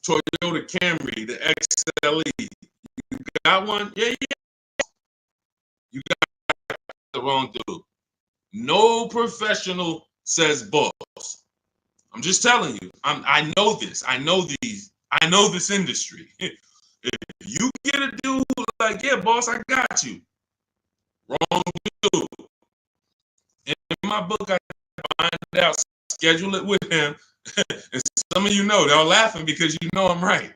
Toyota Camry, the XLE. You got one?" "Yeah, yeah." You got the wrong dude. No professional says boss. I'm just telling you. I know this. I know this industry. If you get a dude like, "Yeah, boss, I got you," wrong dude. In my book, I find out, schedule it with him. And some of you know, they're laughing because you know I'm right.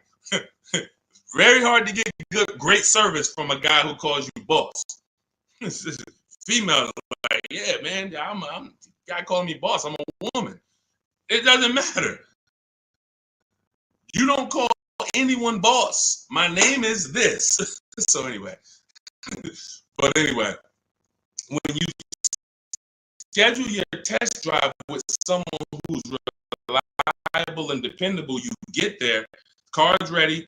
Very hard to get great service from a guy who calls you boss. Female, like, "Yeah, man, I'm guy calling me boss. I'm a woman." It doesn't matter. You don't call anyone boss. My name is this. So anyway, but anyway, when you schedule your test drive with someone who's reliable and dependable, you get there, car's ready.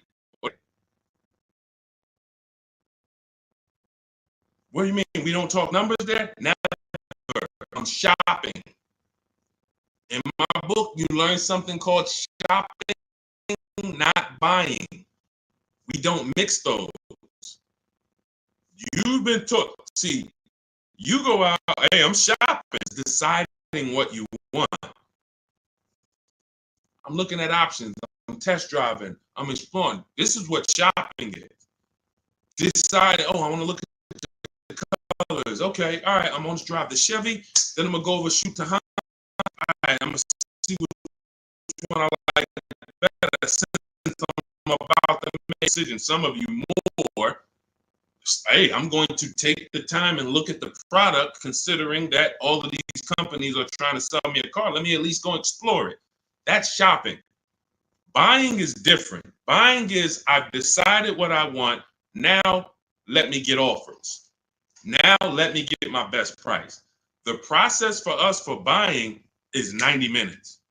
What do you mean? We don't talk numbers there? Never. I'm shopping. In my book, you learn something called shopping, not buying. We don't mix those. You've been taught. See, you go out, "Hey, I'm shopping," deciding what you want. I'm looking at options. I'm test driving. I'm exploring. This is what shopping is. Decide, "Oh, I want to look at the colors." Okay, all right, I'm going to drive the Chevy. Then I'm going to go over shoot the Honda. All right, I'm going to see which one I like better. Since I'm about to make a decision, some of you more. Hey, I'm going to take the time and look at the product, considering that all of these companies are trying to sell me a car. Let me at least go explore it. That's shopping. Buying is different. Buying is I've decided what I want. Now let me get offers. Now let me get my best price. The process for us for buying is 90 minutes.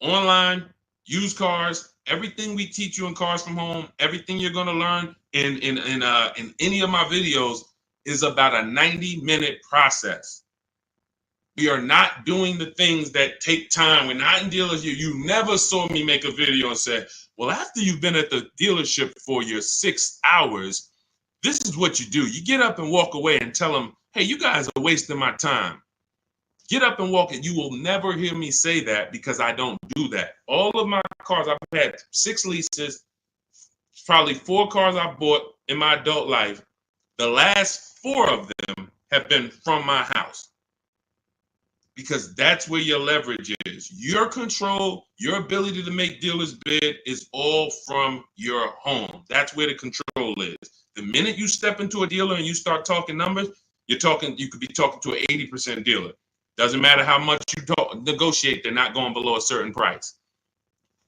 Online, used cars, everything we teach you in Cars from Home, everything you're going to learn in any of my videos is about a 90-minute process. We are not doing the things that take time. We're not in dealership. You never saw me make a video and say, well, after you've been at the dealership for your 6 hours, this is what you do. You get up and walk away and tell them, hey, you guys are wasting my time. Get up and walk. And you will never hear me say that because I don't do that. All of my cars, I've had 6 leases, probably 4 cars I bought in my adult life. The last 4 of them have been from my house. Because that's where your leverage is. Your control, your ability to make dealers bid is all from your home. That's where the control is. The minute you step into a dealer and you start talking numbers, you could be talking to an 80% dealer. Doesn't matter how much you negotiate, they're not going below a certain price.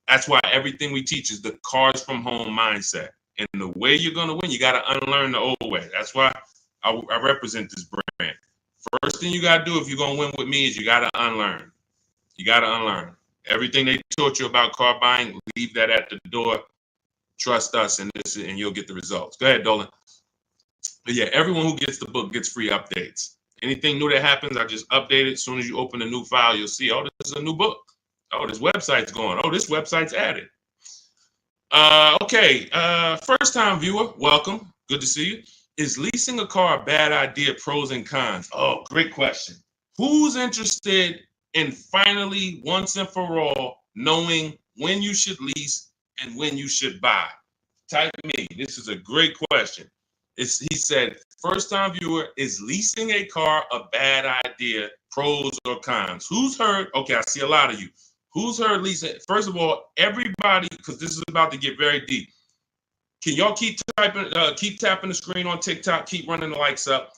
That's why everything we teach is the Cars from Home mindset. And the way you're going to win, you got to unlearn the old way. That's why I represent this brand. First thing you got to do if you're going to win with me is you got to unlearn. You got to unlearn. Everything they taught you about car buying, leave that at the door. Trust us, and you'll get the results. Go ahead, Dolan. But yeah, everyone who gets the book gets free updates. Anything new that happens, I just update it. As soon as you open a new file, you'll see, oh, this is a new book. Oh, this website's going. Oh, this website's added. Okay, first-time viewer, welcome. Good to see you. Is leasing a car a bad idea? Pros and cons. Oh, great question. Who's interested in finally, once and for all, knowing when you should lease and when you should buy? Type me. This is a great question. He said, first-time viewer, is leasing a car a bad idea? Pros or cons? Who's heard? Okay, I see a lot of you. Who's heard leasing? First of all, everybody, because this is about to get very deep. Can y'all keep tapping the screen on TikTok? Keep running the likes up.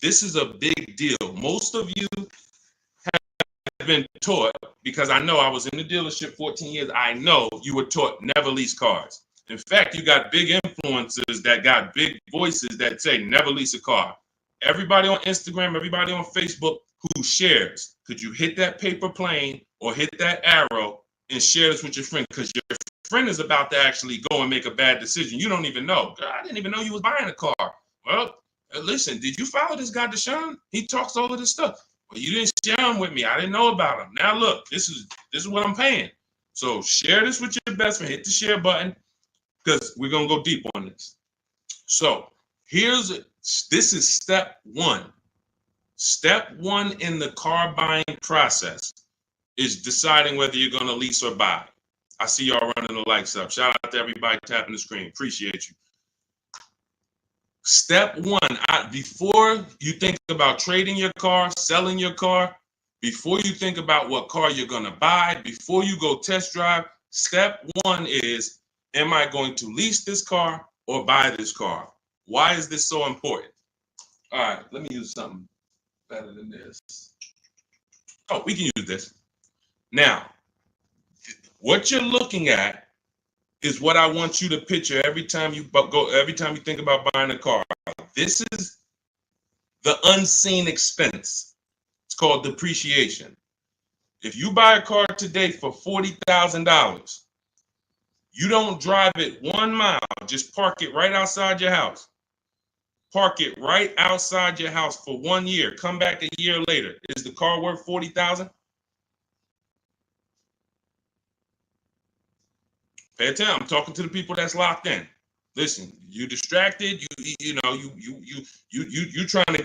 This is a big deal. Most of you have been taught, because I know I was in the dealership 14 years. I know you were taught never lease cars. In fact, you got big influencers that got big voices that say never lease a car. Everybody on Instagram, everybody on Facebook who shares, could you hit that paper plane or hit that arrow and share this with your friend? Because your friend is about to actually go and make a bad decision. You don't even know. God, I didn't even know you was buying a car. Well, listen, did you follow this guy, Deshone? He talks all of this stuff. Well, you didn't share him with me. I didn't know about him. Now look, this is what I'm paying. So share this with your best friend. Hit the share button because we're gonna go deep on this. So this is step 1. Step 1 in the car buying process is deciding whether you're gonna lease or buy. I see y'all running the likes up. Shout out to everybody tapping the screen. Appreciate you. Step 1, before you think about trading your car, selling your car, before you think about what car you're going to buy, before you go test drive, step 1 is, am I going to lease this car or buy this car? Why is this so important? All right, let me use something better than this. Oh, we can use this. Now, what you're looking at is what I want you to picture every time you think about buying a car. This is the unseen expense. It's called depreciation. If you buy a car today for $40,000, you don't drive it 1 mile, just park it right outside your house. Park it right outside your house for 1 year. Come back a year later. Is the car worth $40,000? Pay attention. I'm talking to the people that's locked in. Listen, you distracted. You trying to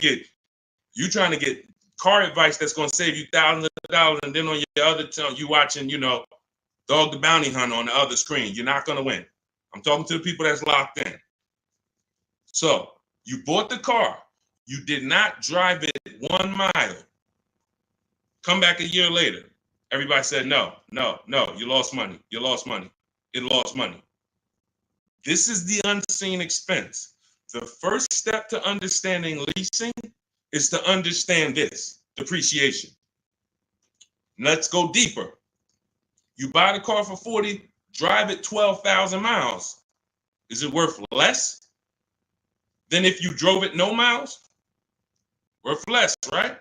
get car advice that's going to save you thousands of dollars, and then on your other tongue you watching, Dog the Bounty Hunter on the other screen. You're not going to win. I'm talking to the people that's locked in. So you bought the car. You did not drive it 1 mile. Come back a year later. Everybody said no. You lost money. You lost money. It lost money. This is the unseen expense. The first step to understanding leasing is to understand this, depreciation. Let's go deeper. You buy the car for 40, drive it 12,000 miles. Is it worth less than if you drove it no miles? Worth less, right?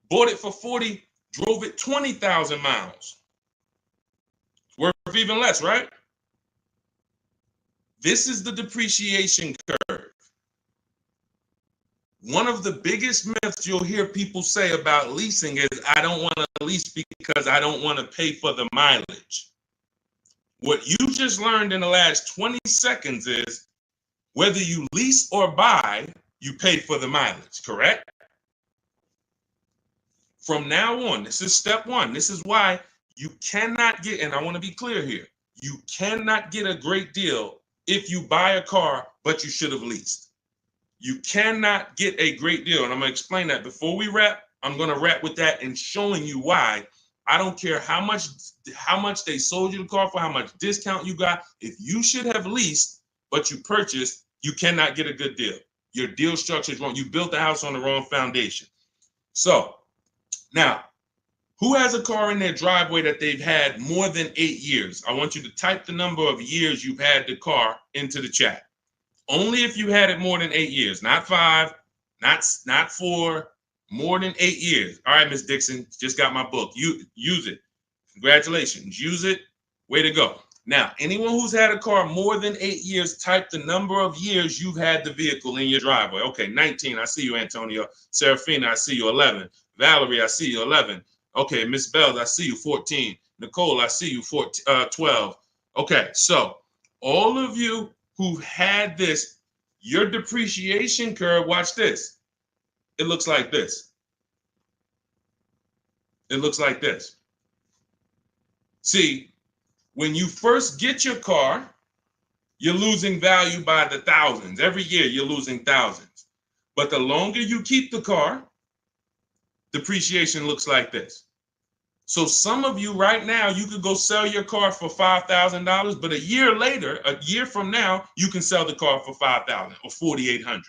Bought it for 40, drove it 20,000 miles. Worth even less, right? This is the depreciation curve. One of the biggest myths you'll hear people say about leasing is, I don't want to lease because I don't want to pay for the mileage. What you just learned in the last 20 seconds is, whether you lease or buy, you pay for the mileage, correct? From now on, this is step one. This is why you cannot get, and I want to be clear here, you cannot get a great deal if you buy a car, but you should have leased. You cannot get a great deal. And I'm going to explain that. Before we wrap, I'm going to wrap with that and showing you why. I don't care how much they sold you the car for, how much discount you got. If you should have leased, but you purchased, you cannot get a good deal. Your deal structure is wrong. You built the house on the wrong foundation. So now, who has a car in their driveway that they've had more than 8 years? I want you to type the number of years you've had the car into the chat. Only if you had it more than 8 years, not 5, not 4, more than 8 years. All right, Miss Dixon, just got my book. Use it. Congratulations. Use it. Way to go. Now, anyone who's had a car more than 8 years, type the number of years you've had the vehicle in your driveway. Okay, 19. I see you, Antonio. Serafina, I see you, 11. Valerie, I see you, 11. Okay, Miss Bells, I see you, 14. Nicole, I see you, 12. Okay, so all of you who had this, your depreciation curve, watch this. It looks like this. It looks like this. See, when you first get your car, you're losing value by the thousands. Every year you're losing thousands. But the longer you keep the car, depreciation looks like this. So some of you right now, you could go sell your car for $5,000, but a year later, a year from now, you can sell the car for $5,000 or $4,800.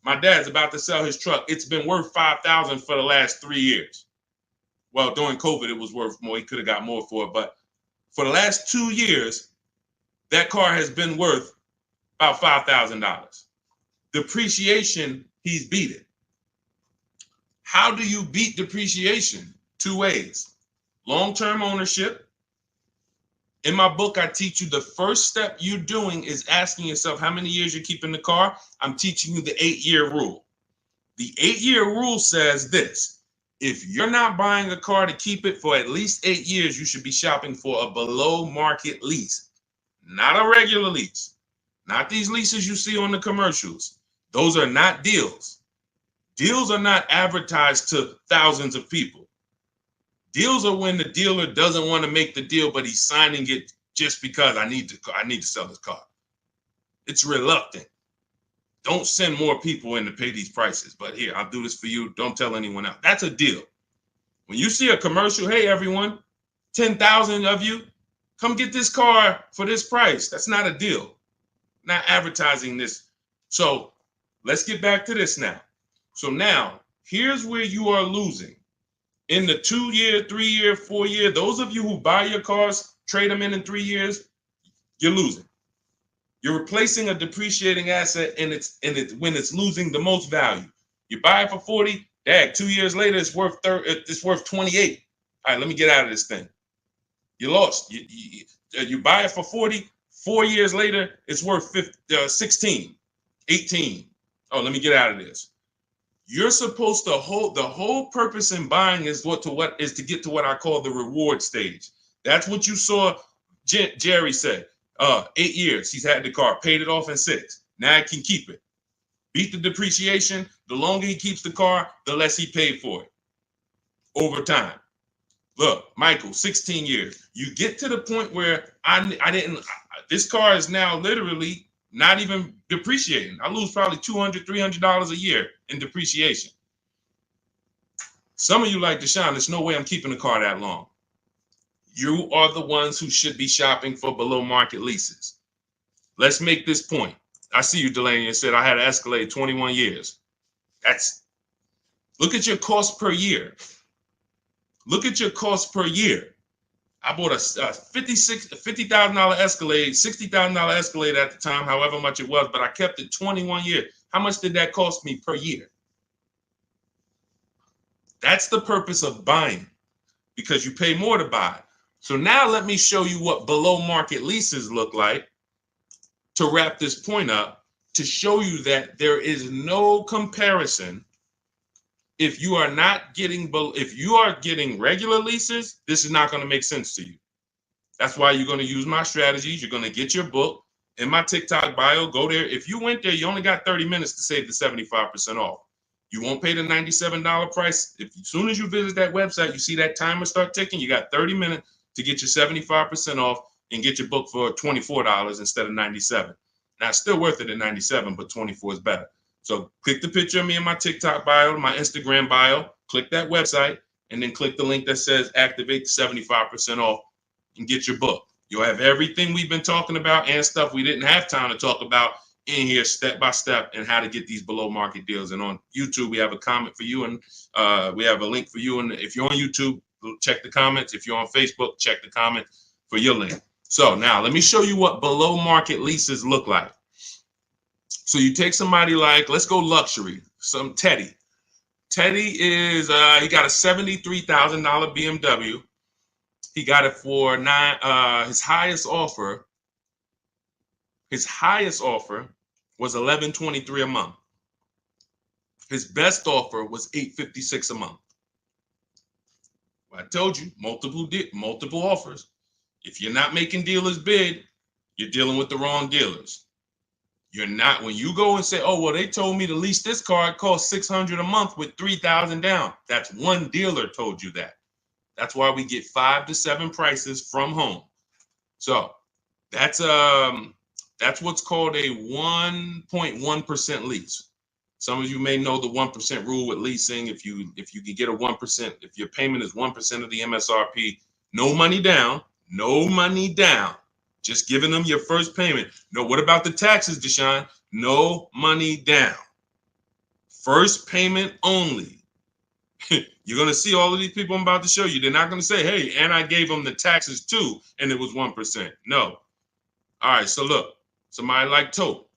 My dad's about to sell his truck. It's been worth $5,000 for the last 3 years. Well, during COVID, it was worth more. He could have got more for it, but for the last 2 years, that car has been worth about $5,000. Depreciation, he's beat it. How do you beat depreciation? 2 ways. Long-term ownership. In my book, I teach you the first step you're doing is asking yourself how many years you're keeping the car. I'm teaching you the 8-year rule. The 8-year rule says this: if you're not buying a car to keep it for at least 8 years, you should be shopping for a below market lease, not a regular lease, not these leases you see on the commercials. Those are not deals. Deals are not advertised to thousands of people. Deals are when the dealer doesn't want to make the deal, but he's signing it just because I need to sell this car. It's reluctant. Don't send more people in to pay these prices, but here, I'll do this for you. Don't tell anyone else. That's a deal. When you see a commercial, hey, everyone, 10,000 of you, come get this car for this price. That's not a deal. Not advertising this. So let's get back to this now. So now, here's where you are losing. In the 2-year, 3-year, 4-year, those of you who buy your cars, trade them in 3 years, you're losing. You're replacing a depreciating asset and it's when it's losing the most value. You buy it for 40, 2 years later it's worth 28. All right, let me get out of this thing. You lost. You buy it for 40, 4 years later it's worth 16, 18. Oh, let me get out of this. You're supposed to hold, the whole purpose in buying is to get to what I call the reward stage. That's what you saw Jerry said. 8 years he's had the car, paid it off in 6. Now he can keep it. Beat the depreciation. The longer he keeps the car, the less he paid for it over time. Look, Michael, 16 years. You get to the point where this car is now literally not even depreciating. I lose probably $200, $300 a year in depreciation. Some of you like, Deshone, there's no way I'm keeping the car that long. You are the ones who should be shopping for below market leases. Let's make this point. I see you, Delaney, and said I had an Escalade 21 years. Look at your cost per year. Look at your cost per year. I bought a $50,000 Escalade, $60,000 Escalade at the time, however much it was, but I kept it 21 years. How much did that cost me per year? That's the purpose of buying, because you pay more to buy. So now let me show you what below market leases look like to wrap this point up, to show you that there is no comparison. If you are getting regular leases, this is not going to make sense to you. That's why you're going to use my strategies. You're going to get your book in my TikTok bio. Go there. If you went there, you only got 30 minutes to save the 75% off. You won't pay the $97 price. As soon as you visit that website, you see that timer start ticking. You got 30 minutes to get your 75% off and get your book for $24 instead of $97. Now, it's still worth it at $97, but $24 is better. So click the picture of me in my TikTok bio, my Instagram bio, click that website, and then click the link that says activate the 75% off and get your book. You'll have everything we've been talking about and stuff we didn't have time to talk about in here step by step, and how to get these below market deals. And on YouTube, we have a comment for you, and we have a link for you. And if you're on YouTube, check the comments. If you're on Facebook, check the comment for your link. So now let me show you what below market leases look like. So you take somebody like, let's go luxury, some Teddy. Teddy is, he got a $73,000 BMW. He got it for his highest offer was $1,123 a month. His best offer was $856 a month. Well, I told you, multiple offers. If you're not making dealers bid, you're dealing with the wrong dealers. You're not, when you go and say, oh, well, they told me to lease this car, it costs $600 a month with $3,000 down. That's one dealer told you that. That's why we get 5 to 7 prices from home. So that's what's called a 1.1% lease. Some of you may know the 1% rule with leasing. If you can get a 1%, if your payment is 1% of the MSRP, no money down, just giving them your first payment. No, what about the taxes, Deshone? No money down. First payment only. You're going to see all of these people I'm about to show you. They're not going to say, hey, and I gave them the taxes too, and it was 1%. No. All right, so look, somebody like Taupe.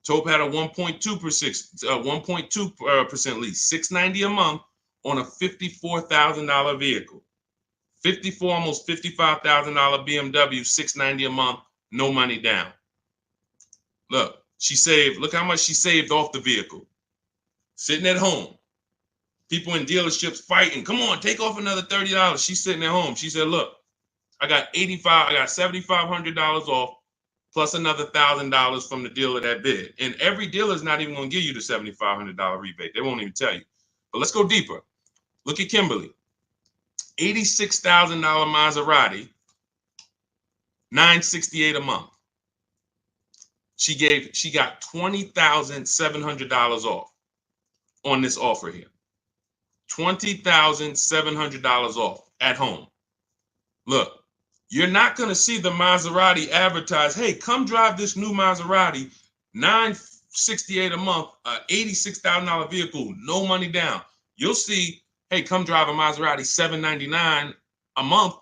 Taupe had a 1.2% lease, $690 a month on a $54,000 vehicle. Almost $55,000 BMW, $690 a month, no money down. Look, look how much she saved off the vehicle. Sitting at home. People in dealerships fighting. Come on, take off another $30. She's sitting at home. She said, look, I got $7,500 off, plus another $1,000 from the dealer that bid. And every dealer is not even going to give you the $7,500 rebate. They won't even tell you. But let's go deeper. Look at Kimberly. $86,000 Maserati, $968 a month. She got $20,700 off on this offer here. $20,700 off at home. Look, you're not going to see the Maserati advertise, hey, come drive this new Maserati, $968 a month, $86,000 vehicle, no money down. You'll see, hey, come drive a Maserati, $799 a month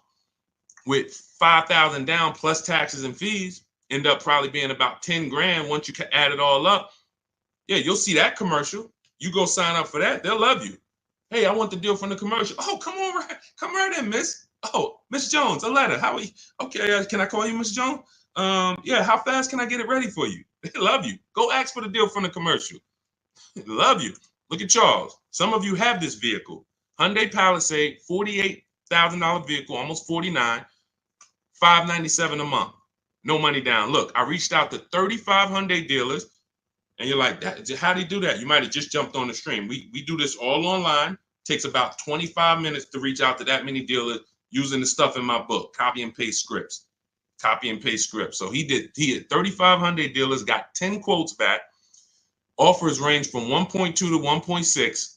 with $5,000 down plus taxes and fees. End up probably being about 10 grand once you add it all up. Yeah, you'll see that commercial. You go sign up for that, they'll love you. Hey, I want the deal from the commercial. Oh, come right in, miss. Oh, Miss Jones, a letter. How are you? Okay, can I call you Miss Jones? Yeah, how fast can I get it ready for you? They love you. Go ask for the deal from the commercial. They love you. Look at Charles. Some of you have this vehicle. Hyundai Palisade, $48,000 vehicle, almost $49,000, $597 a month. No money down. Look, I reached out to 35 Hyundai dealers, and you're like, how do you do that? You might have just jumped on the stream. We do this all online. Takes about 25 minutes to reach out to that many dealers using the stuff in my book, copy and paste scripts. So he had 35 Hyundai dealers, got 10 quotes back. Offers range from 1.2 to 1.6.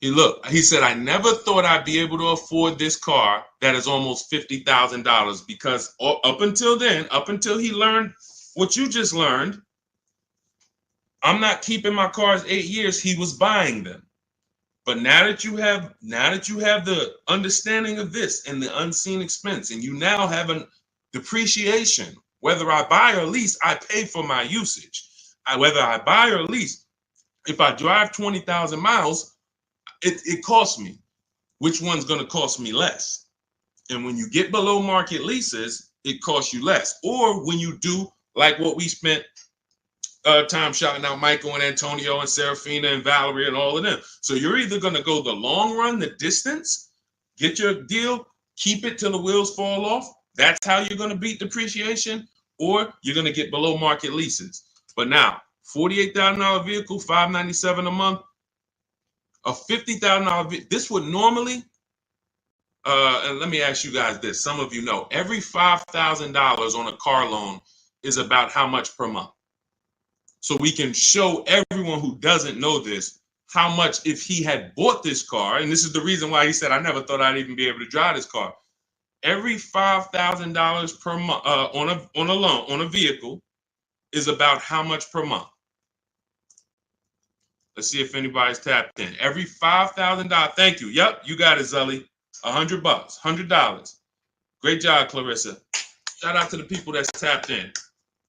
He said, I never thought I'd be able to afford this car that is almost $50,000, because up until he learned what you just learned, I'm not keeping my cars 8 years. He was buying them. But now that you have the understanding of this and the unseen expense, and you now have a depreciation, whether I buy or lease, I pay for my usage. Whether I buy or lease, if I drive 20,000 miles, it costs me. Which one's going to cost me less? And when you get below market leases, it costs you less. Or when you do like what we spent time shouting out Michael and Antonio and Serafina and Valerie and all of them. So you're either going to go the long run, the distance, get your deal, keep it till the wheels fall off. That's how you're going to beat depreciation, or you're going to get below market leases. But now, $48,000 vehicle, $597 a month, a $50,000 vehicle. This would normally, and let me ask you guys this. Some of you know, every $5,000 on a car loan is about how much per month? So we can show everyone who doesn't know this how much, if he had bought this car, and this is the reason why he said, I never thought I'd even be able to drive this car. Every $5,000 per month on a loan, on a vehicle, is about how much per month? Let's see if anybody's tapped in. Every $5,000. Thank you. Yep, you got it, Zully. $100, $100. Great job, Clarissa. Shout out to the people that's tapped in.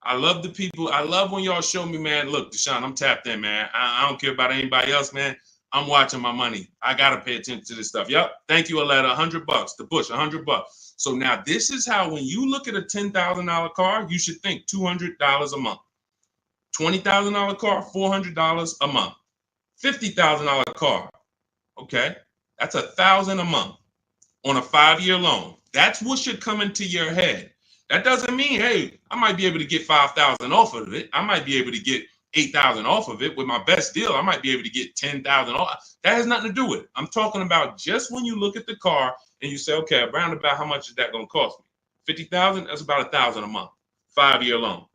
I love the people. I love when y'all show me, man. Look, Deshone, I'm tapped in, man. I don't care about anybody else, man. I'm watching my money. I gotta pay attention to this stuff. Yep. Thank you, Aletta. $100. The Bush, $100. So now this is how, when you look at a $10,000 car, you should think $200 a month. $20,000 car, $400 a month. $50,000 car, okay, that's $1,000 a month on a 5-year loan. That's what should come into your head. That doesn't mean, hey, I might be able to get 5,000 off of it. I might be able to get 8,000 off of it. With my best deal, I might be able to get 10,000 off. That has nothing to do with it. I'm talking about just when you look at the car and you say, okay, around about how much is that going to cost me? 50,000, that's about 1,000 a month. 5-year loan.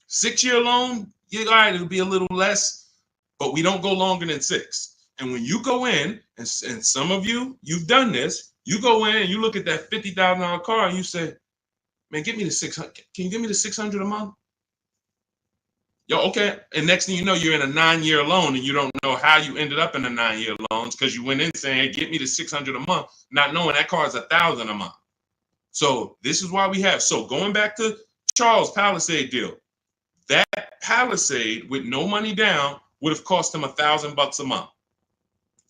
6-year loan, yeah, all right, it'll be a little less, but we don't go longer than 6. And when you go in, and some of you, you've done this, you go in and you look at that $50,000 car and you say, man, give me the 600. Can you give me the 600 a month? Yo, okay. And next thing you know, you're in a 9-year loan and you don't know how you ended up in a 9-year loans because you went in saying, hey, get me the 600 a month, not knowing that car is 1,000 a month. So this is why we have. So going back to Charles' Palisade deal, that Palisade with no money down would have cost him $1,000 a month,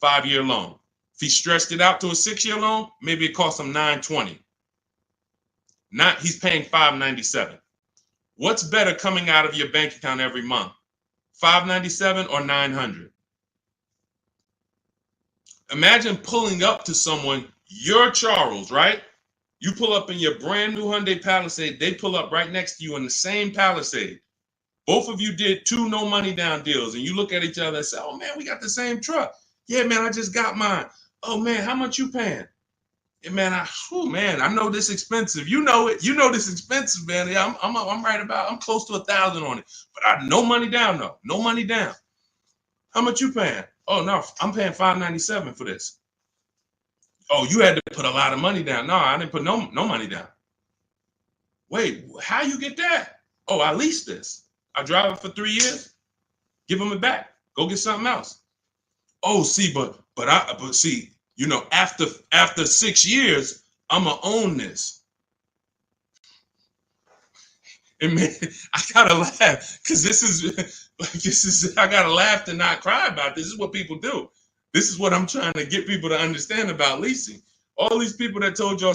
5-year loan. If he stretched it out to a 6-year loan, maybe it cost him $920. He's paying $597. What's better coming out of your bank account every month? $597 or $900? Imagine pulling up to someone, you're Charles, right? You pull up in your brand new Hyundai Palisade, they pull up right next to you in the same Palisade. Both of you did 2 no money down deals, and you look at each other and say, oh man, we got the same truck. Yeah, man, I just got mine. Oh man, how much you paying? Yeah, man, I know this expensive. You know it. You know this expensive, man. Yeah, I'm close to 1,000 on it. But I no money down though. No money down. How much you paying? Oh no, I'm paying $597 for this. Oh, you had to put a lot of money down. No, I didn't put no money down. Wait, how you get that? Oh, I leased this. I drive it for 3 years. Give them it back. Go get something else. Oh, see, but see, you know, after 6 years, I'm gonna own this. And man, I gotta laugh because I gotta laugh to not cry about this. This is what people do. This is what I'm trying to get people to understand about leasing. All these people that told y'all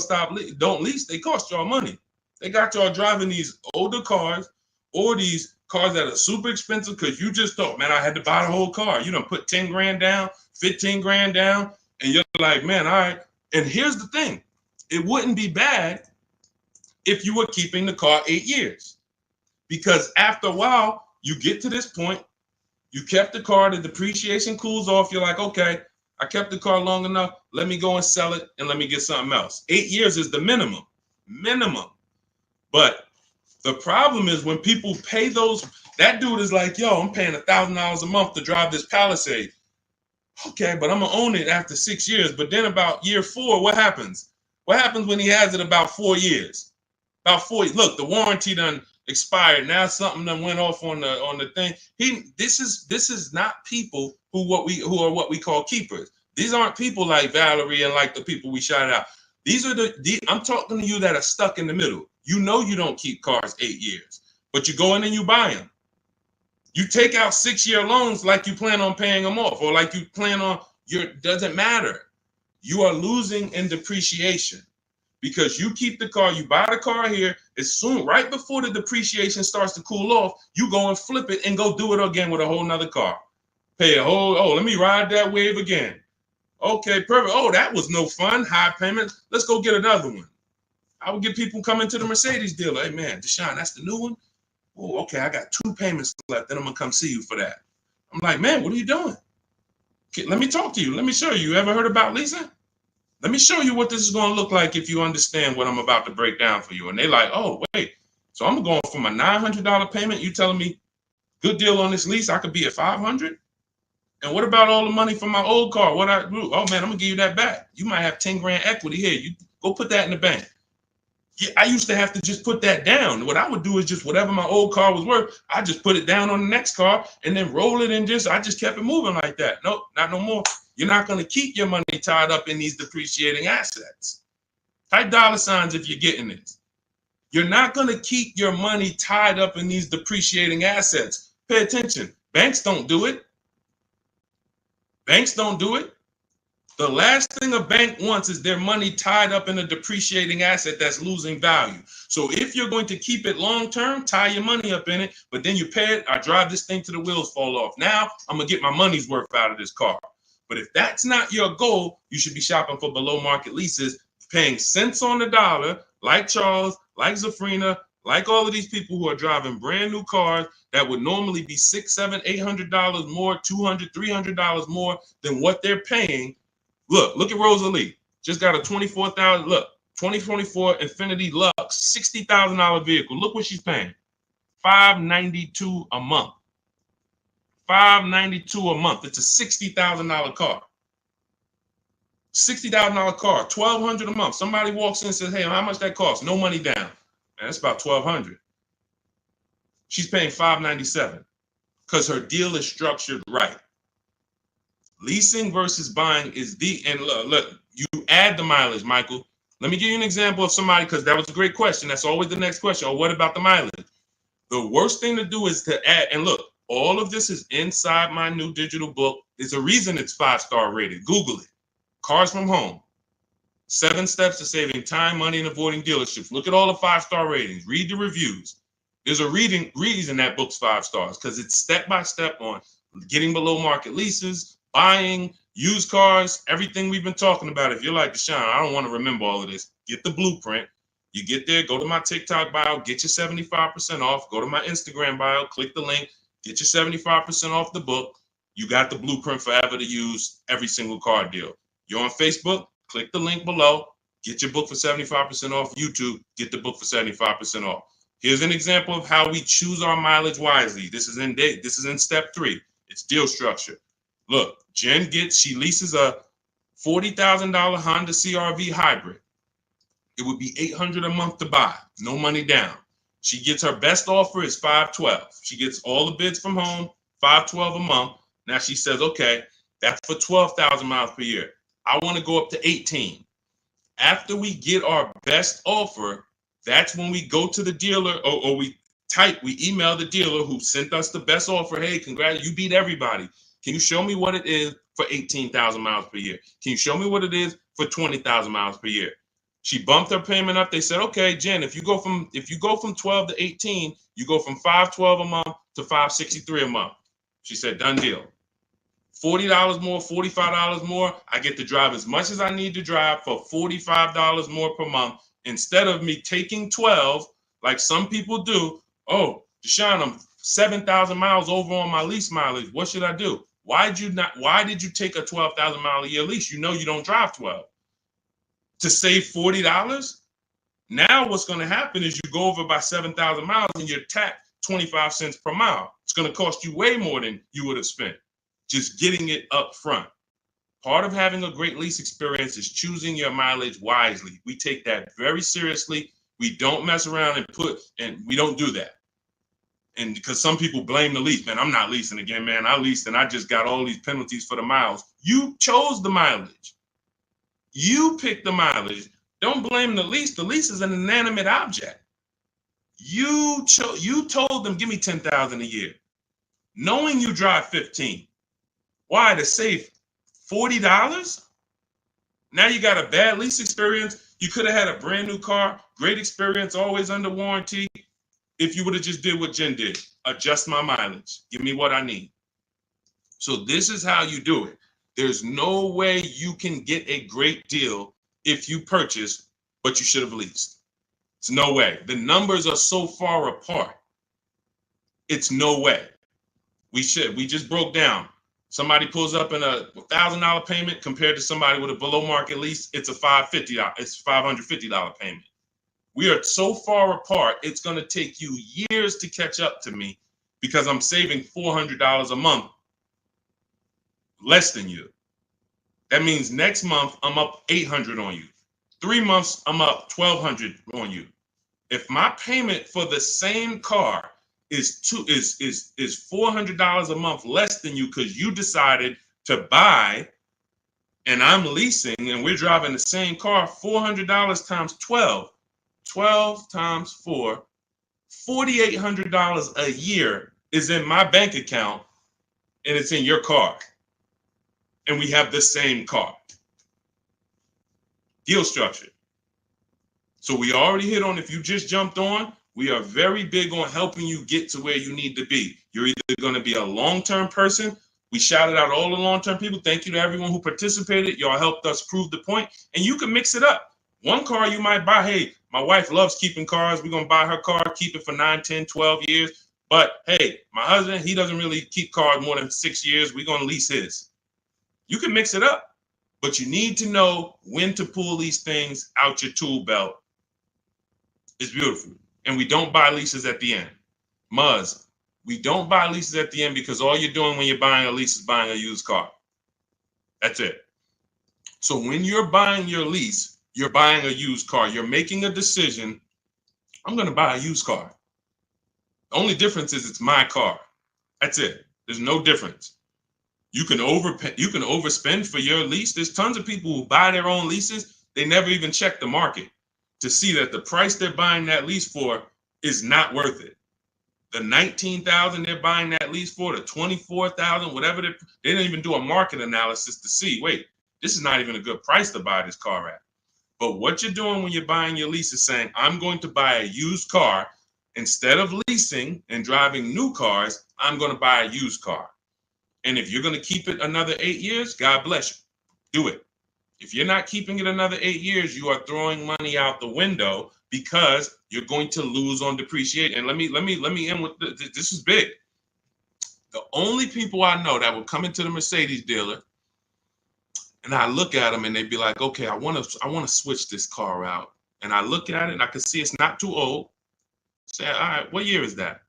don't lease, they cost y'all money. They got y'all driving these older cars or these cars that are super expensive because you just thought, man, I had to buy the whole car. You done put 10 grand down, 15 grand down, and you're like, man, all right. And here's the thing. It wouldn't be bad if you were keeping the car 8 years. Because after a while, you get to this point, you kept the car, the depreciation cools off. You're like, okay, I kept the car long enough. Let me go and sell it and let me get something else. 8 years is the minimum. But the problem is when people pay those, that dude is like, yo, I'm paying $1,000 a month to drive this Palisade. Okay, but I'm gonna own it after 6 years. But then about year 4, what happens? What happens when he has it about 4 years? About 4. Look, the warranty done expired. Now something done went off on the thing. This is not people who are what we call keepers. These aren't people like Valerie and like the people we shouted out. These are I'm talking to you that are stuck in the middle. You know you don't keep cars 8 years, but you go in and you buy them. You take out 6-year loans like you plan on paying them off, or like you plan on doesn't matter. You are losing in depreciation because you keep the car, you buy the car here, as soon, right before the depreciation starts to cool off, you go and flip it and go do it again with a whole nother car. Pay a whole, let me ride that wave again. Okay, perfect. Oh, that was no fun. High payment. Let's go get another one. I would get people coming to the Mercedes dealer. Hey, man, Deshone, that's the new one? Oh, okay, I got 2 payments left. Then I'm going to come see you for that. I'm like, man, what are you doing? Let me talk to you. Let me show you. You ever heard about leasing? Let me show you what this is going to look like if you understand what I'm about to break down for you. And they're like, oh, wait. So I'm going from a $900 payment. You telling me good deal on this lease, I could be at $500? And what about all the money from my old car? What I do? Oh man, I'm gonna give you that back. You might have 10 grand equity here. You go put that in the bank. Yeah, I used to have to just put that down. What I would do is just whatever my old car was worth, I just put it down on the next car and then roll it and I just kept it moving like that. Nope, not no more. You're not gonna keep your money tied up in these depreciating assets. Type dollar signs if you're getting this. You're not gonna keep your money tied up in these depreciating assets. Pay attention. Banks don't do it. Banks don't do it. The last thing a bank wants is their money tied up in a depreciating asset that's losing value. So if you're going to keep it long term, tie your money up in it, but then you pay it, I drive this thing till the wheels fall off. Now I'm going to get my money's worth out of this car. But if that's not your goal, you should be shopping for below market leases, paying cents on the dollar, like Charles, like Zafrina, like all of these people who are driving brand new cars that would normally be $600, $700, $800 more, $200, $300 more than what they're paying. Look at Rosalie. Just got a 2024 Infiniti Lux, $60,000 vehicle. Look what she's paying. $592 a month. $592 a month. It's a $60,000 car. $60,000 car, $1,200 a month. Somebody walks in and says, hey, how much that costs? No money down. Man, that's about $1,200. She's paying $597 because her deal is structured right. Leasing versus buying is and look, you add the mileage, Michael. Let me give you an example of somebody, because that was a great question. That's always the next question. Oh, what about the mileage? The worst thing to do is to add, and look, all of this is inside my new digital book. There's a reason it's 5-star rated. Google it. Cars from Home. 7 steps to saving time, money, and avoiding dealerships. Look at all the 5-star ratings. Read the reviews. There's a reason that book's 5 stars, because it's step-by-step on getting below market leases, buying, used cars, everything we've been talking about. If you're like, Deshone, I don't want to remember all of this, get the blueprint. You get there, go to my TikTok bio, get your 75% off. Go to my Instagram bio, click the link, get your 75% off the book. You got the blueprint forever to use every single car deal. You're on Facebook, click the link below, get your book for 75% off. YouTube, get the book for 75% off. Here's an example of how we choose our mileage wisely. This is in step 3. It's deal structure. Look, Jen she leases a $40,000 Honda CR-V hybrid. It would be $800 a month to buy, no money down. She gets her best offer is $512. She gets all the bids from home, $512 a month. Now she says, okay, that's for 12,000 miles per year. I want to go up to 18. After we get our best offer, that's when we go to the dealer, or we email the dealer who sent us the best offer. Hey, congrats, you beat everybody. Can you show me what it is for 18,000 miles per year? Can you show me what it is for 20,000 miles per year? She bumped her payment up. They said, okay, Jen, if you go from 12 to 18, you go from $512 a month to $563 a month. She said, done deal. $40 more, $45 more. I get to drive as much as I need to drive for $45 more per month, instead of me taking 12 like some people do. Oh, Deshone, I'm 7,000 miles over on my lease mileage. What should I do? Why did you take a 12,000 mile a year lease? You know you don't drive 12. To save $40? Now what's going to happen is you go over by 7,000 miles and you're taxed 25 cents per mile. It's going to cost you way more than you would have spent just getting it up front. Part of having a great lease experience is choosing your mileage wisely. We take that very seriously. We don't mess around and we don't do that. And because some people blame the lease, man, I'm not leasing again, man. I leased and I just got all these penalties for the miles. You chose the mileage. You picked the mileage. Don't blame the lease. The lease is an inanimate object. You told them, give me 10,000 a year, knowing you drive 15. Why? To save $40? Now you got a bad lease experience. You could have had a brand new car, great experience, always under warranty. If you would have just did what Jen did, adjust my mileage, give me what I need. So this is how you do it. There's no way you can get a great deal if you purchase, but you should have leased. It's no way. The numbers are so far apart. It's no way. We just broke down. Somebody pulls up in a $1,000 payment compared to somebody with a below market lease. It's a $550 payment. We are so far apart, it's going to take you years to catch up to me because I'm saving $400 a month less than you. That means next month I'm up $800 on you. 3 months I'm up $1,200 on you. If my payment for the same car is $400 a month less than you because you decided to buy and I'm leasing and we're driving the same car, $400 times 12 times 4, $4,800 a year is in my bank account and it's in your car. And we have the same car. Deal structure. So we already hit on, if you just jumped on, we are very big on helping you get to where you need to be. You're either going to be a long-term person. We shouted out all the long-term people. Thank you to everyone who participated. Y'all helped us prove the point. And you can mix it up. One car you might buy, hey, my wife loves keeping cars. We're going to buy her car, keep it for 9, 10, 12 years. But hey, my husband, he doesn't really keep cars more than 6 years. We're going to lease his. You can mix it up, but you need to know when to pull these things out your tool belt. It's beautiful. And we don't buy leases at the end. Muzz, we don't buy leases at the end because all you're doing when you're buying a lease is buying a used car. That's it. So when you're buying your lease, you're buying a used car. You're making a decision. I'm going to buy a used car. The only difference is it's my car. That's it. There's no difference. You can overspend for your lease. There's tons of people who buy their own leases. They never even check the market to see that the price they're buying that lease for is not worth it. The $19,000 they're buying that lease for, the $24,000, whatever, they didn't even do a market analysis to see, wait, this is not even a good price to buy this car at. But what you're doing when you're buying your lease is saying, I'm going to buy a used car. Instead of leasing and driving new cars, I'm going to buy a used car. And if you're going to keep it another 8 years, God bless you. Do it. If you're not keeping it another 8 years, you are throwing money out the window because you're going to lose on depreciation. And let me end with this is big. The only people I know that will come into the Mercedes dealer and I look at them and they'd be like, okay, I want to switch this car out. And I look at it and I can see it's not too old. Say, all right, what year is that?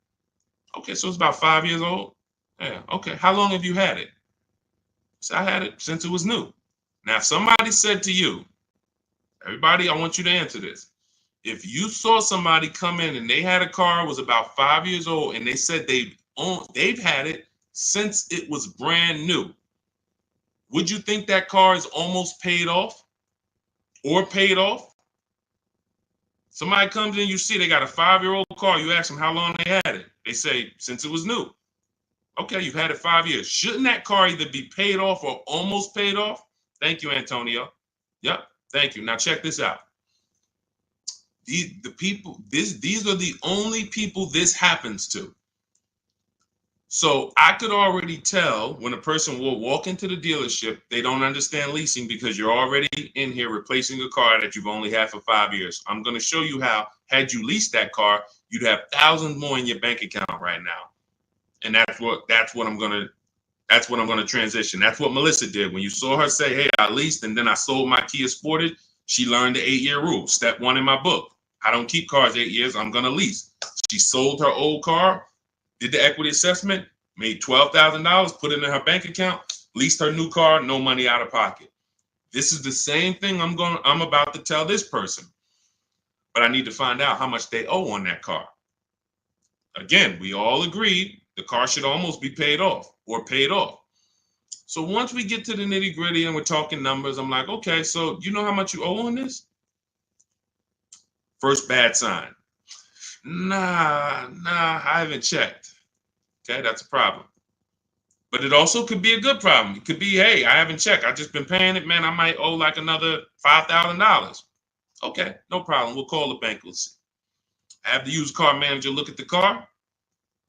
Okay, so it's about 5 years old. Yeah, okay. How long have you had it? So I had it since it was new. Now, if somebody said to you, everybody, I want you to answer this. If you saw somebody come in and they had a car, was about 5 years old, and they said they've had it since it was brand new, would you think that car is almost paid off or paid off? Somebody comes in, you see they got a 5-year-old car. You ask them how long they had it. They say, since it was new. Okay, you've had it 5 years. Shouldn't that car either be paid off or almost paid off? Thank you, Antonio. Yep, thank you. Now check this out. These are the only people this happens to. So I could already tell when a person will walk into the dealership, they don't understand leasing because you're already in here replacing a car that you've only had for 5 years. I'm going to show you how, had you leased that car, you'd have thousands more in your bank account right now. And that's what I'm going to transition. That's what Melissa did. When you saw her say, hey, I leased and then I sold my Kia Sportage, she learned the 8-year rule. Step 1 in my book. I don't keep cars 8 years. I'm going to lease. She sold her old car, did the equity assessment, made $12,000, put it in her bank account, leased her new car, no money out of pocket. This is the same thing I'm about to tell this person. But I need to find out how much they owe on that car. Again, we all agreed the car should almost be paid off or paid off. So once we get to the nitty gritty and we're talking numbers, I'm like, okay, so you know how much you owe on this? First bad sign. Nah, I haven't checked. Okay, that's a problem. But it also could be a good problem. It could be, hey, I haven't checked. I've just been paying it, man. I might owe like another $5,000. Okay, no problem. We'll call the bank. We'll see. I have the used car manager look at the car.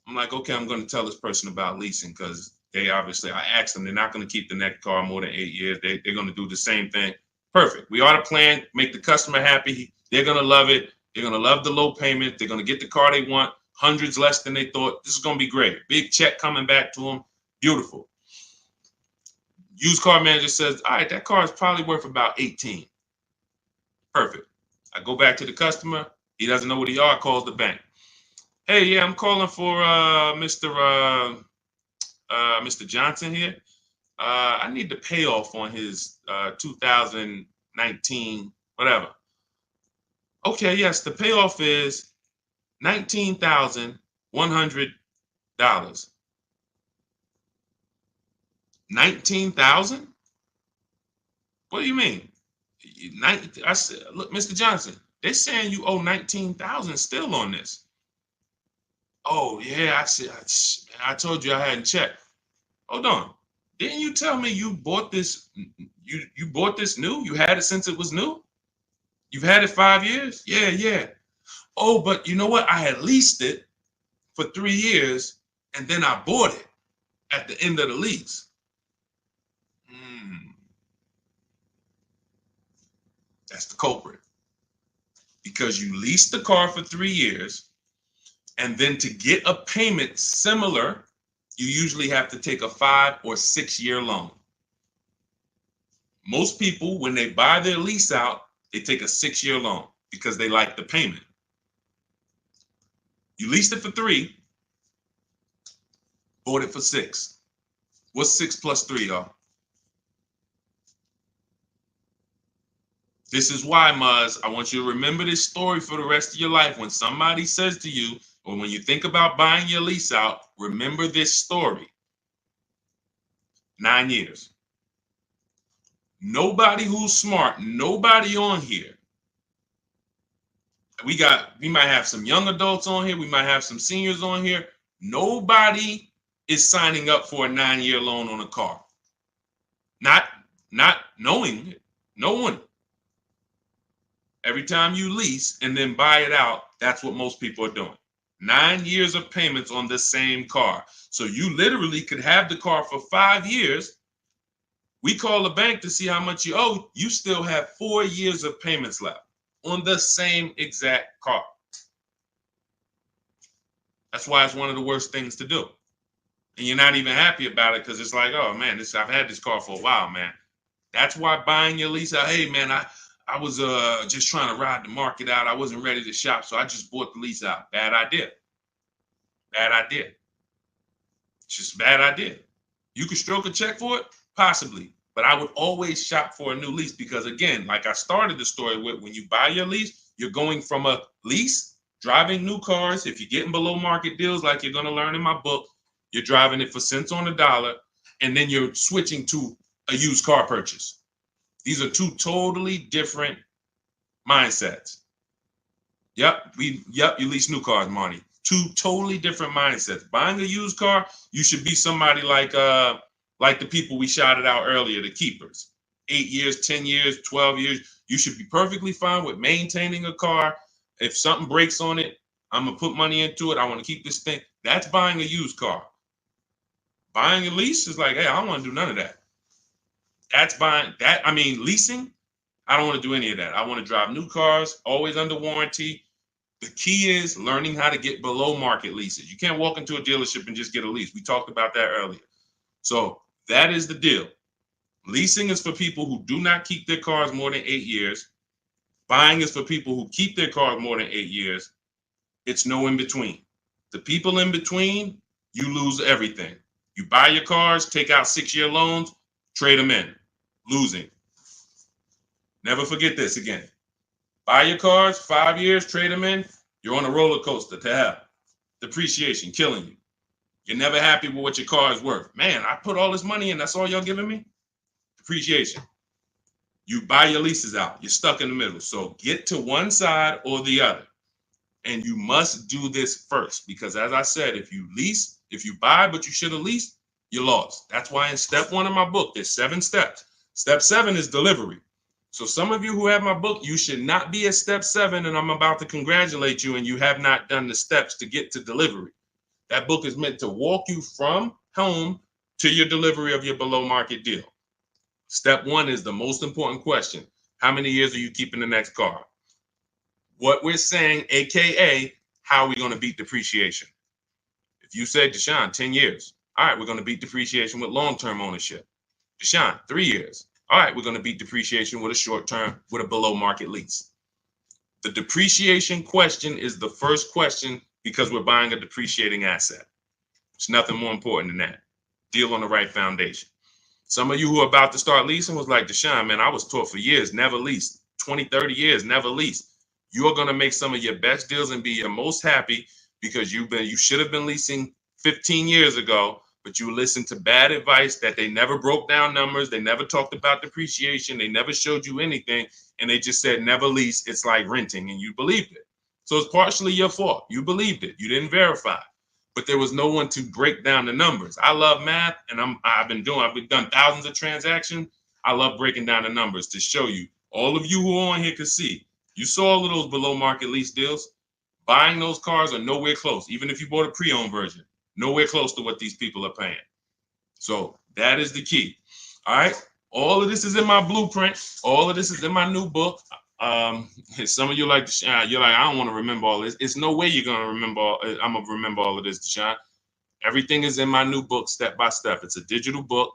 I'm like, okay, I'm going to tell this person about leasing because they obviously, I asked them, they're not going to keep the next car more than 8 years. They're going to do the same thing. Perfect. We ought to plan, make the customer happy. They're going to love it. They're going to love the low payment. They're going to get the car they want, hundreds less than they thought. This is going to be great. Big check coming back to them. Beautiful. Used car manager says, all right, that car is probably worth about 18. Perfect. I go back to the customer. He doesn't know what he are. Calls the bank. Hey, yeah, I'm calling for Mr. Johnson here. I need the payoff on his 2019 whatever. Okay, yes, the payoff is $19,100. $19,000? What do you mean? I said, look, Mr. Johnson, they're saying you owe $19,000 still on this. Oh yeah, I told you I hadn't checked. Hold on. Didn't you tell me you bought this? You bought this new? You had it since it was new? You've had it 5 years? Yeah. Oh, but you know what? I had leased it for 3 years and then I bought it at the end of the lease. That's the culprit. Because you leased the car for 3 years, and then to get a payment similar, you usually have to take a 5 or 6 year loan. Most people, when they buy their lease out, they take a 6 year loan because they like the payment. You leased it for 3, bought it for 6. What's 6 plus 3, y'all? This is why, Muzz, I want you to remember this story for the rest of your life. When somebody says to you, or when you think about buying your lease out, remember this story. 9 years. Nobody who's smart, nobody on here. We might have some young adults on here. We might have some seniors on here. Nobody is signing up for a 9-year loan on a car. Not knowing it. No one. Every time you lease and then buy it out, that's what most people are doing. 9 years of payments on the same car. So you literally could have the car for 5 years. We call the bank to see how much you owe. You still have 4 years of payments left on the same exact car. That's why it's one of the worst things to do. And you're not even happy about it because it's like, oh man, I've had this car for a while, man. That's why buying your lease out, hey man, I was just trying to ride the market out. I wasn't ready to shop, so I just bought the lease out. Bad idea. It's just a bad idea. You could stroke a check for it? Possibly. But I would always shop for a new lease because, again, like I started the story with, when you buy your lease, you're going from a lease, driving new cars. If you're getting below market deals, like you're going to learn in my book, you're driving it for cents on the dollar, and then you're switching to a used car purchase. These are two totally different mindsets. Yep, you lease new cars, Marty. Two totally different mindsets. Buying a used car, you should be somebody like the people we shouted out earlier, the keepers. 8 years, 10 years, 12 years. You should be perfectly fine with maintaining a car. If something breaks on it, I'm going to put money into it. I want to keep this thing. That's buying a used car. Buying a lease is like, hey, I don't want to do none of that. That's buying that. I mean, leasing, I don't want to do any of that. I want to drive new cars, always under warranty. The key is learning how to get below market leases. You can't walk into a dealership and just get a lease. We talked about that earlier. So that is the deal. Leasing is for people who do not keep their cars more than 8 years. Buying is for people who keep their cars more than 8 years. It's no in between. The people in between, you lose everything. You buy your cars, take out 6-year loans, trade them in. Losing. Never forget this again. Buy your cars, 5 years, trade them in. You're on a roller coaster to hell. Depreciation, killing you. You're never happy with what your car is worth. Man, I put all this money in, that's all y'all giving me? Depreciation. You buy your leases out. You're stuck in the middle. So get to one side or the other. And you must do this first, because as I said, if you buy, but you should have leased, you lost. That's why in step 1 of my book, there's 7 steps. Step 7 is delivery. So some of you who have my book, you should not be at step 7, and I'm about to congratulate you, and you have not done the steps to get to delivery. That book is meant to walk you from home to your delivery of your below market deal. Step 1 is the most important question. How many years are you keeping the next car? What we're saying, AKA, how are we going to beat depreciation? If you said, Deshone, 10 years. All right, we're going to beat depreciation with long-term ownership. Deshone, 3 years. All right, we're going to beat depreciation with a short-term, with a below market lease. The depreciation question is the first question because we're buying a depreciating asset. It's nothing more important than that. Deal on the right foundation. Some of you who are about to start leasing was like, Deshone, man, I was taught for years, never lease. 20, 30 years, never lease. You're going to make some of your best deals and be your most happy because you should have been leasing 15 years ago, but you listened to bad advice that they never broke down numbers. They never talked about depreciation. They never showed you anything. And they just said, never lease. It's like renting. And you believed it. So it's partially your fault. You believed it. You didn't verify. But there was no one to break down the numbers. I love math, and I've done thousands of transactions. I love breaking down the numbers to show you. All of you who are on here can see. You saw all of those below market lease deals. Buying those cars are nowhere close. Even if you bought a pre-owned version, nowhere close to what these people are paying. So that is the key. All right. All of this is in my blueprint. All of this is in my new book. Some of you like, you're like, I don't want to remember all this. It's no way you're going to remember. I'm going to remember all of this, Deshone. Everything is in my new book, step by step. It's a digital book.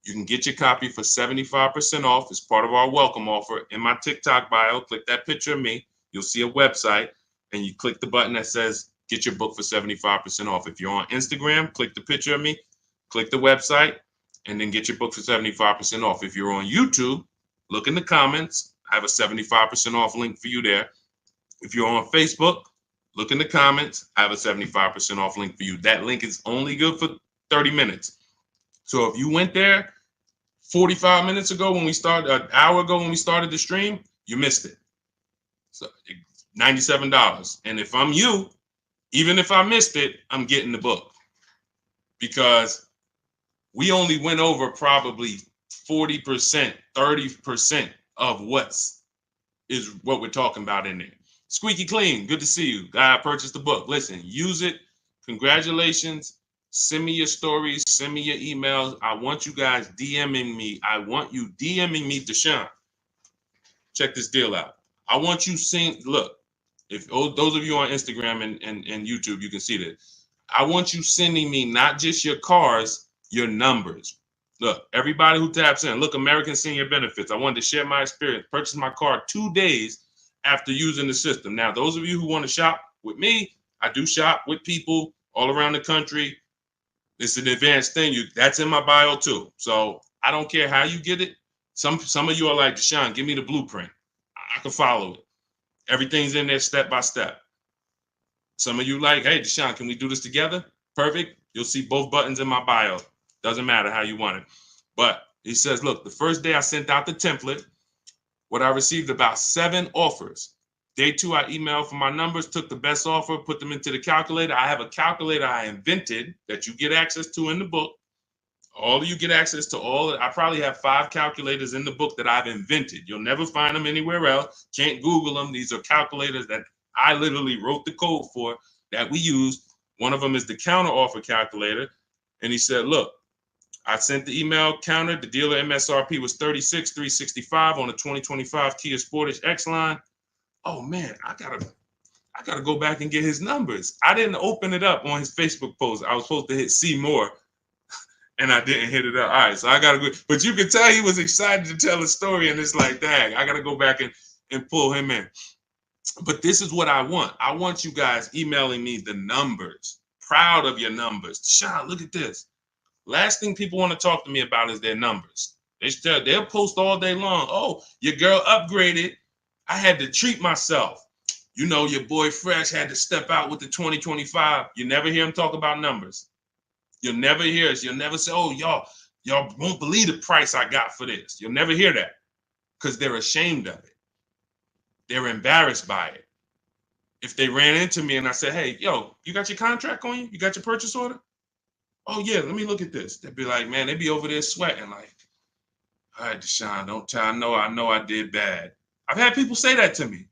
You can get your copy for 75% off. It's part of our welcome offer. In my TikTok bio, click that picture of me. You'll see a website, and you click the button that says get your book for 75% off. If you're on Instagram, click the picture of me, click the website, and then get your book for 75% off. If you're on YouTube, look in the comments. I have a 75% off link for you there. If you're on Facebook, look in the comments. I have a 75% off link for you. That link is only good for 30 minutes. So if you went there 45 minutes ago when we started, an hour ago when we started the stream, you missed it. So $97. And if I'm you, even if I missed it, I'm getting the book, because we only went over probably 40%, 30% of what we're talking about in there. Squeaky Clean, good to see you. I purchased the book. Listen, use it. Congratulations. Send me your stories. Send me your emails. I want you guys DMing me. I want you DMing me, Deshone. Check this deal out. I want you seeing, look, if those of you on Instagram and YouTube, you can see this. I want you sending me not just your cars, your numbers. Look, everybody who taps in, look, American Senior Benefits. I wanted to share my experience. Purchased my car 2 days after using the system. Now, those of you who want to shop with me, I do shop with people all around the country. It's an advanced thing. That's in my bio too. So I don't care how you get it. Some of you are like, Deshone, give me the blueprint. I can follow it. Everything's in there step by step. Some of you like, hey, Deshone, can we do this together? Perfect. You'll see both buttons in my bio. Doesn't matter how you want it. But he says, look, the first day I sent out the template, I received about 7 offers. Day 2, I emailed for my numbers, took the best offer, put them into the calculator. I have a calculator I invented that you get access to in the book. All of you get access to all. I probably have 5 calculators in the book that I've invented. You'll never find them anywhere else. Can't Google them. These are calculators that I literally wrote the code for that we use. One of them is the counter offer calculator. And he said, look, I sent the email counter. The dealer MSRP was $36,365 on a 2025 Kia Sportage X line. Oh man, I gotta go back and get his numbers. I didn't open it up on his Facebook post. I was supposed to hit see more, and I didn't hit it up. All right, so I gotta go. But you can tell he was excited to tell a story, and it's like, dang, I gotta go back and pull him in. But this is what I want. I want you guys emailing me the numbers. Proud of your numbers. Deshone, look at this. Last thing people want to talk to me about is their numbers. They'll post all day long. Oh, your girl upgraded. I had to treat myself. You know, your boy Fresh had to step out with the 2025. You never hear him talk about numbers. You'll never hear us. You'll never say, oh, y'all won't believe the price I got for this. You'll never hear that because they're ashamed of it. They're embarrassed by it. If they ran into me and I said, hey, yo, you got your contract on you? You got your purchase order? Oh, yeah, let me look at this. They'd be like, man, they'd be over there sweating like, all right, Deshone, don't tell. I know I did bad. I've had people say that to me.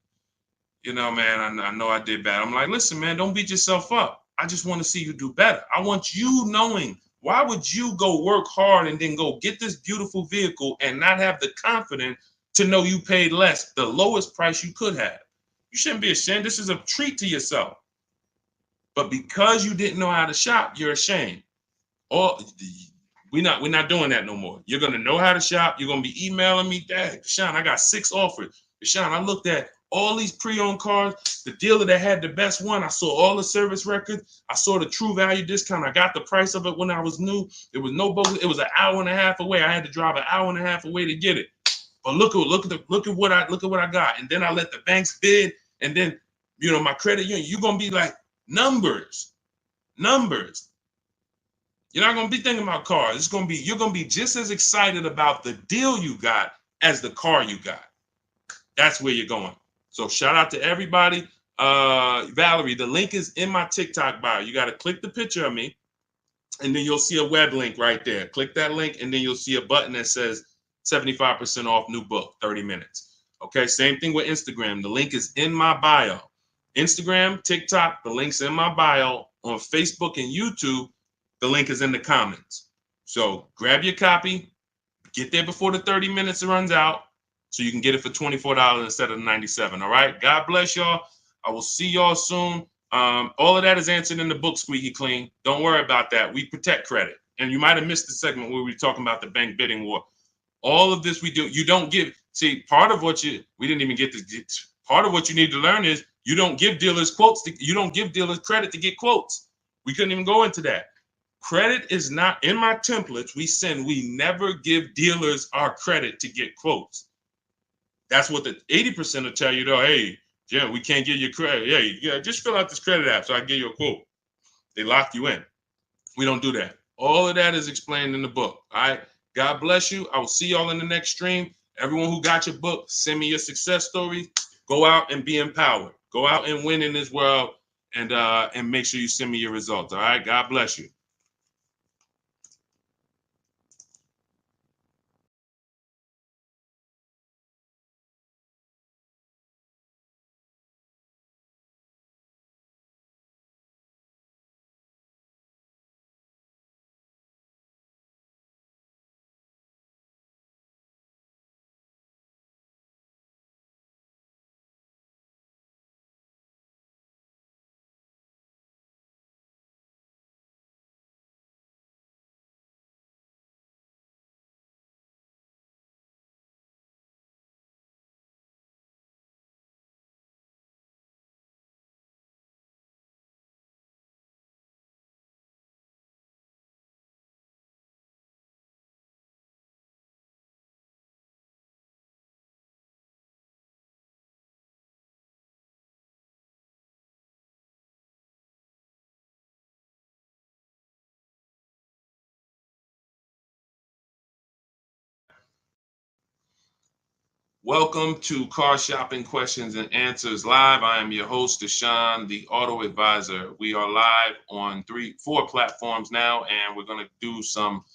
You know, man, I know I did bad. I'm like, listen, man, don't beat yourself up. I just want to see you do better. I want you knowing, why would you go work hard and then go get this beautiful vehicle and not have the confidence to know you paid less, the lowest price you could have? You shouldn't be ashamed. This is a treat to yourself. But because you didn't know how to shop, you're ashamed. Or we're not doing that no more. You're gonna know how to shop. You're gonna be emailing me, Dad, Deshone, I got 6 offers. Deshone, I looked at all these pre-owned cars. The dealer that had the best one, I saw all the service records. I saw the true value discount. I got the price of it when I was new. It was no bogus. It was an hour and a half away. I had to drive an hour and a half away to get it. But look at what I got. And then I let the banks bid. And then, you know, my credit union, you're gonna be like, numbers. You're not gonna be thinking about cars. You're gonna be just as excited about the deal you got as the car you got. That's where you're going. So shout out to everybody. Valerie, the link is in my TikTok bio. You got to click the picture of me, and then you'll see a web link right there. Click that link, and then you'll see a button that says 75% off new book, 30 minutes. Okay, same thing with Instagram. The link is in my bio. Instagram, TikTok, the link's in my bio. On Facebook and YouTube, the link is in the comments. So grab your copy, get there before the 30 minutes runs out, so you can get it for $24 instead of $97. All right. God bless y'all. I will see y'all soon. All of that is answered in the book, Squeaky Clean. Don't worry about that. We protect credit. And you might have missed the segment where we were talking about the bank bidding war. All of this we do. You don't give. See, part of what we didn't even get this. Part of what you need to learn is you don't give dealers quotes. You don't give dealers credit to get quotes. We couldn't even go into that. Credit is not in my templates. We never give dealers our credit to get quotes. That's what the 80% will tell you, though. Hey, Jim, we can't give you credit. Hey, yeah, just fill out this credit app so I can give you a quote. They lock you in. We don't do that. All of that is explained in the book. All right. God bless you. I will see y'all in the next stream. Everyone who got your book, send me your success stories. Go out and be empowered. Go out and win in this world, and make sure you send me your results. All right. God bless you. Welcome to Car Shopping Questions and Answers Live. I am your host, Deshone, the Auto Advisor. We are live on 4 platforms now, and we're going to do some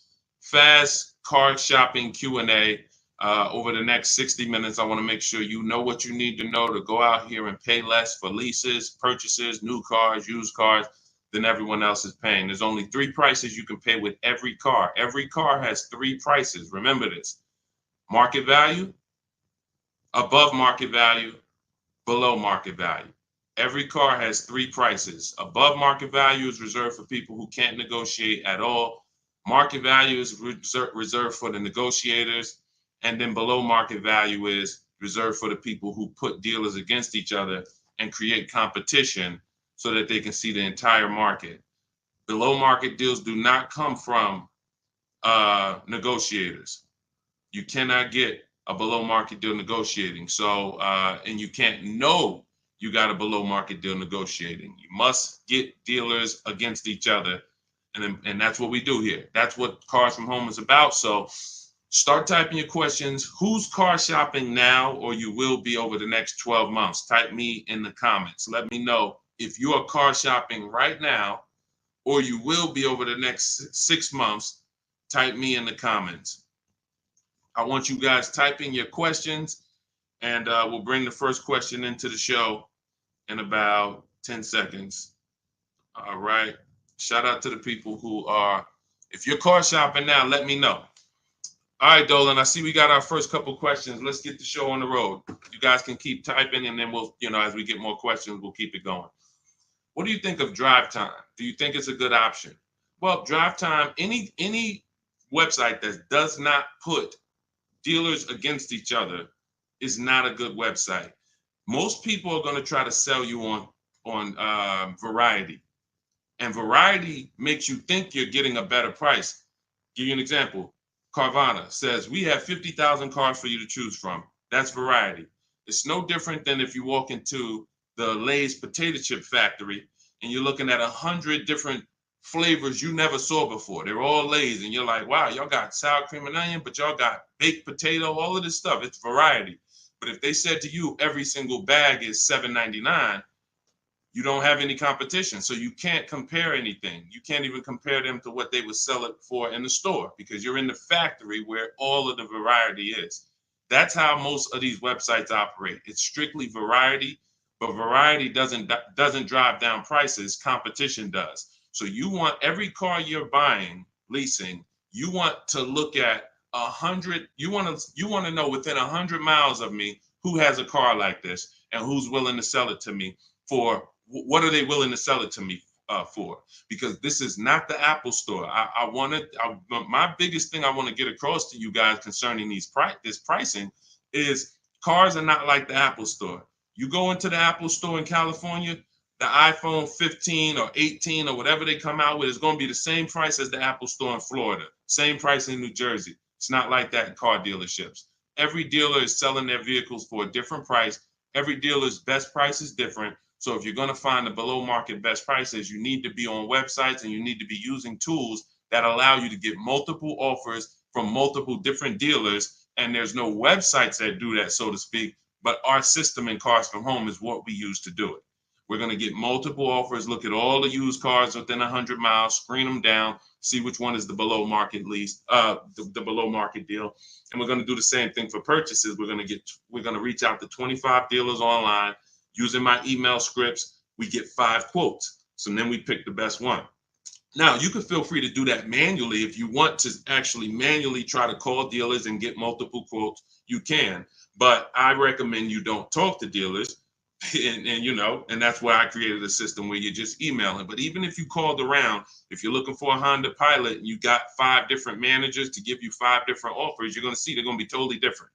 fast car shopping Q&A over the next 60 minutes. I want to make sure you know what you need to know to go out here and pay less for leases, purchases, new cars, used cars than everyone else is paying. There's only 3 prices you can pay with every car. Every car has 3 prices. Remember this: market value, above market value, below market value. Every car has 3 prices. Above market value is reserved for people who can't negotiate at all. Market value is reserved for the negotiators. And then below market value is reserved for the people who put dealers against each other and create competition so that they can see the entire market. Below market deals do not come from negotiators. You cannot get a below market deal negotiating. So, and you can't know you got a below market deal negotiating. You must get dealers against each other. And that's what we do here. That's what Cars from Home is about. So start typing your questions. Who's car shopping now, or you will be over the next 12 months? Type me in the comments. Let me know if you are car shopping right now, or you will be over the next 6 months. Type me in the comments. I want you guys typing your questions, and we'll bring the first question into the show in about 10 seconds. All right. Shout out to the people who are, if you're car shopping now, let me know. All right, Dolan, I see we got our first couple questions. Let's get the show on the road. You guys can keep typing, and then we'll, as we get more questions, we'll keep it going. What do you think of drive time? Do you think it's a good option? Well, drive time, any website that does not put dealers against each other is not a good website. Most people are going to try to sell you on variety. And variety makes you think you're getting a better price. Give you an example. Carvana says, we have 50,000 cars for you to choose from. That's variety. It's no different than if you walk into the Lay's potato chip factory and you're looking at 100 different flavors you never saw before. They're all Lay's, and you're like, wow, y'all got sour cream and onion, but y'all got baked potato, all of this stuff. It's variety. But if they said to you, every single bag is $7.99, you don't have any competition. So you can't compare anything. You can't even compare them to what they would sell it for in the store, because you're in the factory where all of the variety is. That's how most of these websites operate. It's strictly variety, but variety doesn't drive down prices. Competition does. So you want every car you're buying, leasing, you want to look at 100. You want to know within 100 miles of me who has a car like this and who's willing to sell it to me for. What are they willing to sell it to me for? Because this is not the Apple Store. My biggest thing I want to get across to you guys concerning this pricing is cars are not like the Apple Store. You go into the Apple Store in California, the iPhone 15 or 18 or whatever they come out with is going to be the same price as the Apple Store in Florida, same price in New Jersey. It's not like that in car dealerships. Every dealer is selling their vehicles for a different price. Every dealer's best price is different. So if you're going to find the below market best prices, you need to be on websites and you need to be using tools that allow you to get multiple offers from multiple different dealers. And there's no websites that do that, so to speak, but our system in Cars from Home is what we use to do it. We're going to get multiple offers, look at all the used cars within 100 miles, screen them down, see which one is the below market lease, the below market deal. And we're going to do the same thing for purchases. We're going to reach out to 25 dealers online. Using my email scripts, we get 5 quotes. So then we pick the best one. Now, you can feel free to do that manually. If you want to actually manually try to call dealers and get multiple quotes, you can. But I recommend you don't talk to dealers. And that's why I created a system where you just email it. But even if you called around, if you're looking for a Honda Pilot and you got 5 different managers to give you 5 different offers, you're going to see they're going to be totally different.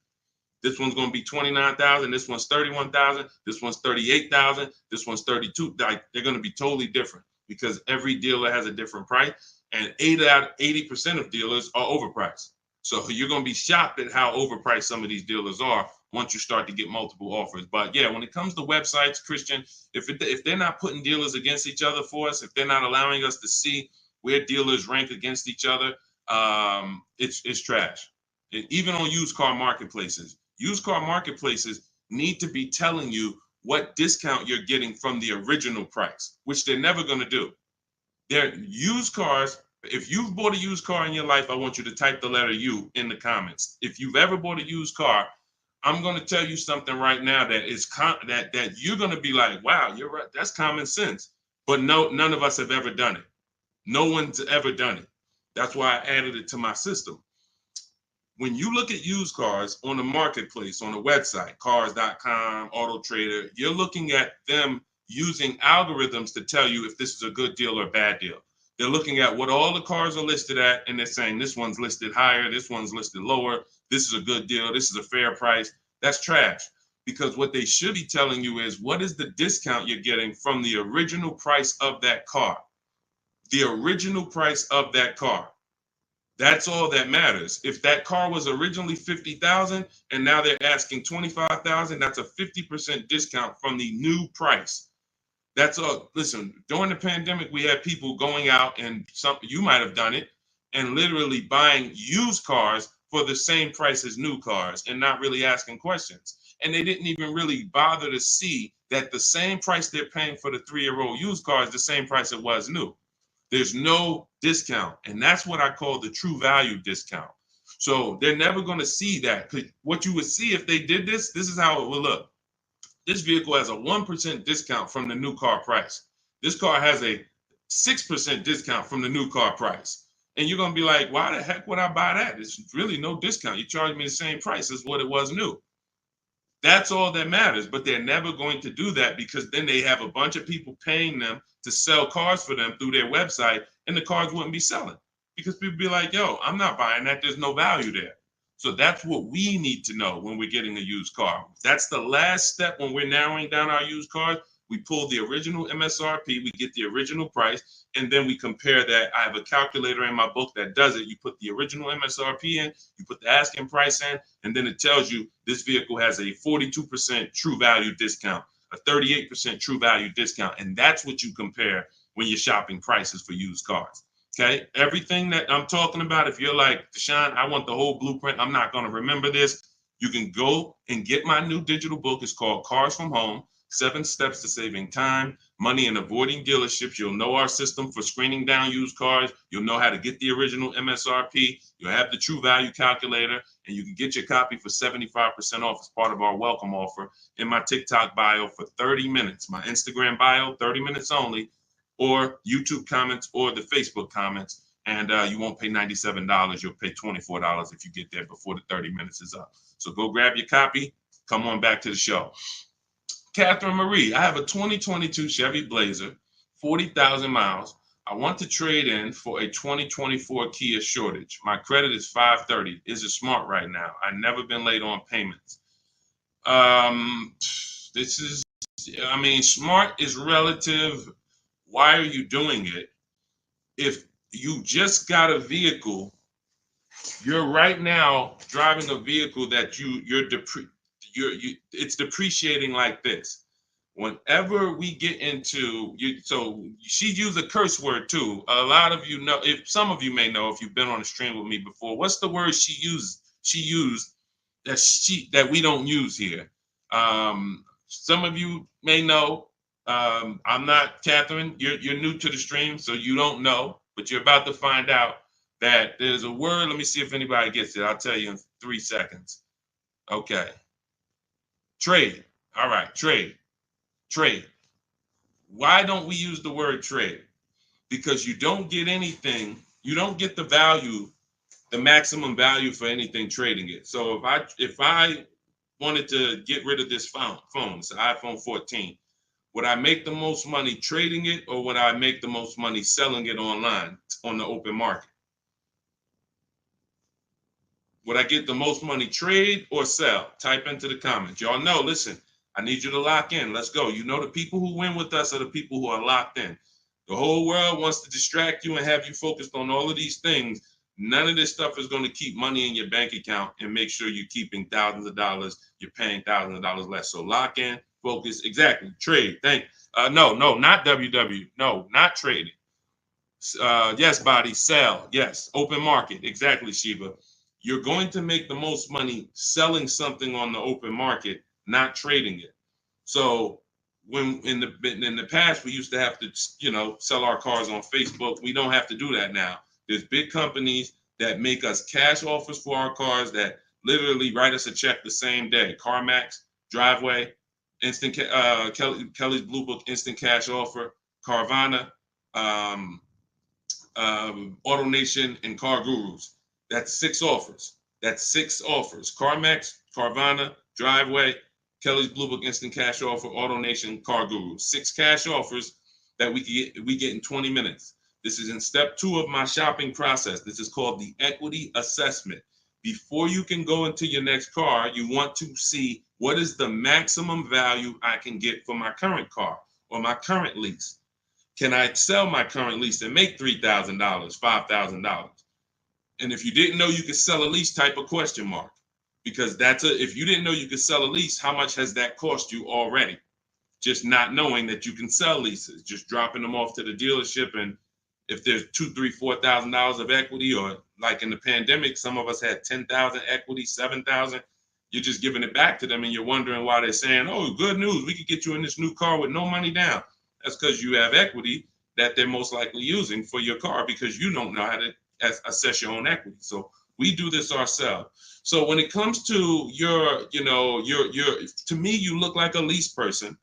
This one's going to be $29,000. This one's $31,000. This one's $38,000. This one's $32,000. Like, they're going to be totally different because every dealer has a different price, and 80% of dealers are overpriced. So you're going to be shocked at how overpriced some of these dealers are once you start to get multiple offers. But yeah, when it comes to websites, Christian, if they're not putting dealers against each other for us, if they're not allowing us to see where dealers rank against each other, it's trash. Even on used car marketplaces. Used car marketplaces need to be telling you what discount you're getting from the original price, which they're never going to do. They're used cars. If you've bought a used car in your life, I want you to type the letter U in the comments. If you've ever bought a used car, I'm going to tell you something right now that is that you're going to be like, wow, you're right. That's common sense. But no, none of us have ever done it. No one's ever done it. That's why I added it to my system. When you look at used cars on the marketplace, on the website, cars.com, Auto Trader, you're looking at them using algorithms to tell you if this is a good deal or a bad deal. They're looking at what all the cars are listed at, and they're saying this one's listed higher, this one's listed lower, this is a good deal, this is a fair price. That's trash, because what they should be telling you is what is the discount you're getting from the original price of that car. The original price of that car. That's all that matters. If that car was originally 50,000 and now they're asking 25,000, that's a 50% discount from the new price. That's all. Listen, during the pandemic, we had people going out, and some you might have done it, and literally buying used cars for the same price as new cars and not really asking questions. And they didn't even really bother to see that the same price they're paying for the 3-year-old used car is the same price it was new. There's no discount. And that's what I call the true value discount. So they're never going to see that. What you would see if they did this is how it would look. This vehicle has a 1% discount from the new car price. This car has a 6% discount from the new car price. And you're going to be like, why the heck would I buy that? It's really no discount. You charge me the same price as what it was new. That's all that matters. But they're never going to do that because then they have a bunch of people paying them to sell cars for them through their website, and the cars wouldn't be selling because people be like, yo, I'm not buying that. There's no value there. So that's what we need to know when we're getting a used car. That's the last step when we're narrowing down our used cars. We pull the original MSRP, we get the original price, and then we compare that. I have a calculator in my book that does it. You put the original MSRP in, you put the asking price in, and then it tells you this vehicle has a 42% true value discount, a 38% true value discount. And that's what you compare when you're shopping prices for used cars. Okay, everything that I'm talking about, if you're like, Deshone, I want the whole blueprint, I'm not going to remember this, you can go and get my new digital book. It's called Cars from Home, 7 Steps to Saving Time, Money, and Avoiding Dealerships. You'll know our system for screening down used cars. You'll know how to get the original MSRP. You'll have the true value calculator, and you can get your copy for 75% off as part of our welcome offer in my TikTok bio for 30 minutes, my Instagram bio, 30 minutes only, or YouTube comments or the Facebook comments, and you won't pay $97. You'll pay $24 if you get there before the 30 minutes is up. So go grab your copy. Come on back to the show. Catherine Marie, I have a 2022 Chevy Blazer, 40,000 miles. I want to trade in for a 2024 Kia Sportage. My credit is 530. Is it smart right now? I've never been late on payments. Smart is relative. Why are you doing it? If you just got a vehicle, you're right now driving a vehicle that it's depreciating like this. Whenever we get into so she used a curse word too. A lot of you know, if some of you may know if you've been on a stream with me before, what's the word she used that we don't use here? Some of you may know. I'm not, Catherine, you're new to the stream, so you don't know, but you're about to find out that there's a word. Let me see if anybody gets it. I'll tell you in 3 seconds. Okay. Trade. All right, trade. Why don't we use the word trade? Because you don't get anything, you don't get the value, the maximum value for anything trading it. So if I wanted to get rid of this phone, it's an iPhone 14, would I make the most money trading it, or would I make the most money selling it online on the open market? Would I get the most money trade or sell? Type into the comments. Y'all know, listen, I need you to lock in. Let's go. You know, the people who win with us are the people who are locked in. The whole world wants to distract you and have you focused on all of these things. None of this stuff is going to keep money in your bank account and make sure you're keeping thousands of dollars. You're paying thousands of dollars less. So lock in, focus, exactly. Trade. No, not WW. No, not trading. Yes, body, sell. Yes, open market. Exactly, Shiva. You're going to make the most money selling something on the open market, not trading it. So when in the past we used to have to, sell our cars on Facebook. We don't have to do that now. There's big companies that make us cash offers for our cars that literally write us a check the same day. CarMax, Driveway, Instant Kelly's Blue Book Instant Cash Offer, Carvana, AutoNation, and Car Gurus. That's 6 offers. CarMax, Carvana, Driveway, Kelly's Blue Book Instant Cash Offer, AutoNation, Car Gurus. 6 cash offers that we get in 20 minutes. This is in step 2 of my shopping process. This is called the equity assessment. Before you can go into your next car, you want to see what is the maximum value I can get for my current car or my current lease. Can I sell my current lease and make $3,000, $5,000? And if you didn't know you could sell a lease, type a question mark, because if you didn't know you could sell a lease, how much has that cost you already? Just not knowing that you can sell leases, just dropping them off to the dealership. And if there's $2,000, $3,000, $4,000 of equity, or like in the pandemic, some of us had 10,000 equity, 7,000, you're just giving it back to them, and you're wondering why they're saying, "Oh, good news, we could get you in this new car with no money down." That's because you have equity that they're most likely using for your car, because you don't know how to assess your own equity. So we do this ourselves. So when it comes to your, to me, you look like a lease person.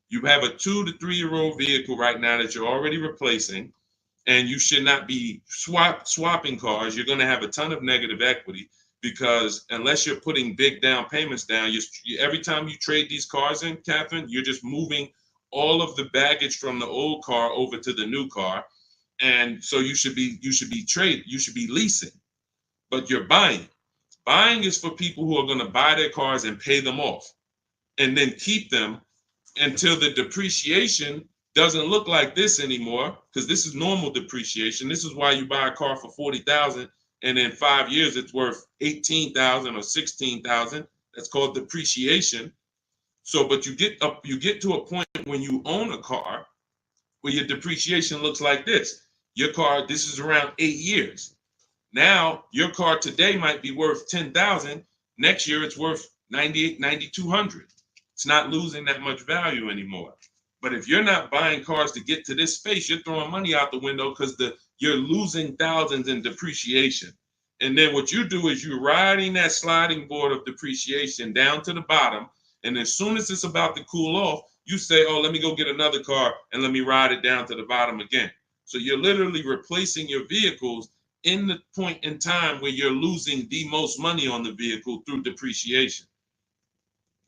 You have a 2 to 3 year old vehicle right now that you're already replacing, and you should not be swapping cars. You're going to have a ton of negative equity, because unless you're putting big down payments down, every time you trade these cars in, Catherine, you're just moving all of the baggage from the old car over to the new car. And so you should be leasing, but you're buying. Buying is for people who are going to buy their cars and pay them off and then keep them until the depreciation doesn't look like this anymore, because this is normal depreciation. This is why you buy a car for $40,000 and in 5 years it's worth $18,000 or $16,000. That's called depreciation. So, but you get to a point when you own a car where your depreciation looks like this. Your car, this is around 8 years. Now, your car today might be worth $10,000. Next year, it's worth $9,800, $9,200. It's not losing that much value anymore. But if you're not buying cars to get to this space, you're throwing money out the window, because you're losing thousands in depreciation. And then what you do is you're riding that sliding board of depreciation down to the bottom. And as soon as it's about to cool off, you say, "Oh, let me go get another car and let me ride it down to the bottom again." So you're literally replacing your vehicles in the point in time where you're losing the most money on the vehicle through depreciation.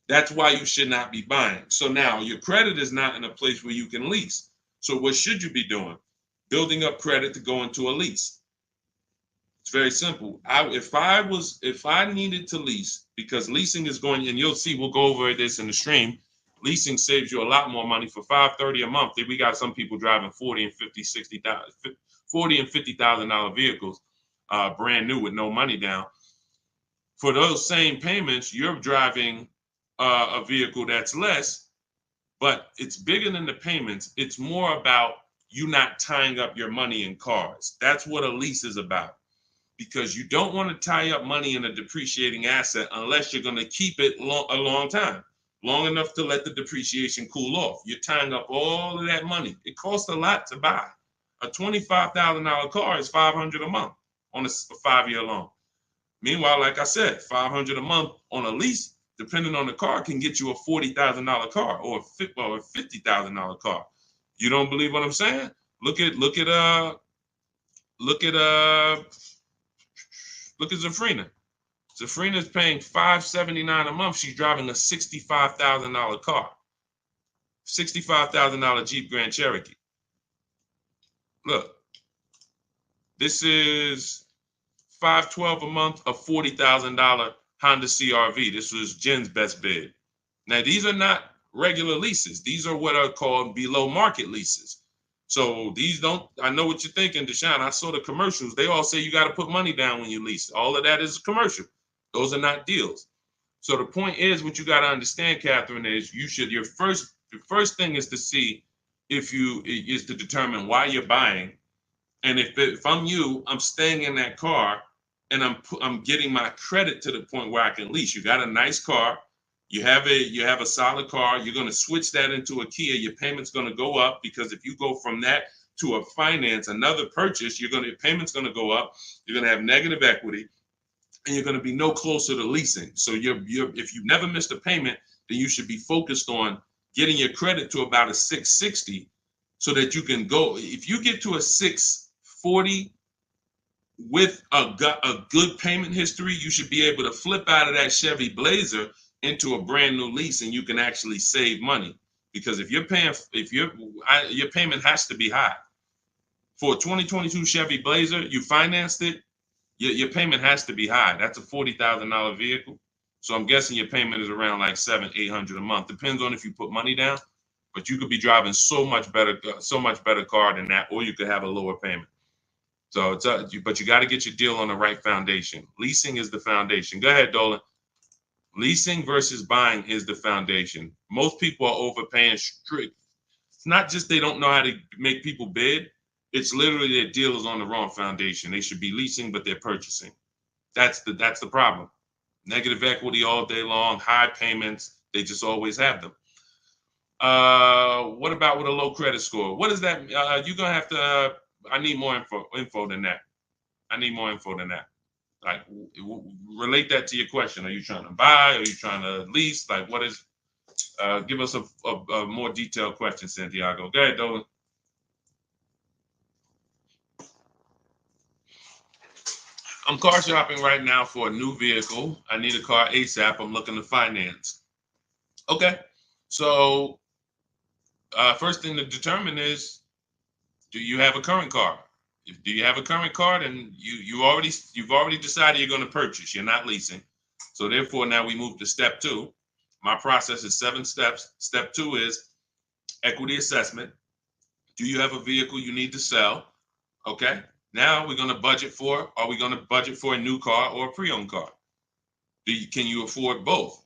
That's why you should not be buying. So now your credit is not in a place where you can lease. So what should you be doing? Building up credit to go into a lease. It's very simple. If I needed to lease, because leasing is going, and you'll see, we'll go over this in the stream. Leasing saves you a lot more money. For $530 a month, we got some people driving $40 and $50,000 vehicles, brand new with no money down. For those same payments, you're driving a vehicle that's less, but it's bigger than the payments. It's more about you not tying up your money in cars. That's what a lease is about, because you don't want to tie up money in a depreciating asset unless you're going to keep it a long time, long enough to let the depreciation cool off. You're tying up all of that money. It costs a lot to buy. A $25,000 car is $500 a month on a 5-year loan. Meanwhile, like I said, $500 a month on a lease, depending on the car, can get you a $40,000 car or a $50,000 car. You don't believe what I'm saying? Look at Zafrina. Zafrina's paying $579 a month. She's driving a $65,000 car, $65,000 Jeep Grand Cherokee. Look, this is $512 a month, a $40,000 Honda CRV. This was Jen's best bid. Now, these are not regular leases. These are what are called below market leases. So these don't, I know what you're thinking, Deshone. I saw the commercials. They all say you got to put money down when you lease. All of that is commercial. Those are not deals. So the point is, what you got to understand, Catherine, is your first thing is to see is to determine why you're buying. And if I'm you, I'm staying in that car, and I'm getting my credit to the point where I can lease. You got a nice car. You have a solid car. You're going to switch that into a Kia. Your payment's going to go up, because if you go from that to a finance, another purchase, your payment's going to go up. You're going to have negative equity, and you're going to be no closer to leasing. So if you've never missed a payment, then you should be focused on getting your credit to about a 660, so that you can go. If you get to a 640 with a good payment history, you should be able to flip out of that Chevy Blazer into a brand new lease, and you can actually save money. Because if your payment has to be high. For a 2022 Chevy Blazer, you financed it, your payment has to be high. That's a $40,000 vehicle. So I'm guessing your payment is around like $700-800 a month. Depends on if you put money down, but you could be driving so much better car than that, or you could have a lower payment. So it's but you got to get your deal on the right foundation. Leasing is the foundation. Go ahead, Dolan. Leasing versus buying is the foundation. Most people are overpaying strict. It's not just they don't know how to make people bid. It's literally their deal is on the wrong foundation. They should be leasing, but they're purchasing. That's the problem. Negative equity all day long, high payments. They just always have them. What about with a low credit score? What is that? You're gonna have to. I need more info than that. I need more info than that. Like, relate that to your question. Are you trying to buy? Are you trying to lease? Like, what is? Give us a more detailed question, Santiago. Go ahead, Dolan. I'm car shopping right now for a new vehicle. I need a car ASAP. I'm looking to finance. Okay, so first thing to determine is, do you have a current car? If do you have a current car, then you've already decided you're going to purchase. You're not leasing. So therefore, now we move to step 2. My process is 7 steps. Step 2 is equity assessment. Do you have a vehicle you need to sell? Okay. Now we're going to budget for. Are we going to budget for a new car or a pre-owned car? Can you afford both?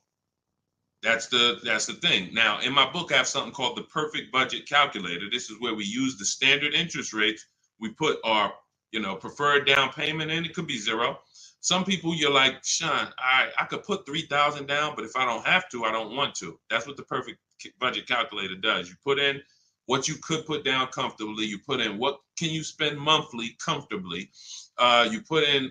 That's the thing. Now, in my book, I have something called the perfect budget calculator. This is where we use the standard interest rates. We put our, preferred down payment in. It could be 0. Some people, you're like, Sean, I could put 3,000 down, but if I don't have to, I don't want to. That's what the perfect budget calculator does. You put in what you could put down comfortably. You put in what can you spend monthly comfortably. You put in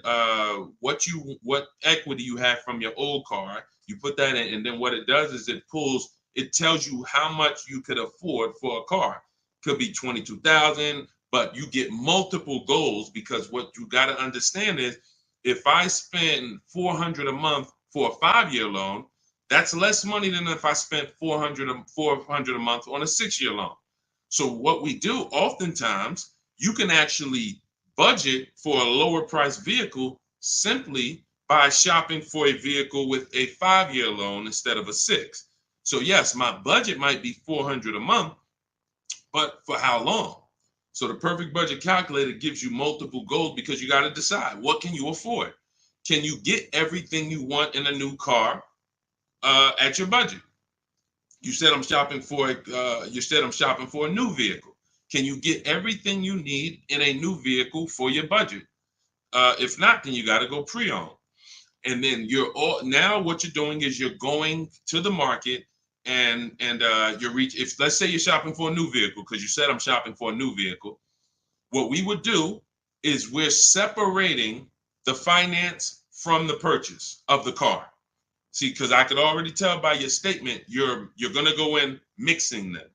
what equity you have from your old car. You put that in, and then what it does is it tells you how much you could afford for a car. Could be 22,000, but you get multiple goals, because what you got to understand is, if I spend $400 a month for a 5-year loan, that's less money than if I spent $400 a month on a 6-year loan. So what we do oftentimes, you can actually budget for a lower price vehicle simply by shopping for a vehicle with a 5-year loan instead of a 6. So yes, my budget might be $400 a month, but for how long? So the perfect budget calculator gives you multiple goals, because you got to decide, what can you afford? Can you get everything you want in a new car at your budget? You said I'm shopping for a new vehicle. Can you get everything you need in a new vehicle for your budget? If not, then you got to go pre-owned. And then now what you're doing is you're going to the market, and if let's say you're shopping for a new vehicle, because you said I'm shopping for a new vehicle. What we would do is we're separating the finance from the purchase of the car. See, because I could already tell by your statement, you're gonna go in mixing them.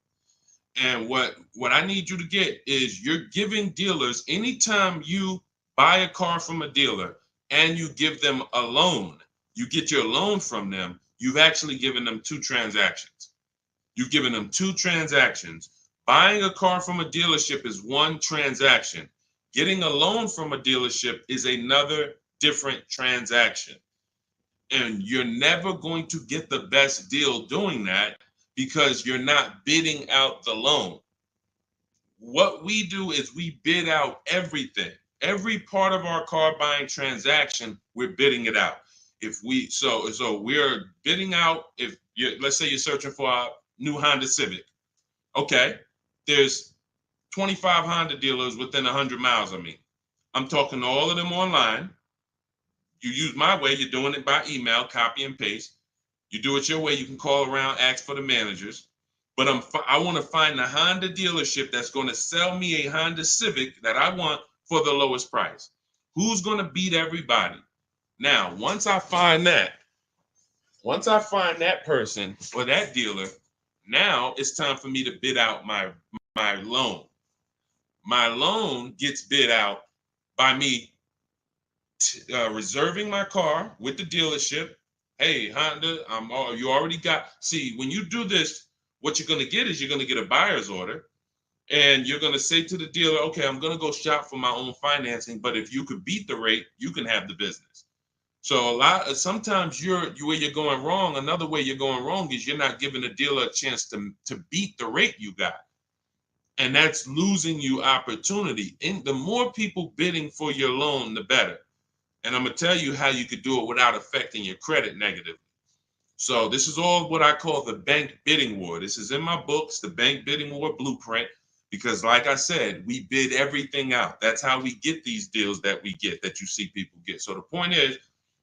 And what I need you to get is, you're giving dealers, anytime you buy a car from a dealer and you give them a loan, you get your loan from them, you've actually given them 2 transactions. You've given them 2 transactions. Buying a car from a dealership is 1 transaction. Getting a loan from a dealership is another different transaction. And you're never going to get the best deal doing that, because you're not bidding out the loan. What we do is we bid out everything. Every part of our car buying transaction, we're bidding it out. So we're bidding out, let's say you're searching for a new Honda Civic. Okay, there's 25 Honda dealers within 100 miles of me. I'm talking to all of them online. You use my way, you're doing it by email, copy and paste. You do it your way, you can call around, ask for the managers. But I want to find the Honda dealership that's going to sell me a Honda Civic that I want for the lowest price. Who's going to beat everybody? Now, once I find that person or that dealer, now it's time for me to bid out my loan. My loan gets bid out by me reserving my car with the dealership. Hey, Honda, you already got. See, when you do this, what you're going to get is, you're going to get a buyer's order, and you're going to say to the dealer, okay, I'm going to go shop for my own financing, but if you could beat the rate, you can have the business. So sometimes where you're going wrong. Another way you're going wrong is, you're not giving the dealer a chance to beat the rate you got. And that's losing you opportunity. And the more people bidding for your loan, the better. And I'm going to tell you how you could do it without affecting your credit negatively. So this is all what I call the bank bidding war. This is in my books, the bank bidding war blueprint, because like I said, we bid everything out. That's how we get these deals that we get, that you see people get. So the point is,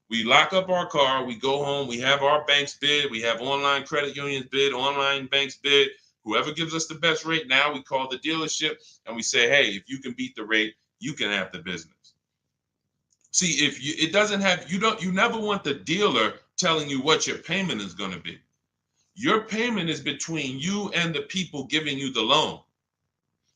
we lock up our car, we go home, we have our banks bid, we have online credit unions bid, online banks bid. Whoever gives us the best rate, now we call the dealership and we say, hey, if you can beat the rate, you can have the business. See, if you, it doesn't have, you never want the dealer telling you what your payment is going to be. Your payment is between you and the people giving you the loan.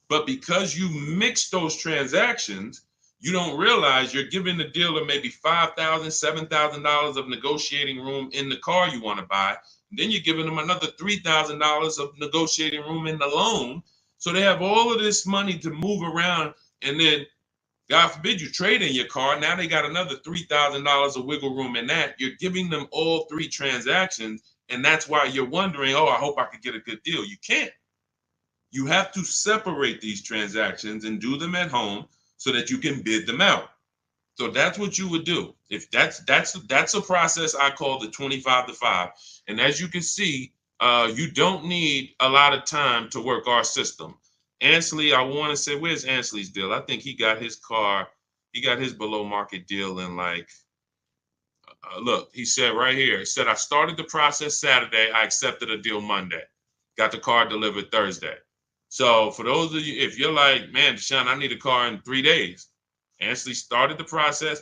But because you mix those transactions, you don't realize you're giving the dealer maybe $5,000, $7,000 of negotiating room in the car you want to buy. And then you're giving them another $3,000 of negotiating room in the loan. So they have all of this money to move around. And then, God forbid, you trade in your car. Now they got another $3,000 of wiggle room in that. You're giving them all three transactions. And that's why you're wondering, oh, I hope I could get a good deal. You can't. You have to separate these transactions and do them at home so that you can bid them out. So that's what you would do. If that's a process I call the 25 to 5. And as you can see, you don't need a lot of time to work our system. Ansley, I want to say, where's Ansley's deal? I think he got his car, he got his below market deal in like, look, he said right here, he said, I started the process Saturday. I accepted a deal Monday. Got the car delivered Thursday. So for those of you, if you're like, man, Deshaun, I need a car in 3 days. Ansley started the process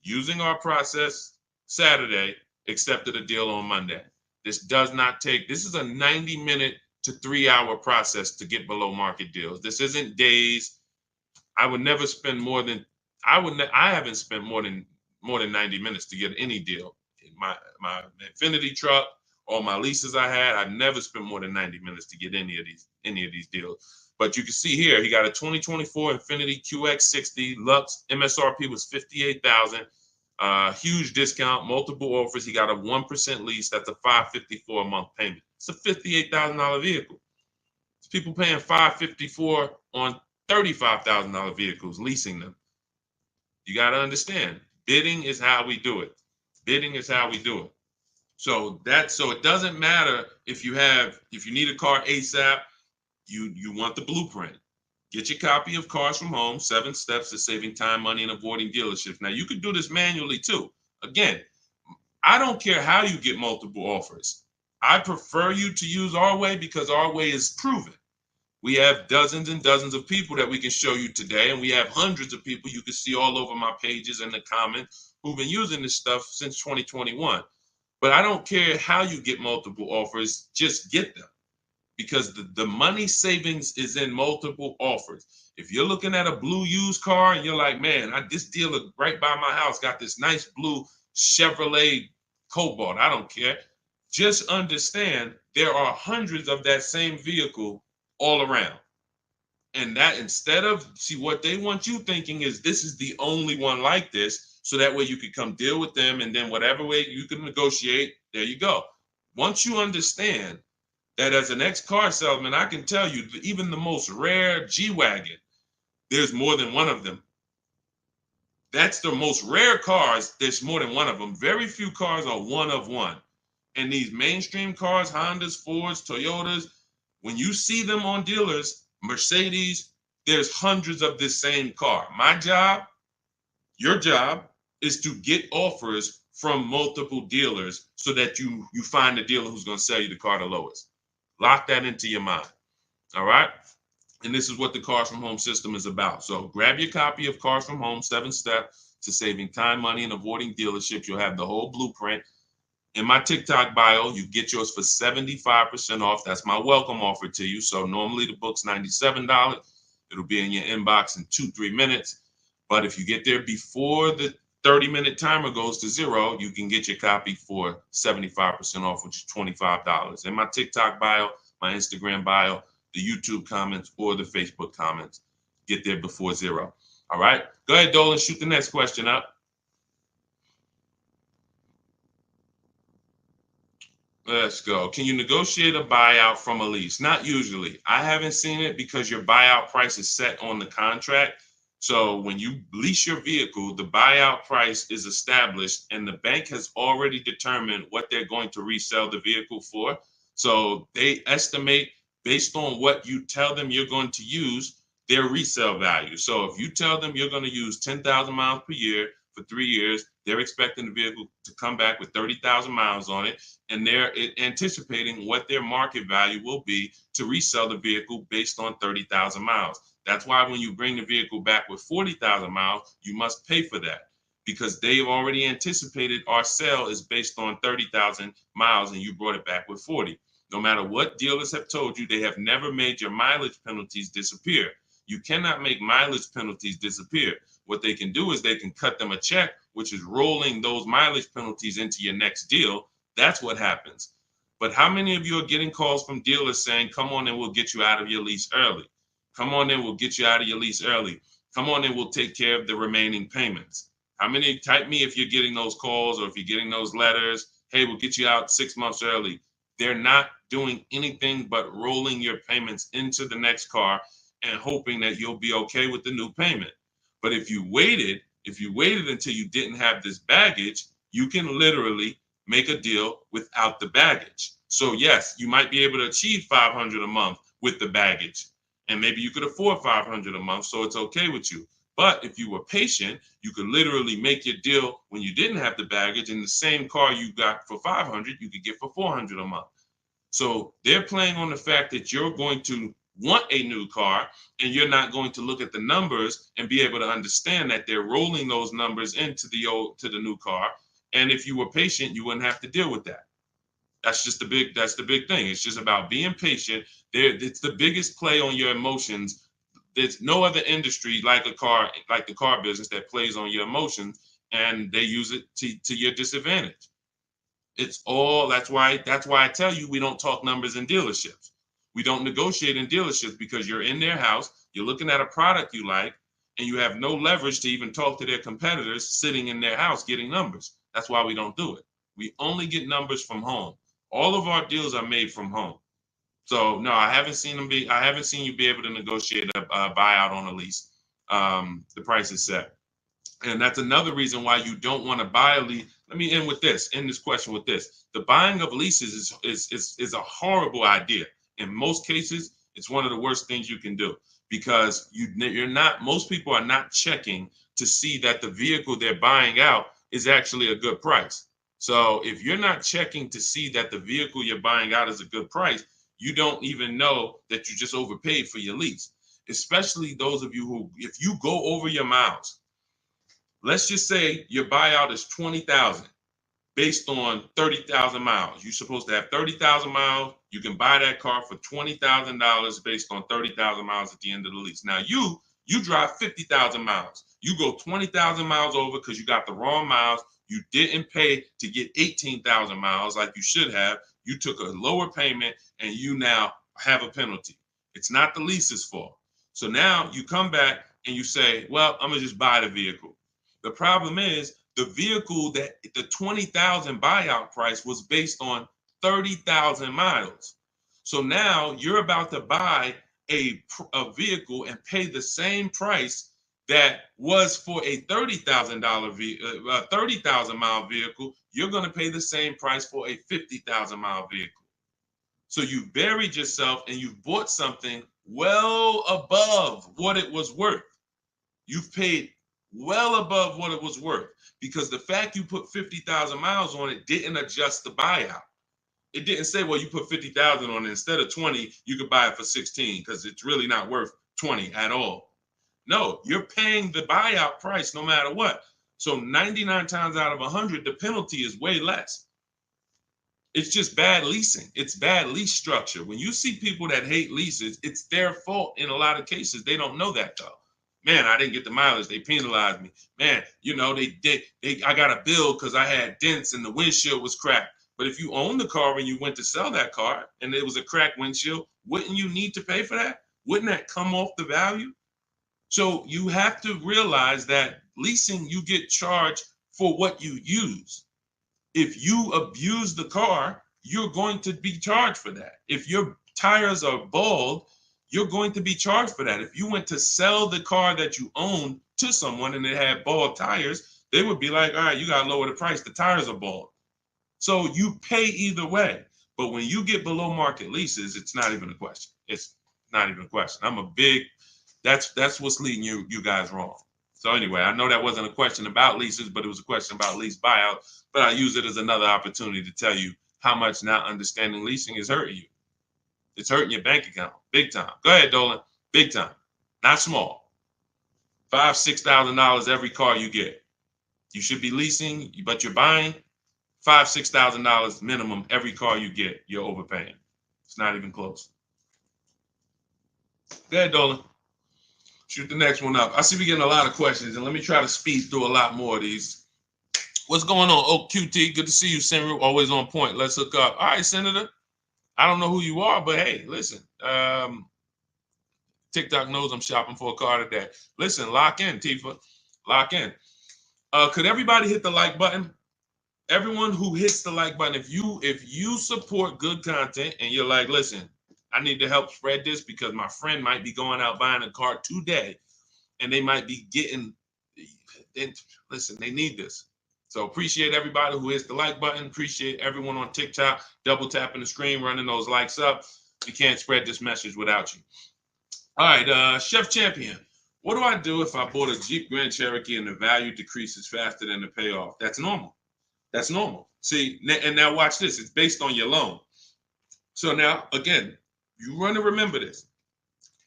using our process Saturday, accepted a deal on Monday. This does not take, this is a 90-minute to 3-hour process to get below market deals. This isn't days. I would never spend more than, I haven't spent more than 90 minutes to get any deal. My Infinity truck, all my leases I had, I never spent more than 90 minutes to get any of these deals. But you can see here, he got a 2024 Infinity QX60 Lux. MSRP was $58,000. Huge discount, multiple offers. He got a 1% lease. That's a $554 a month payment. It's a $58,000 vehicle. It's people paying $554 on $35,000 vehicles, leasing them. You got to understand, bidding is how we do it. Bidding is how we do it. So it doesn't matter if you need a car ASAP, you want the blueprint. Get your copy of Cars from Home, 7 Steps to Saving Time, Money, and Avoiding Dealerships. Now you could do this manually too. Again, I don't care how you get multiple offers. I prefer you to use our way because our way is proven. We have dozens and dozens of people that we can show you today, and we have hundreds of people you can see all over my pages and the comments who've been using this stuff since 2021. But I don't care how you get multiple offers, just get them. Because the money savings is in multiple offers. If you're looking at a blue used car and you're like, man, this dealer right by my house got this nice blue Chevrolet Cobalt, I don't care. Just understand there are hundreds of that same vehicle all around. And that instead of, see, what they want you thinking is this is the only one like this. So that way you can come deal with them, and then whatever way you can negotiate, there you go. Once you understand that as an ex-car salesman, I can tell you that even the most rare G-Wagon, there's more than one of them. That's the most rare cars, there's more than one of them. Very few cars are one of one. And these mainstream cars, Hondas, Fords, Toyotas, when you see them on dealers, Mercedes, there's hundreds of this same car. My job, your job, is to get offers from multiple dealers so that you find a dealer who's going to sell you the car the lowest. Lock that into your mind. All right. And this is what the Cars from Home system is about. So grab your copy of Cars from Home, 7 Steps to Saving Time, Money, and Avoiding Dealerships. You'll have the whole blueprint. In my TikTok bio, you get yours for 75% off. That's my welcome offer to you. So normally the book's $97. It'll be in your inbox in 2-3 minutes. But if you get there before the 30-minute timer goes to 0, you can get your copy for 75% off, which is $25. In my TikTok bio, my Instagram bio, the YouTube comments, or the Facebook comments, get there before 0. All right? Go ahead, Dolan, shoot the next question up. Let's go. Can you negotiate a buyout from a lease? Not usually. I haven't seen it because your buyout price is set on the contract. So when you lease your vehicle, the buyout price is established and the bank has already determined what they're going to resell the vehicle for. So they estimate based on what you tell them you're going to use their resale value. So if you tell them you're going to use 10,000 miles per year for 3 years, they're expecting the vehicle to come back with 30,000 miles on it, and they're anticipating what their market value will be to resell the vehicle based on 30,000 miles. That's why when you bring the vehicle back with 40,000 miles, you must pay for that because they've already anticipated our sale is based on 30,000 miles and you brought it back with 40. No matter what dealers have told you, they have never made your mileage penalties disappear. You cannot make mileage penalties disappear. What they can do is they can cut them a check, which is rolling those mileage penalties into your next deal. That's what happens. But how many of you are getting calls from dealers saying, come on and we'll get you out of your lease early? Come on and we'll get you out of your lease early. Come on and we'll take care of the remaining payments. How many? Type me if you're getting those calls or if you're getting those letters. Hey, we'll get you out 6 months early. They're not doing anything but rolling your payments into the next car and hoping that you'll be okay with the new payment. But if you waited until you didn't have this baggage, you can literally make a deal without the baggage. So yes, you might be able to achieve 500 a month with the baggage, and maybe you could afford 500 a month, so it's okay with you. But if you were patient, you could literally make your deal when you didn't have the baggage, and the same car you got for 500, you could get for 400 a month. So they're playing on the fact that you're going to want a new car and you're not going to look at the numbers and be able to understand that they're rolling those numbers into the new car. And if you were patient, you wouldn't have to deal with that. That's the big thing. It's just about being patient. It's the biggest play on your emotions. There's no other industry like the car business that plays on your emotions, and they use it to your disadvantage. It's all that's why I tell you we don't talk numbers in dealerships. We don't negotiate in dealerships because you're in their house, you're looking at a product you like, and you have no leverage to even talk to their competitors sitting in their house getting numbers. That's why we don't do it. We only get numbers from home. All of our deals are made from home. So no, I haven't seen you be able to negotiate a buyout on a lease. The price is set. And that's another reason why you don't want to buy a lease. Let me end this question with this. The buying of leases is a horrible idea. In most cases, it's one of the worst things you can do because most people are not checking to see that the vehicle they're buying out is actually a good price. So if you're not checking to see that the vehicle you're buying out is a good price, you don't even know that you just overpaid for your lease. Especially those of you who, if you go over your miles, let's just say your buyout is 20,000 based on 30,000 miles. You're supposed to have 30,000 miles. You can buy that car for $20,000 based on 30,000 miles at the end of the lease. Now you drive 50,000 miles. You go 20,000 miles over because you got the wrong miles. You didn't pay to get 18,000 miles like you should have. You took a lower payment and you now have a penalty. It's not the lease's fault. So now you come back and you say, well, I'm going to just buy the vehicle. The problem is the vehicle that the 20,000 buyout price was based on 30,000 miles. So now you're about to buy a vehicle and pay the same price that was for a $30,000 30,000 mile vehicle. You're going to pay the same price for a 50,000 mile vehicle. So you buried yourself and you've bought something well above what it was worth. You've paid well above what it was worth because the fact you put 50,000 miles on it didn't adjust the buyout. It didn't say, well, you put 50,000 on it. Instead of 20, you could buy it for 16 because it's really not worth 20 at all. No, you're paying the buyout price no matter what. So 99 times out of 100, the penalty is way less. It's just bad leasing. It's bad lease structure. When you see people that hate leases, it's their fault in a lot of cases. They don't know that though. Man, I didn't get the mileage. They penalized me. Man, I got a bill because I had dents and the windshield was cracked. But if you own the car when you went to sell that car and it was a cracked windshield, wouldn't you need to pay for that? Wouldn't that come off the value? So you have to realize that leasing, you get charged for what you use. If you abuse the car, you're going to be charged for that. If your tires are bald, you're going to be charged for that. If you went to sell the car that you owned to someone and it had bald tires, they would be like, all right, you got to lower the price. The tires are bald. So you pay either way. But when you get below market leases, it's not even a question. It's not even a question. That's what's leading you guys wrong. So anyway, I know that wasn't a question about leases, but it was a question about lease buyout. But I use it as another opportunity to tell you how much not understanding leasing is hurting you. It's hurting your bank account big time. Go ahead, Dolan. Big time, not small. $5,000-$6,000 every car you get. You should be leasing, but you're buying. $5,000-$6,000 minimum every car you get. You're overpaying. It's not even close. Go ahead, Dolan. Shoot the next one up. I see we getting a lot of questions, and let me try to speed through a lot more of these. What's going on? Oh, QT, good to see you, Senator. Always on point. Let's hook up. All right, Senator. I don't know who you are, but hey, listen. TikTok knows I'm shopping for a car today. Listen, lock in, Tifa. Lock in. Could everybody hit the like button? Everyone who hits the like button, if you support good content and you're like, listen, I need to help spread this because my friend might be going out buying a car today and they might be getting, listen, they need this. So appreciate everybody who hits the like button. Appreciate everyone on TikTok, double tapping the screen, running those likes up. We can't spread this message without you. All right, Chef Champion. What do I do if I bought a Jeep Grand Cherokee and the value decreases faster than the payoff? That's normal. That's normal. See, and now watch this. It's based on your loan. So now, again, you want to remember this.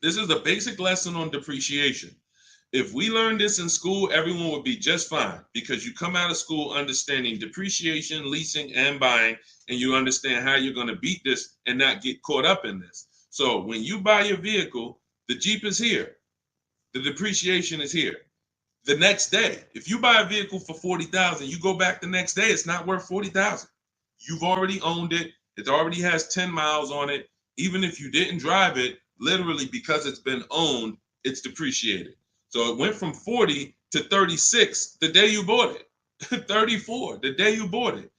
This is a basic lesson on depreciation. If we learned this in school, everyone would be just fine because you come out of school understanding depreciation, leasing, and buying, and you understand how you're going to beat this and not get caught up in this. So when you buy your vehicle, the Jeep is here. The depreciation is here. The next day, if you buy a vehicle for $40,000, you go back the next day, it's not worth $40,000. You've already owned it. It already has 10 miles on it. Even if you didn't drive it, literally because it's been owned, it's depreciated. So it went from 40 to 36 the day you bought it, 34 the day you bought it.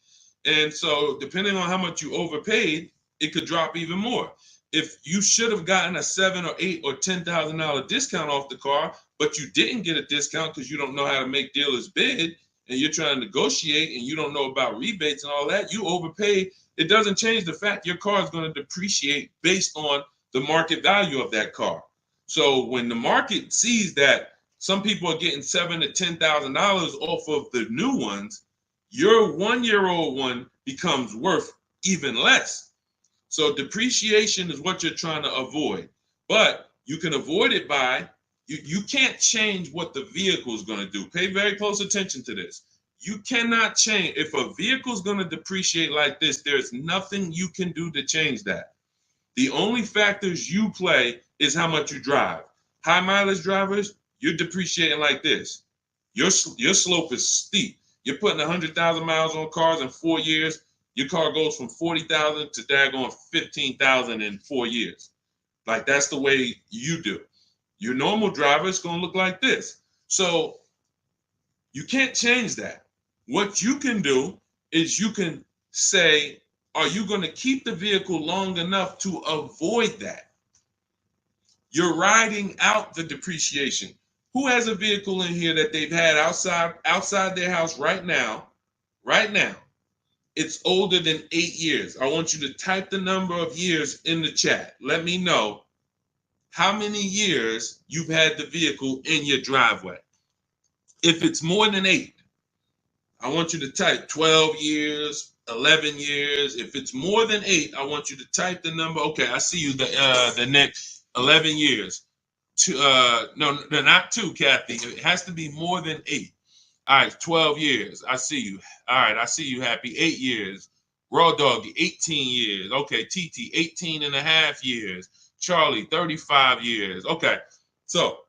And so depending on how much you overpaid, it could drop even more. If you should have gotten a $7,000 or $8,000 or $10,000 discount off the car, but you didn't get a discount because you don't know how to make dealers bid and you're trying to negotiate and you don't know about rebates and all that, you overpaid. It doesn't change the fact your car is going to depreciate based on the market value of that car. So when the market sees that some people are getting $7,000 to $10,000 off of the new ones, your 1-year-old one becomes worth even less. So depreciation is what you're trying to avoid, but you can avoid it by, you can't change what the vehicle is going to do. Pay very close attention to this. You cannot change. If a vehicle is going to depreciate like this, there's nothing you can do to change that. The only factors you play is how much you drive. High mileage drivers, you're depreciating like this. Your slope is steep. You're putting 100,000 miles on cars in 4 years. Your car goes from 40,000 to daggone 15,000 in 4 years. Like that's the way you do. Your normal driver is going to look like this. So you can't change that. What you can do is you can say, are you going to keep the vehicle long enough to avoid that? You're riding out the depreciation. Who has a vehicle in here that they've had outside their house right now? Right now. It's older than 8 years. I want you to type the number of years in the chat. Let me know how many years you've had the vehicle in your driveway. If it's more than 8, I want you to type 12 years, 11 years. If it's more than 8, I want you to type the number. Okay, I see you. The next 11 years. No, not 2, Kathy. It has to be more than 8. All right, 12 years. I see you. All right, I see you, Happy. 8 years. Raw Doggy, 18 years. Okay, TT, 18 and a half years. Charlie, 35 years. Okay, so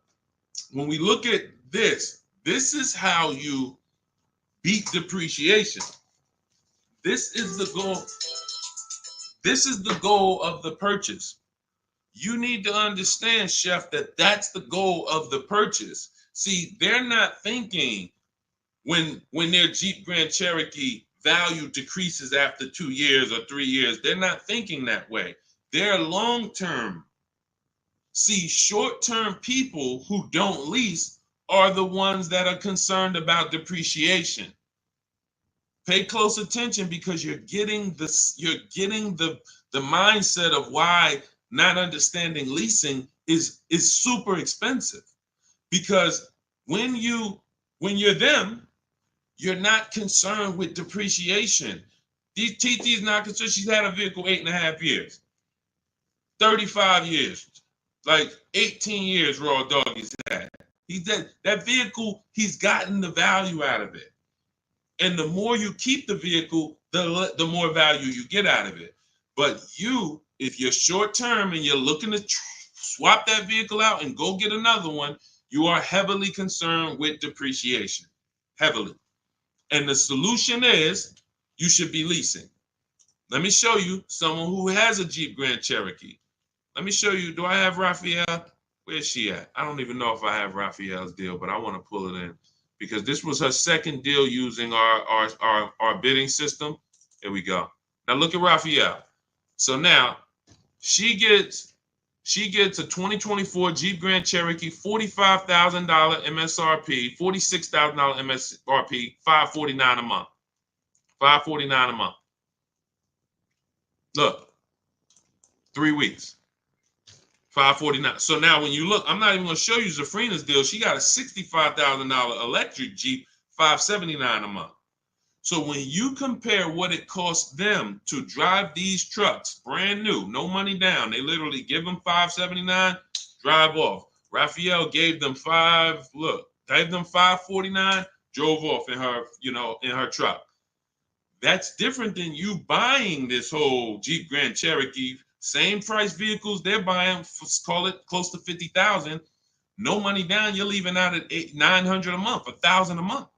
when we look at this, this is how you beat depreciation. This is the goal. This is the goal of the purchase. You need to understand, Chef, that that's the goal of the purchase. See, they're not thinking when their Jeep Grand Cherokee value decreases after 2 years or 3 years. They're not thinking that way. They're long-term. See, short-term people who don't lease are the ones that are concerned about depreciation. Pay close attention, because you're getting the mindset of why not understanding leasing is super expensive. Because when you're them, you're not concerned with depreciation. TT's not concerned. She's had a vehicle 8.5 years, 35 years, like 18 years raw dog he's had. That vehicle, he's gotten the value out of it. And the more you keep the vehicle, the more value you get out of it. But if you're short term and you're looking to swap that vehicle out and go get another one, you are heavily concerned with depreciation, heavily. And the solution is you should be leasing. Let me show you someone who has a Jeep Grand Cherokee. Let me show you. Do I have Raphael? Where's she at? I don't even know if I have Raphael's deal, but I want to pull it in, because this was her second deal using our bidding system. Here we go. Now look at Raphael. So now she gets a 2024 Jeep Grand Cherokee, $45,000 MSRP, $46,000 MSRP, $549 a month. $549 a month. Look, 3 weeks. $549. So now when you look, I'm not even going to show you Zafrina's deal. She got a $65,000 electric Jeep, $579 a month. So when you compare what it costs them to drive these trucks, brand new, no money down, they literally give them $579, drive off. Raphael gave them $549, drove off in her truck. That's different than you buying this whole Jeep Grand Cherokee. Same price vehicles they're buying, call it close to $50,000. No money down, you're leaving out at $900 a month, $1,000 a month.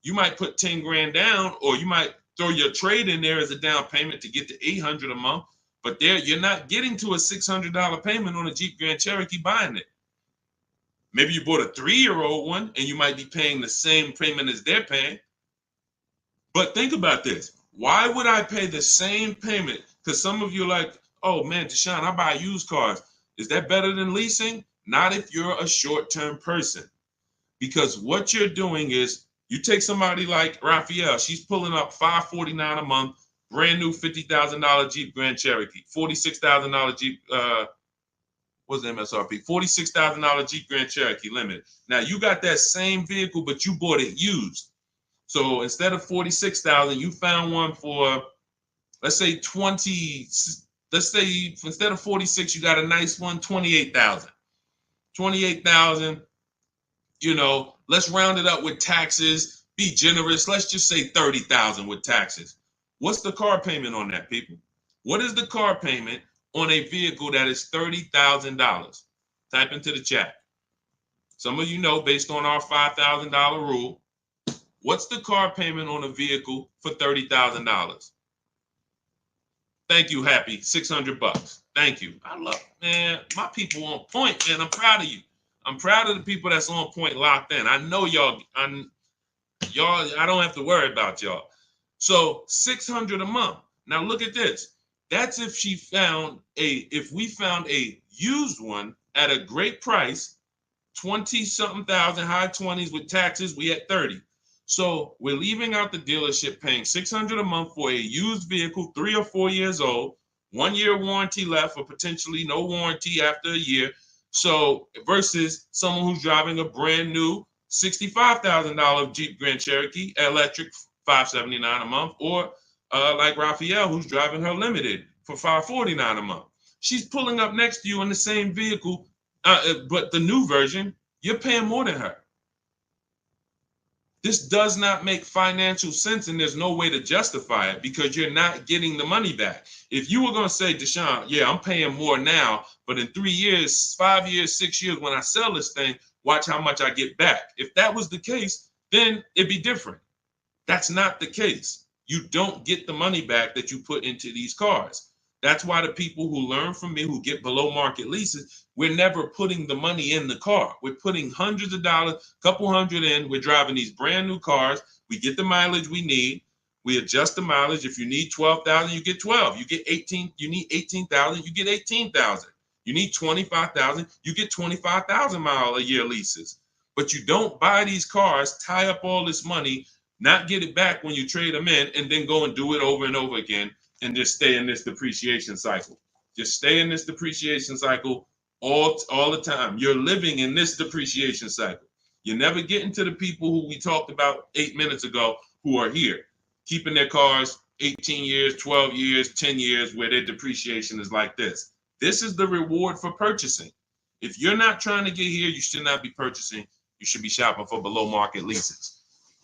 You might put 10 grand down, or you might throw your trade in there as a down payment to get to $800 a month. But you're not getting to a $600 payment on a Jeep Grand Cherokee buying it. Maybe you bought a 3-year-old one and you might be paying the same payment as they're paying. But think about this. Why would I pay the same payment? Because some of you are like, oh man, Deshone, I buy used cars. Is that better than leasing? Not if you're a short-term person. Because what you're doing is, you take somebody like Raphael, she's pulling up $549 a month, brand new $50,000 Jeep Grand Cherokee, $46,000 Jeep, what's the MSRP? $46,000 Jeep Grand Cherokee Limited. Now you got that same vehicle, but you bought it used. So instead of $46,000, you found one for, let's say 20. Let's say instead of 46, you got a nice one, 28,000. 28,000. Let's round it up with taxes. Be generous. Let's just say 30,000 with taxes. What's the car payment on that, people? What is the car payment on a vehicle that is $30,000? Type into the chat. Some of you know, based on our $5,000 rule, what's the car payment on a vehicle for $30,000? Thank you, Happy. $600. Thank you. I love, man, my people on point, man. I'm proud of you. I'm proud of the people that's on point, locked in. I know y'all. I don't have to worry about y'all. So $600 a month. Now look at this. That's if we found a used one at a great price, 20-something thousand, high 20s with taxes. We at 30. So we're leaving out the dealership paying $600 a month for a used vehicle, 3 or 4 years old, 1 year warranty left, or potentially no warranty after a year. So versus someone who's driving a brand new $65,000 Jeep Grand Cherokee electric, $579 a month, or like Raphael, who's driving her limited for $549 a month. She's pulling up next to you in the same vehicle, but the new version, you're paying more than her. This does not make financial sense, and there's no way to justify it because you're not getting the money back. If you were going to say, Deshone, yeah, I'm paying more now, but in 3 years, 5 years, 6 years, when I sell this thing, watch how much I get back. If that was the case, then it'd be different. That's not the case. You don't get the money back that you put into these cars. That's why the people who learn from me, who get below market leases, we're never putting the money in the car. We're putting hundreds of dollars, couple hundred in. We're driving these brand new cars. We get the mileage we need. We adjust the mileage. If you need 12,000, you get 12. You get 18. You need 18,000, you get 18,000. You need 25,000, you get 25,000 mile a year leases. But you don't buy these cars, tie up all this money, not get it back when you trade them in, and then go and do it over and over again and just stay in this depreciation cycle. Just stay in this depreciation cycle all the time. You're living in this depreciation cycle. You're never getting to the people who we talked about 8 minutes ago who are here, keeping their cars 18 years, 12 years, 10 years, where their depreciation is like this. This is the reward for purchasing. If you're not trying to get here, you should not be purchasing. You should be shopping for below market leases.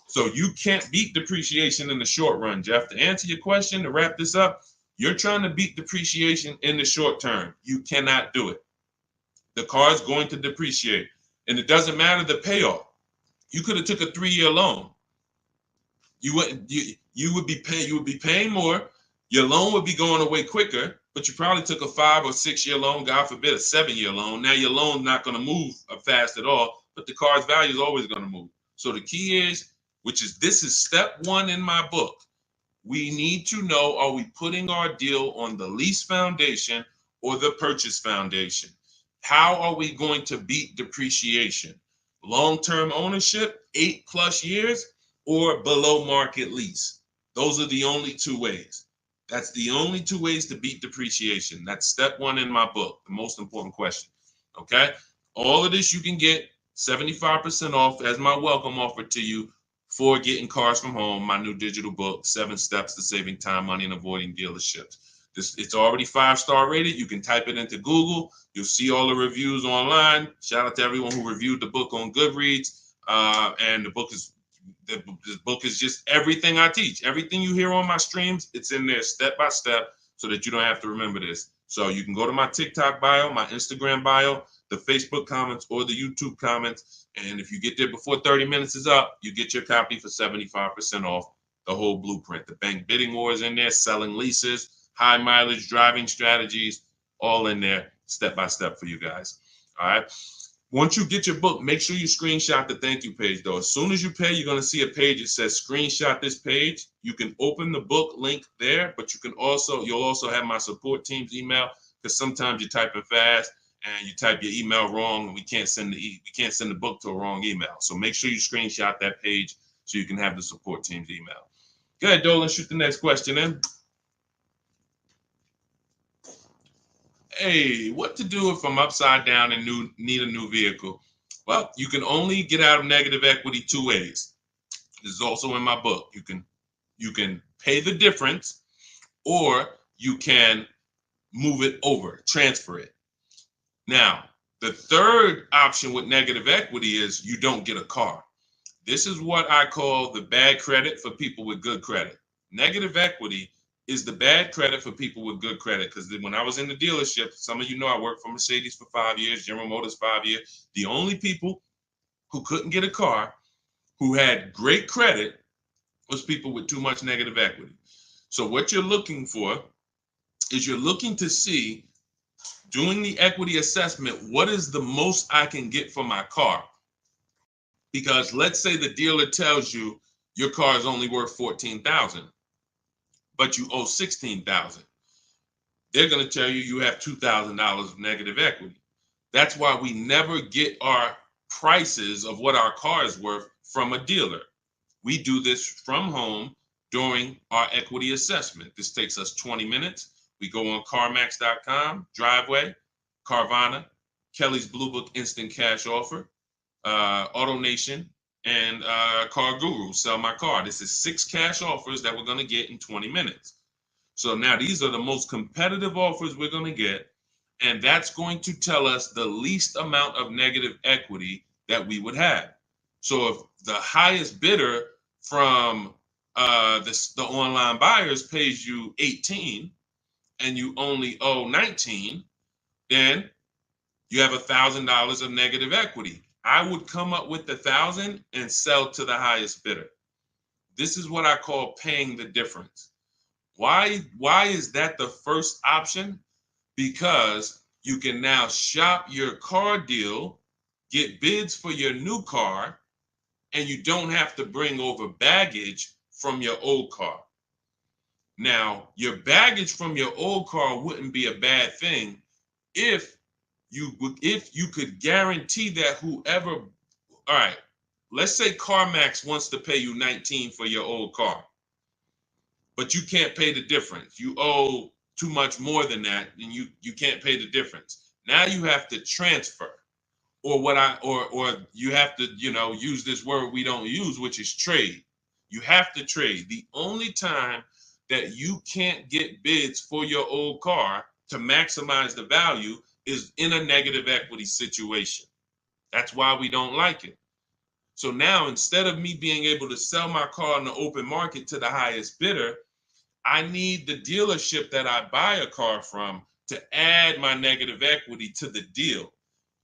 So you can't beat depreciation in the short run, Jeff. To answer your question, to wrap this up, you're trying to beat depreciation in the short term. You cannot do it. The car is going to depreciate, and it doesn't matter the payoff. You could have took a 3-year loan. You would be paying more. Your loan would be going away quicker, but you probably took a 5 or 6 year loan, God forbid, a 7-year loan. Now your loan's not going to move fast at all, but the car's value is always going to move. So the key is, this is step 1 in my book. We need to know, are we putting our deal on the lease foundation or the purchase foundation? How are we going to beat depreciation? Long-term ownership, 8+ years, or below market lease? Those are the only 2 ways. That's the only 2 ways to beat depreciation. That's step 1 in my book, the most important question. Okay? All of this you can get 75% off as my welcome offer to you for getting cars from home, my new digital book, 7 Steps to Saving Time, Money, and Avoiding Dealerships. It's already 5-star rated. You can type it into Google. You'll see all the reviews online. Shout out to everyone who reviewed the book on Goodreads. And the book is just everything I teach. Everything you hear on my streams, it's in there step by step so that you don't have to remember this. So you can go to my TikTok bio, my Instagram bio, the Facebook comments, or the YouTube comments. And if you get there before 30 minutes is up, you get your copy for 75% off the whole blueprint. The bank bidding war is in there, selling leases, high mileage driving strategies, all in there step by step for you guys. All right. Once you get your book, make sure you screenshot the thank you page, though. As soon as you pay, you're going to see a page that says screenshot this page. You can open the book link there, but you'll also have my support team's email, because sometimes you're typing fast and you type your email wrong, and we can't send the book to a wrong email. So make sure you screenshot that page so you can have the support team's email. Go ahead, Dolan, shoot the next question in. Hey, what to do if I'm upside down and need a new vehicle? Well, you can only get out of negative equity 2 ways. This is also in my book. You can pay the difference, or you can move it over, transfer it. Now, the third option with negative equity is you don't get a car. This is what I call the bad credit for people with good credit. Negative equity is the bad credit for people with good credit. Because when I was in the dealership, some of you know I worked for Mercedes for 5 years, General Motors 5 years. The only people who couldn't get a car who had great credit was people with too much negative equity. So what you're looking for is you're looking to see, doing the equity assessment, what is the most I can get for my car? Because let's say the dealer tells you your car is only worth $14,000. but you owe $16,000. They're going to tell you have $2,000 of negative equity. That's why we never get our prices of what our car is worth from a dealer. We do this from home during our equity assessment. This takes us 20 minutes. We go on CarMax.com, Driveway, Carvana, Kelly's Blue Book Instant Cash Offer, AutoNation, and Car Guru, Sell My Car. This is 6 cash offers that we're going to get in 20 minutes. So now these are the most competitive offers we're going to get, and that's going to tell us the least amount of negative equity that we would have. So if the highest bidder from the online buyers pays you 18 and you only owe 19, then you have $1,000 of negative equity. I would come up with 1,000 and sell to the highest bidder. This is what I call paying the difference. Why is that the first option? Because you can now shop your car deal, get bids for your new car, and you don't have to bring over baggage from your old car. Now, your baggage from your old car wouldn't be a bad thing if you could guarantee that whoever, all right, let's say CarMax wants to pay you 19 for your old car, but you can't pay the difference. You owe too much more than that, and you can't pay the difference. Now you have to transfer, or you have to, use this word we don't use, which is trade. You have to trade. The only time that you can't get bids for your old car to maximize the value is in a negative equity situation. That's why we don't like it. So now, instead of me being able to sell my car in the open market to the highest bidder, I need the dealership that I buy a car from to add my negative equity to the deal.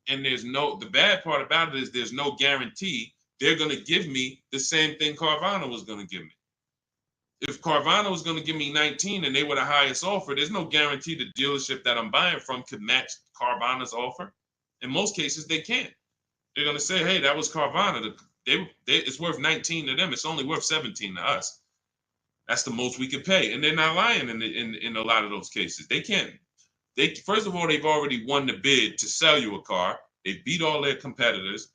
And the bad part about it is there's no guarantee they're going to give me the same thing Carvana was going to give me. If Carvana was going to give me 19 and they were the highest offer, there's no guarantee the dealership that I'm buying from could match Carvana's offer. In most cases, they can't. They're going to say, hey, that was Carvana. It's worth 19 to them. It's only worth 17 to us. That's the most we could pay. And they're not lying in a lot of those cases. They can't. First of all, they've already won the bid to sell you a car. They beat all their competitors.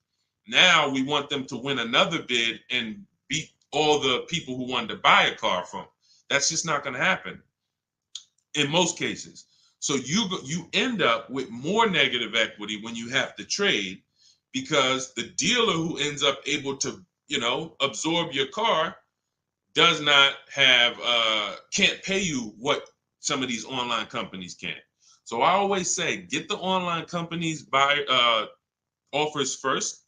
Now we want them to win another bid and beat all the people who wanted to buy a car from. That's just not going to happen in most cases. So you end up with more negative equity when you have to trade, because the dealer who ends up able to, absorb your car does not have, can't pay you what some of these online companies can. So I always say, get the online companies offers first.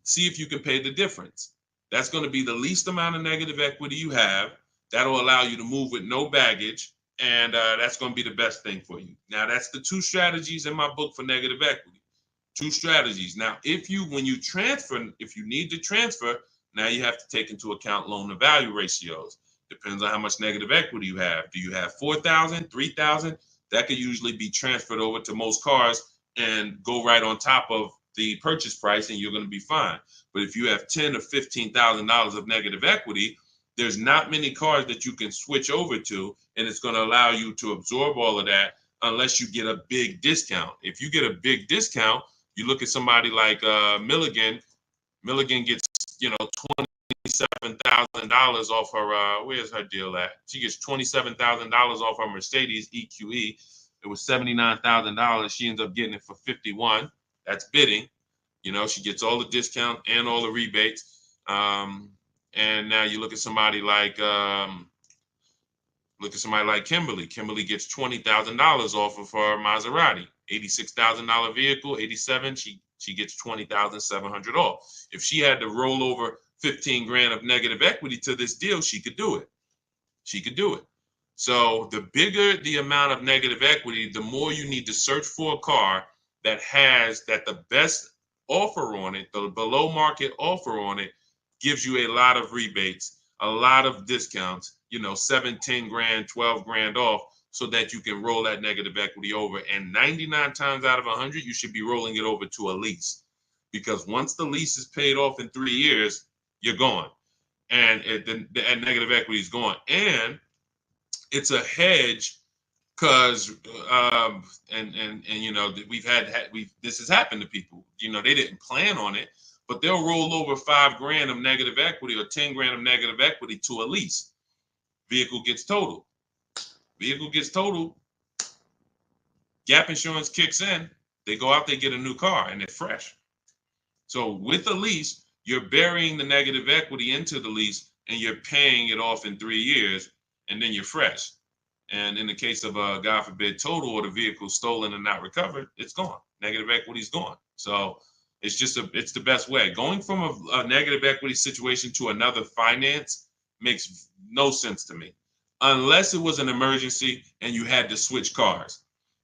See if you can pay the difference. That's going to be the least amount of negative equity you have. That'll allow you to move with no baggage, and that's going to be the best thing for you. Now, that's the 2 strategies in my book for negative equity. 2 strategies. Now, when you transfer, if you need to transfer, now you have to take into account loan to value ratios. Depends on how much negative equity you have. Do you have 4,000, 3,000? That could usually be transferred over to most cars and go right on top of the purchase price, and you're going to be fine. But if you have $10,000 or $15,000 of negative equity, there's not many cars that you can switch over to, and it's going to allow you to absorb all of that unless you get a big discount. If you get a big discount, you look at somebody like Milligan. Milligan gets, $27,000 off her, where's her deal at? She gets $27,000 off her Mercedes EQE. It was $79,000. She ends up getting it for $51,000. That's bidding. She gets all the discount and all the rebates. And now you look at somebody like Kimberly. Kimberly gets $20,000 off of her Maserati. $86,000 vehicle, 87. She gets $20,700 off. If she had to roll over 15 grand of negative equity to this deal, she could do it. So the bigger the amount of negative equity, the more you need to search for a car that has the best offer on it, the below market offer on it, gives you a lot of rebates, a lot of discounts, 7, 10 grand, 12 grand off, so that you can roll that negative equity over. And 99 times out of 100, you should be rolling it over to a lease, because once the lease is paid off in 3 years, you're gone, and the negative equity is gone. And it's a hedge, because this has happened to people. They didn't plan on it, but they'll roll over 5 grand of negative equity or 10 grand of negative equity to a lease. Vehicle gets totaled. Gap insurance kicks in. They go out, they get a new car, and they're fresh. So with a lease, you're burying the negative equity into the lease, and you're paying it off in 3 years, and then you're fresh. And in the case of a, God forbid, total, or the vehicle stolen and not recovered, it's gone. Negative equity is gone. So it's the best way. Going from a negative equity situation to another finance makes no sense to me, unless it was an emergency and you had to switch cars.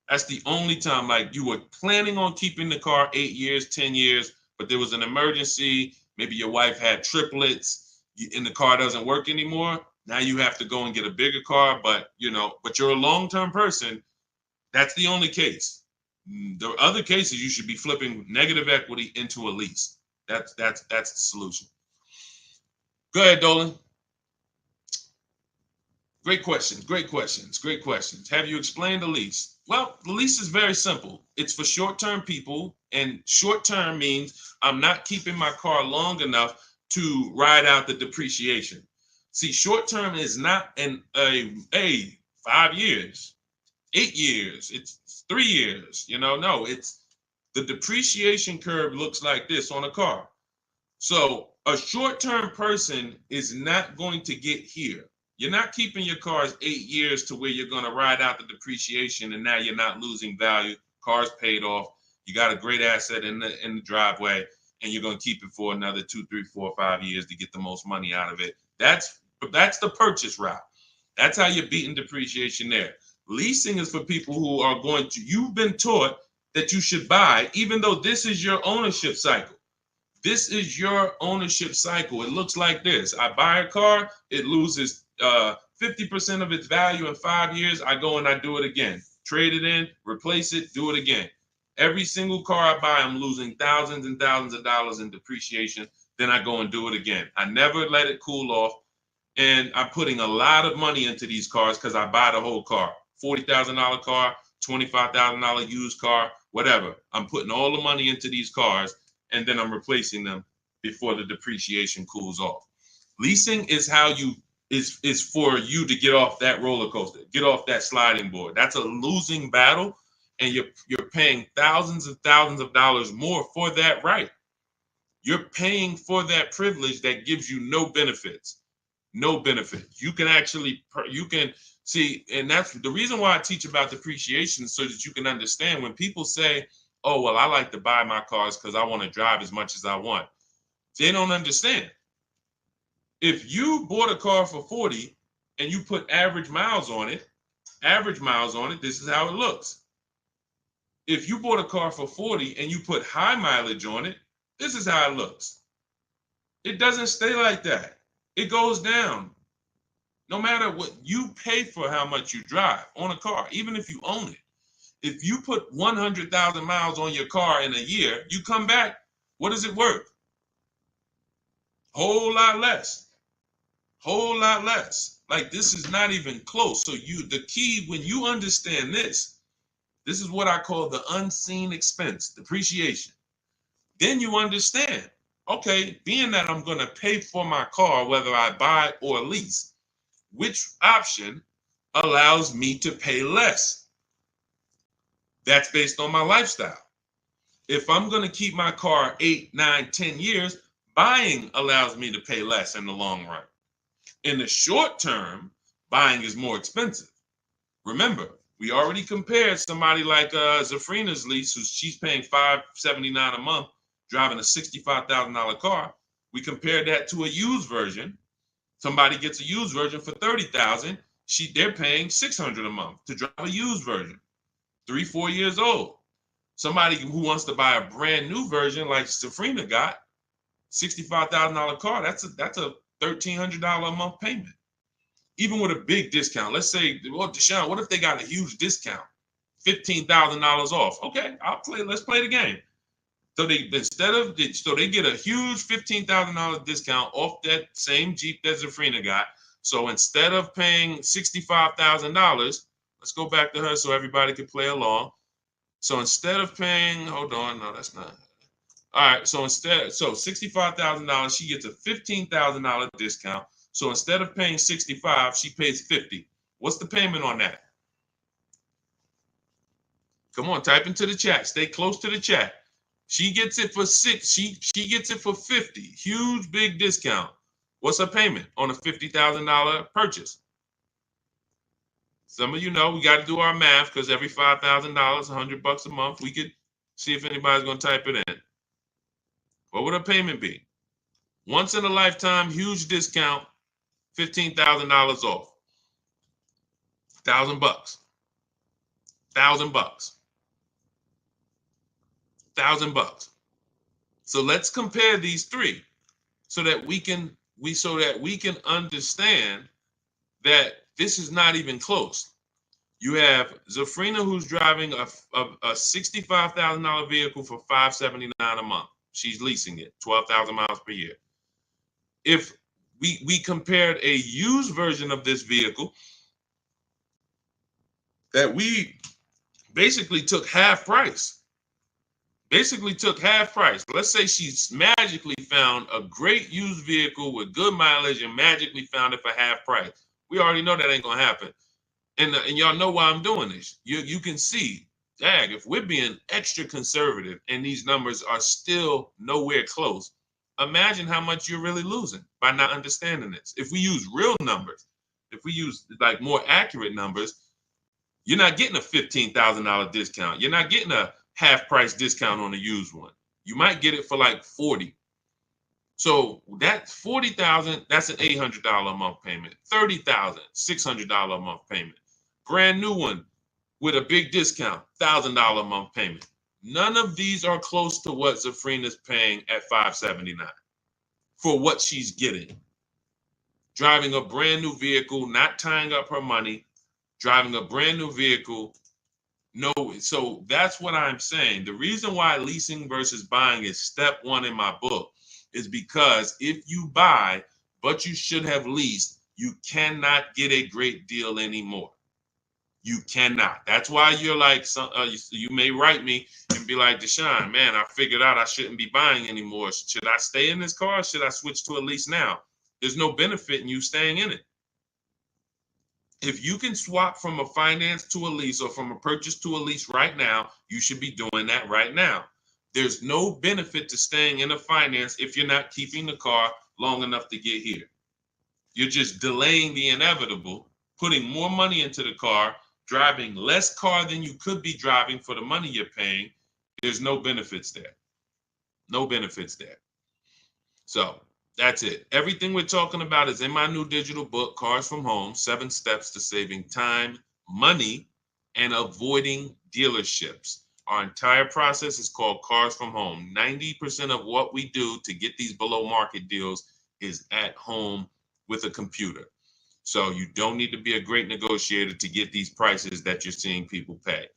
That's the only time, like you were planning on keeping the car 8 years, 10 years, but there was an emergency. Maybe your wife had triplets and the car doesn't work anymore. Now you have to go and get a bigger car, but you're a long-term person. That's the only case. The other cases, you should be flipping negative equity into a lease. That's the solution. Go ahead, Dolan. Great questions, great questions, great questions. Have you explained the lease? Well, the lease is very simple. It's for short-term people, and short-term means I'm not keeping my car long enough to ride out the depreciation. See, short-term is not a 5 years, 8 years, it's 3 years, no, it's the depreciation curve looks like this on a car. So a short-term person is not going to get here. You're not keeping your cars 8 years to where you're going to ride out the depreciation and now you're not losing value. Car's paid off. You got a great asset in the driveway and you're going to keep it for another 2, 3, 4, 5 years to get the most money out of it. That's the purchase route. That's how you're beating depreciation there. Leasing is for people who are you've been taught that you should buy, even though this is your ownership cycle. This is your ownership cycle. It looks like this. I buy a car, it loses 50% of its value in 5 years. I go and I do it again. Trade it in, replace it, do it again. Every single car I buy, I'm losing thousands and thousands of dollars in depreciation. Then I go and do it again. I never let it cool off. And I'm putting a lot of money into these cars because I buy the whole car. $40,000 car, $25,000 used car, whatever. I'm putting all the money into these cars and then I'm replacing them before the depreciation cools off. Leasing is how is for you to get off that roller coaster, get off that sliding board. That's a losing battle, and you're paying thousands and thousands of dollars more for that right. You're paying for that privilege that gives you no benefits. No benefits. You can see, and that's the reason why I teach about depreciation, so that you can understand when people say, oh, well, I like to buy my cars because I want to drive as much as I want. They don't understand. If you bought a car for 40 and you put average miles on it, this is how it looks. If you bought a car for 40 and you put high mileage on it, this is how it looks. It doesn't stay like that. It goes down. No matter what you pay for how much you drive on a car, even if you own it. If you put 100,000 miles on your car in a year, you come back, what is it worth? Whole lot less. Whole lot less. Like, this is not even close. So the key, when you understand this is what I call the unseen expense, depreciation. Then you understand, okay, being that I'm going to pay for my car, whether I buy or lease, which option allows me to pay less? That's based on my lifestyle. If I'm going to keep my car 8, 9, 10 years, buying allows me to pay less in the long run. In the short term, buying is more expensive. Remember, we already compared somebody like Zafrina's lease, she's paying $579 a month, driving a $65,000 car. We compared that to a used version. Somebody gets a used version for $30,000. They're paying $600 a month to drive a used version. 3, 4 years old. Somebody who wants to buy a brand new version like Safrina got, $65,000 car, that's a $1,300 a month payment. Even with a big discount. Let's say, well, Deshone, what if they got a huge discount? $15,000 off. Okay, let's play the game. So they get a huge $15,000 discount off that same Jeep that Zafrina got. So instead of paying $65,000, let's go back to her so everybody can play along. So instead of paying, hold on, no, that's not. All right, so $65,000, she gets a $15,000 discount. So instead of paying 65, she pays 50. What's the payment on that? Come on, type into the chat. Stay close to the chat. She gets it for 6. She gets it for 50. Huge, big discount. What's her payment on a $50,000 purchase? Some of you know we got to do our math, because every $5,000, $100 a month, we could see if anybody's going to type it in. What would her payment be? Once in a lifetime, huge discount, $15,000 off. $1,000. $1,000. $1,000. So let's compare these three so that we can understand that this is not even close. You have Zafrina, who's driving a $65,000 vehicle for $579 a month. She's leasing it, 12,000 miles per year. If we compared a used version of this vehicle, that we basically took half price. Basically took half price. Let's say she's magically found a great used vehicle with good mileage and magically found it for half price. We already know that ain't gonna happen. And y'all know why I'm doing this. You can see, dag, if we're being extra conservative and these numbers are still nowhere close, imagine how much you're really losing by not understanding this. If we use real numbers, if we use like more accurate numbers, you're not getting a $15,000 discount. You're not getting a half price discount on a used one. You might get it for like 40. So that 40,000, that's an $800 a month payment. 30,000, $600 a month payment. Brand new one with a big discount, $1,000 a month payment. None of these are close to what Zafrina's paying at $579 for what she's getting. Driving a brand new vehicle, not tying up her money, driving a brand new vehicle. No, so that's what I'm saying. The reason why leasing versus buying is step one in my book is because if you buy, but you should have leased, you cannot get a great deal anymore. You cannot. That's why you're like, you may write me and be like, Deshone, man, I figured out I shouldn't be buying anymore. Should I stay in this car? Or should I switch to a lease now? There's no benefit in you staying in it. If you can swap from a finance to a lease or from a purchase to a lease right now, you should be doing that right now. There's no benefit to staying in a finance if you're not keeping the car long enough to get here. You're just delaying the inevitable, putting more money into the car, driving less car than you could be driving for the money you're paying. There's no benefits there. No benefits there. So that's it. Everything we're talking about is in my new digital book, Cars from Home, 7 Steps to Saving Time, Money, and Avoiding Dealerships. Our entire process is called Cars from Home. 90% of what we do to get these below market deals is at home with a computer. So you don't need to be a great negotiator to get these prices that you're seeing people pay.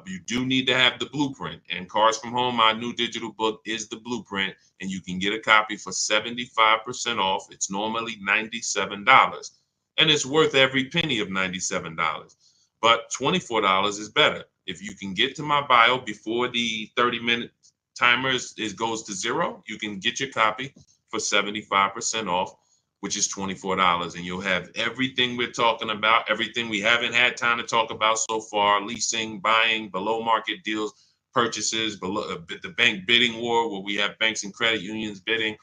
You do need to have the blueprint, and Cars from Home, my new digital book, is the blueprint, and you can get a copy for 75% off. It's normally $97, and it's worth every penny of $97, but $24 is better. If you can get to my bio before the 30-minute timer goes to 0, you can get your copy for 75% off, which is $24, and you'll have everything we're talking about, everything we haven't had time to talk about so far: leasing, buying, below market deals, purchases, the bank bidding war, where we have banks and credit unions bidding.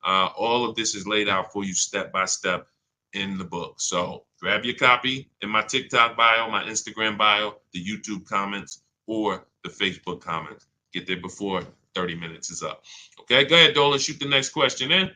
All of this is laid out for you step by step in the book. So grab your copy in my TikTok bio, my Instagram bio, the YouTube comments, or the Facebook comments. Get there before 30 minutes is up. Okay, go ahead, Dolan, shoot the next question in.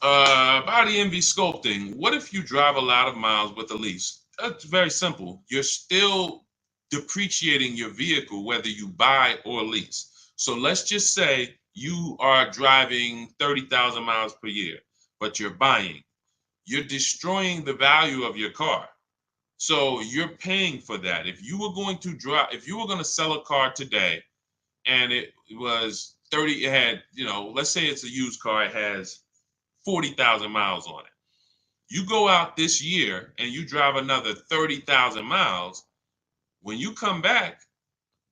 Body envy sculpting. What if you drive a lot of miles with a lease? That's very simple. You're still depreciating your vehicle whether you buy or lease. So let's just say you are driving 30,000 miles per year, but you're buying. You're destroying the value of your car. So you're paying for that. If you were going to sell a car today and it was 30, it had, let's say it's a used car, it has 40,000 miles on it. You go out this year and you drive another 30,000 miles. When you come back,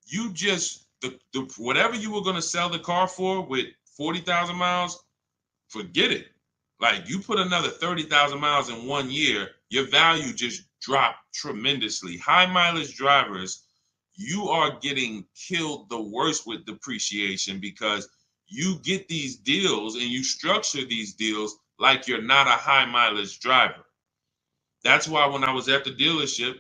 you just, whatever you were going to sell the car for with 40,000 miles, forget it. Like, you put another 30,000 miles in 1 year, your value just dropped tremendously. High mileage drivers, you are getting killed the worst with depreciation, because you get these deals and you structure these deals like you're not a high mileage driver. That's why when I was at the dealership,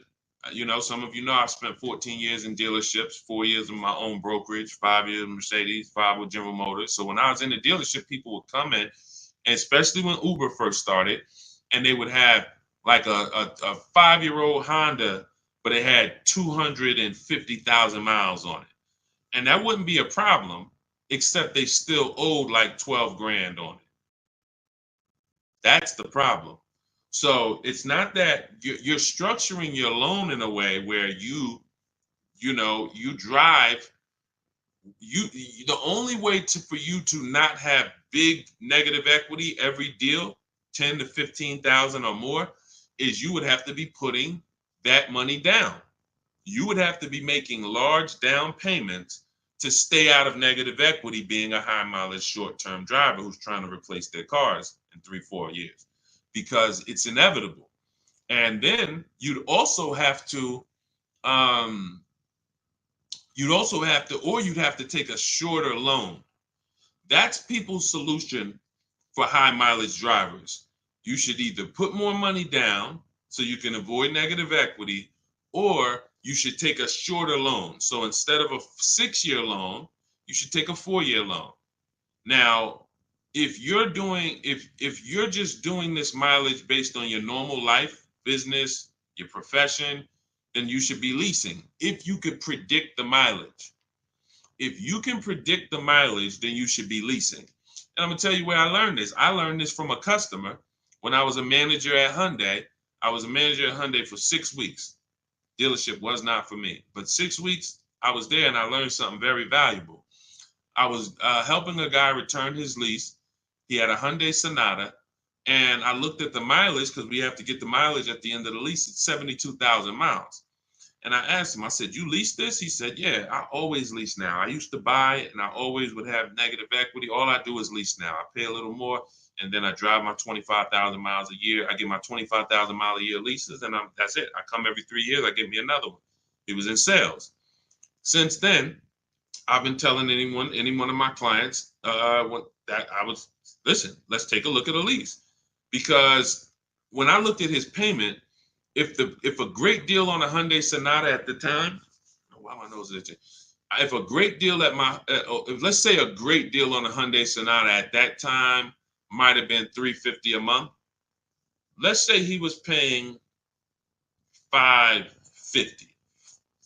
some of you know I've spent 14 years in dealerships, 4 years in my own brokerage, 5 years in Mercedes, 5 with General Motors. So when I was in the dealership, people would come in, and especially when Uber first started, and they would have like a 5-year-old Honda, but it had 250,000 miles on it. And that wouldn't be a problem, except they still owed like 12 grand on it. That's the problem. So it's not that you're structuring your loan in a way where you drive, the only way for you to not have big negative equity every deal, 10 to 15,000 or more, is you would have to be putting that money down. You would have to be making large down payments to stay out of negative equity, being a high mileage short-term driver who's trying to replace their cars in 3-4 years, because it's inevitable. And then um, you'd have to take a shorter loan. That's people's solution for high mileage drivers. You should either put more money down so you can avoid negative equity, or you should take a shorter loan. So instead of a 6-year loan, you should take a 4-year loan. Now, if you're just doing this mileage based on your normal life, business, your profession, then you should be leasing. If you could predict the mileage. If you can predict the mileage, then you should be leasing. And I'm gonna tell you where I learned this. I learned this from a customer when I was a manager at Hyundai. I was a manager at Hyundai for 6 weeks. Dealership was not for me, but 6 weeks I was there and I learned something very valuable. I was helping a guy return his lease. He had a Hyundai Sonata, and I looked at the mileage because we have to get the mileage at the end of the lease. It's 72,000 miles. And I asked him, I said, "You lease this?" He said, "Yeah, I always lease now. I used to buy it and I always would have negative equity. All I do is lease now. I pay a little more and then I drive my 25,000 miles a year. I get my 25,000 mile a year leases and that's it. I come every 3 years, I get me another one." He was in sales. Since then, I've been telling any one of my clients listen, let's take a look at a lease. Because when I looked at his payment, if a great deal on a Hyundai Sonata at the time, why my nose is itching? If a great deal let's say a great deal on a Hyundai Sonata at that time might have been $350 a month. Let's say he was paying $550,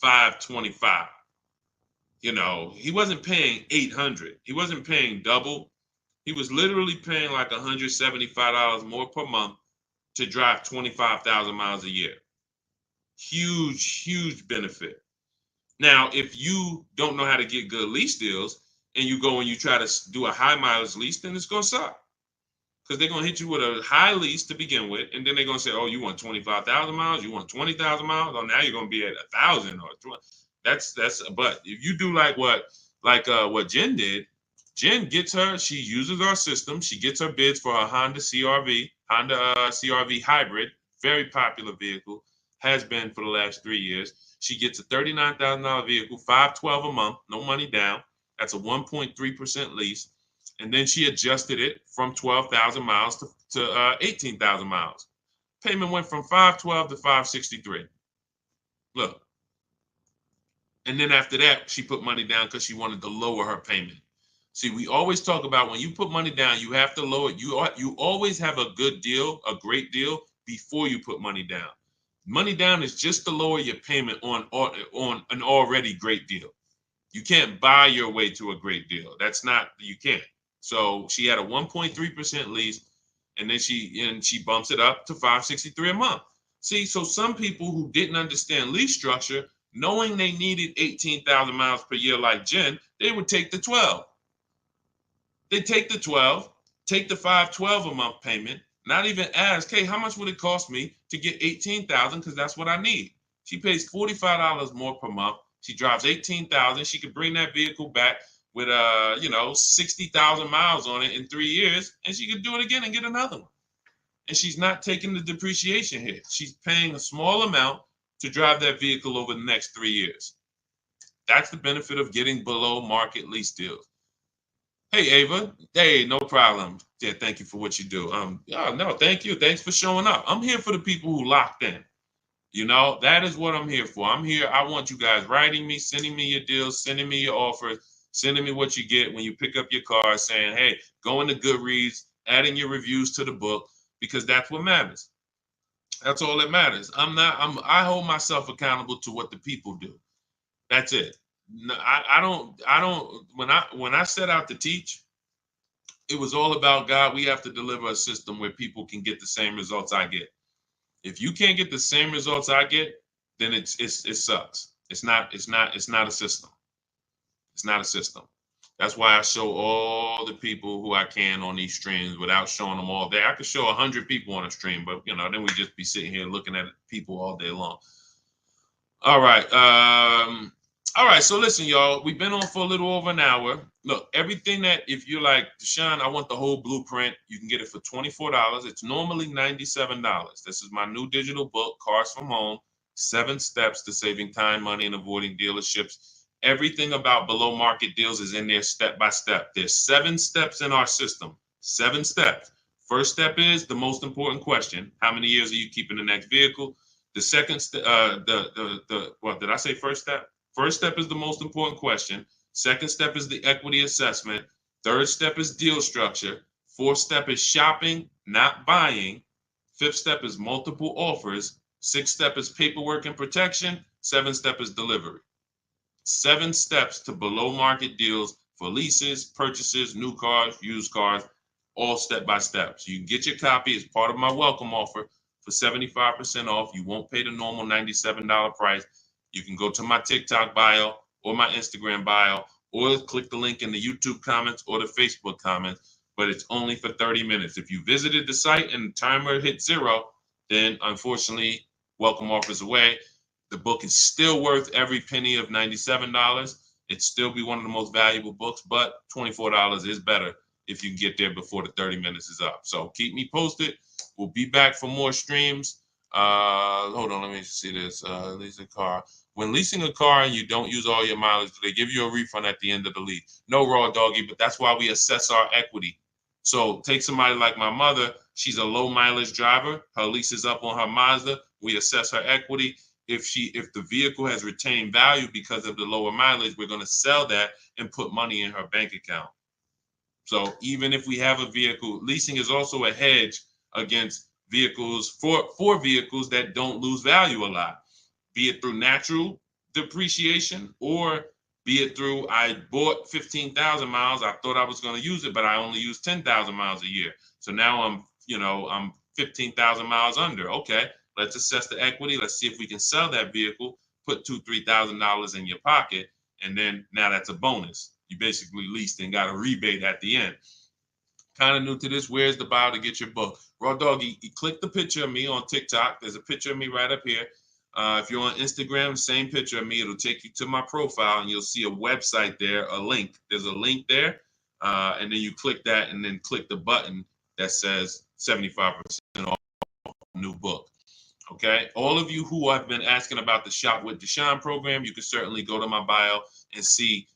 $525. He wasn't paying $800. He wasn't paying double. He was literally paying like $175 more per month to drive 25,000 miles a year. Huge, huge benefit. Now, if you don't know how to get good lease deals and you go and you try to do a high mileage lease, then it's going to suck. Because they're going to hit you with a high lease to begin with. And then they're going to say, "Oh, you want 25,000 miles? You want 20,000 miles? Oh, now you're going to be at 1,000 or 20. But if you do like what Jen did, Jen she uses our system. She gets her bids for her Honda CRV hybrid, very popular vehicle, has been for the last 3 years. She gets a $39,000 vehicle, $512 a month, no money down. That's a 1.3% lease. And then she adjusted it from 12,000 miles to 18,000 miles. Payment went from $512 to $563. Look. And then after that, she put money down because she wanted to lower her payment. See, we always talk about when you put money down, you have to lower it. You always have a good deal, a great deal, before you put money down. Money down is just to lower your payment on an already great deal. You can't buy your way to a great deal. You can't. So she had a 1.3% lease, and then she bumps it up to $563 a month. See, so some people who didn't understand lease structure, knowing they needed 18,000 miles per year like Jen, they would take the 12. They take the 12, take the $512 a month payment, not even ask, "Hey, how much would it cost me to get 18,000? Because that's what I need." She pays $45 more per month. She drives 18,000. She could bring that vehicle back with 60,000 miles on it in 3 years, and she could do it again and get another one. And she's not taking the depreciation hit. She's paying a small amount to drive that vehicle over the next 3 years. That's the benefit of getting below market lease deals. Hey, Ava. Hey, no problem. Yeah, thank you for what you do. No, thank you. Thanks for showing up. I'm here for the people who locked in. That is what I'm here for. I'm here. I want you guys writing me, sending me your deals, sending me your offers, sending me what you get when you pick up your car, saying, "Hey, go into Goodreads, adding your reviews to the book," because that's what matters. That's all that matters. I hold myself accountable to what the people do. That's it. No, I don't, when I set out to teach, it was all about, God, we have to deliver a system where people can get the same results I get. If you can't get the same results I get, then it sucks. It's not a system. It's not a system. That's why I show all the people who I can on these streams without showing them all day. I could show 100 people on a stream, but then we just be sitting here looking at people all day long. All right. All right. So listen, y'all, we've been on for a little over an hour. Look, everything that if you're like, Deshone, I want the whole blueprint, you can get it for $24. It's normally $97. This is my new digital book, Cars from Home, 7 Steps to Saving Time, Money, and Avoiding Dealerships. Everything about below market deals is in there step by step. There's 7 steps in our system. 7 steps. First step is the most important question. How many years are you keeping the next vehicle? The second step, what did I say? First step? First step is the most important question. Second step is the equity assessment. Third step is deal structure. Fourth step is shopping, not buying. Fifth step is multiple offers. Sixth step is paperwork and protection. Seventh step is delivery. 7 steps to below market deals for leases, purchases, new cars, used cars, all step by step. So you can get your copy as part of my welcome offer for 75% off. You won't pay the normal $97 price. You can go to my TikTok bio or my Instagram bio, or click the link in the YouTube comments or the Facebook comments, but it's only for 30 minutes. If you visited the site and the timer hit 0, then unfortunately, welcome offers away. The book is still worth every penny of $97. It'd still be one of the most valuable books, but $24 is better if you can get there before the 30 minutes is up. So keep me posted. We'll be back for more streams. Hold on, let me see this. Leasing a car. When leasing a car and you don't use all your mileage, do they give you a refund at the end of the lease? No, Raw Doggy, but that's why we assess our equity. So take somebody like my mother. She's a low mileage driver. Her lease is up on her Mazda. We assess her equity. If the vehicle has retained value because of the lower mileage, we're going to sell that and put money in her bank account. So even if we have a vehicle, leasing is also a hedge against vehicles for vehicles that don't lose value a lot, be it through natural depreciation or be it through I bought 15,000 miles. I thought I was going to use it, but I only use 10,000 miles a year. So now I'm 15,000 miles under. Okay. Let's assess the equity. Let's see if we can sell that vehicle, put $2,000-$3,000 in your pocket, and then now that's a bonus. You basically leased and got a rebate at the end. Kind of new to this, where's the bio to get your book? Raw Doggy, you click the picture of me on TikTok. There's a picture of me right up here. If you're on Instagram, same picture of me. It'll take you to my profile, and you'll see a website there, a link. There's a link there, and then you click that, and then click the button that says 75% off new book. Okay, all of you who have been asking about the Shop with Deshone program, you can certainly go to my bio and see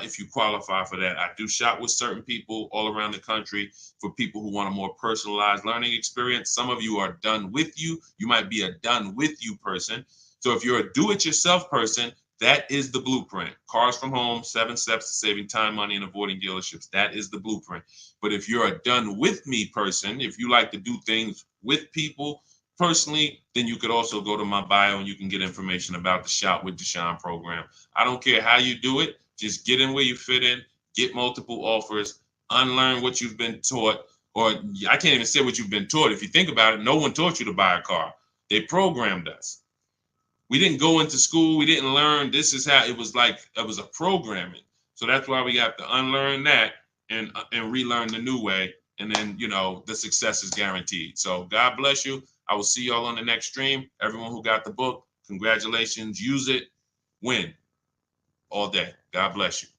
if you qualify for that. I do shop with certain people all around the country for people who want a more personalized learning experience. Some of you are done with you. You might be a done with you person. So if you're a do-it-yourself person, that is the blueprint. Cars from Home, 7 steps to saving time, money, and avoiding dealerships. That is the blueprint. But if you're a done with me person, if you like to do things with people, personally, then you could also go to my bio and you can get information about the Shop with Deshone program. I don't care how you do it. Just get in where you fit in, get multiple offers, unlearn what you've been taught, or I can't even say what you've been taught. If you think about it, no one taught you to buy a car. They programmed us. We didn't go into school. We didn't learn. This is how it was like. It was a programming. So that's why we have to unlearn that and relearn the new way. And then, the success is guaranteed. So God bless you. I will see y'all on the next stream. Everyone who got the book, congratulations. Use it. Win all day. God bless you.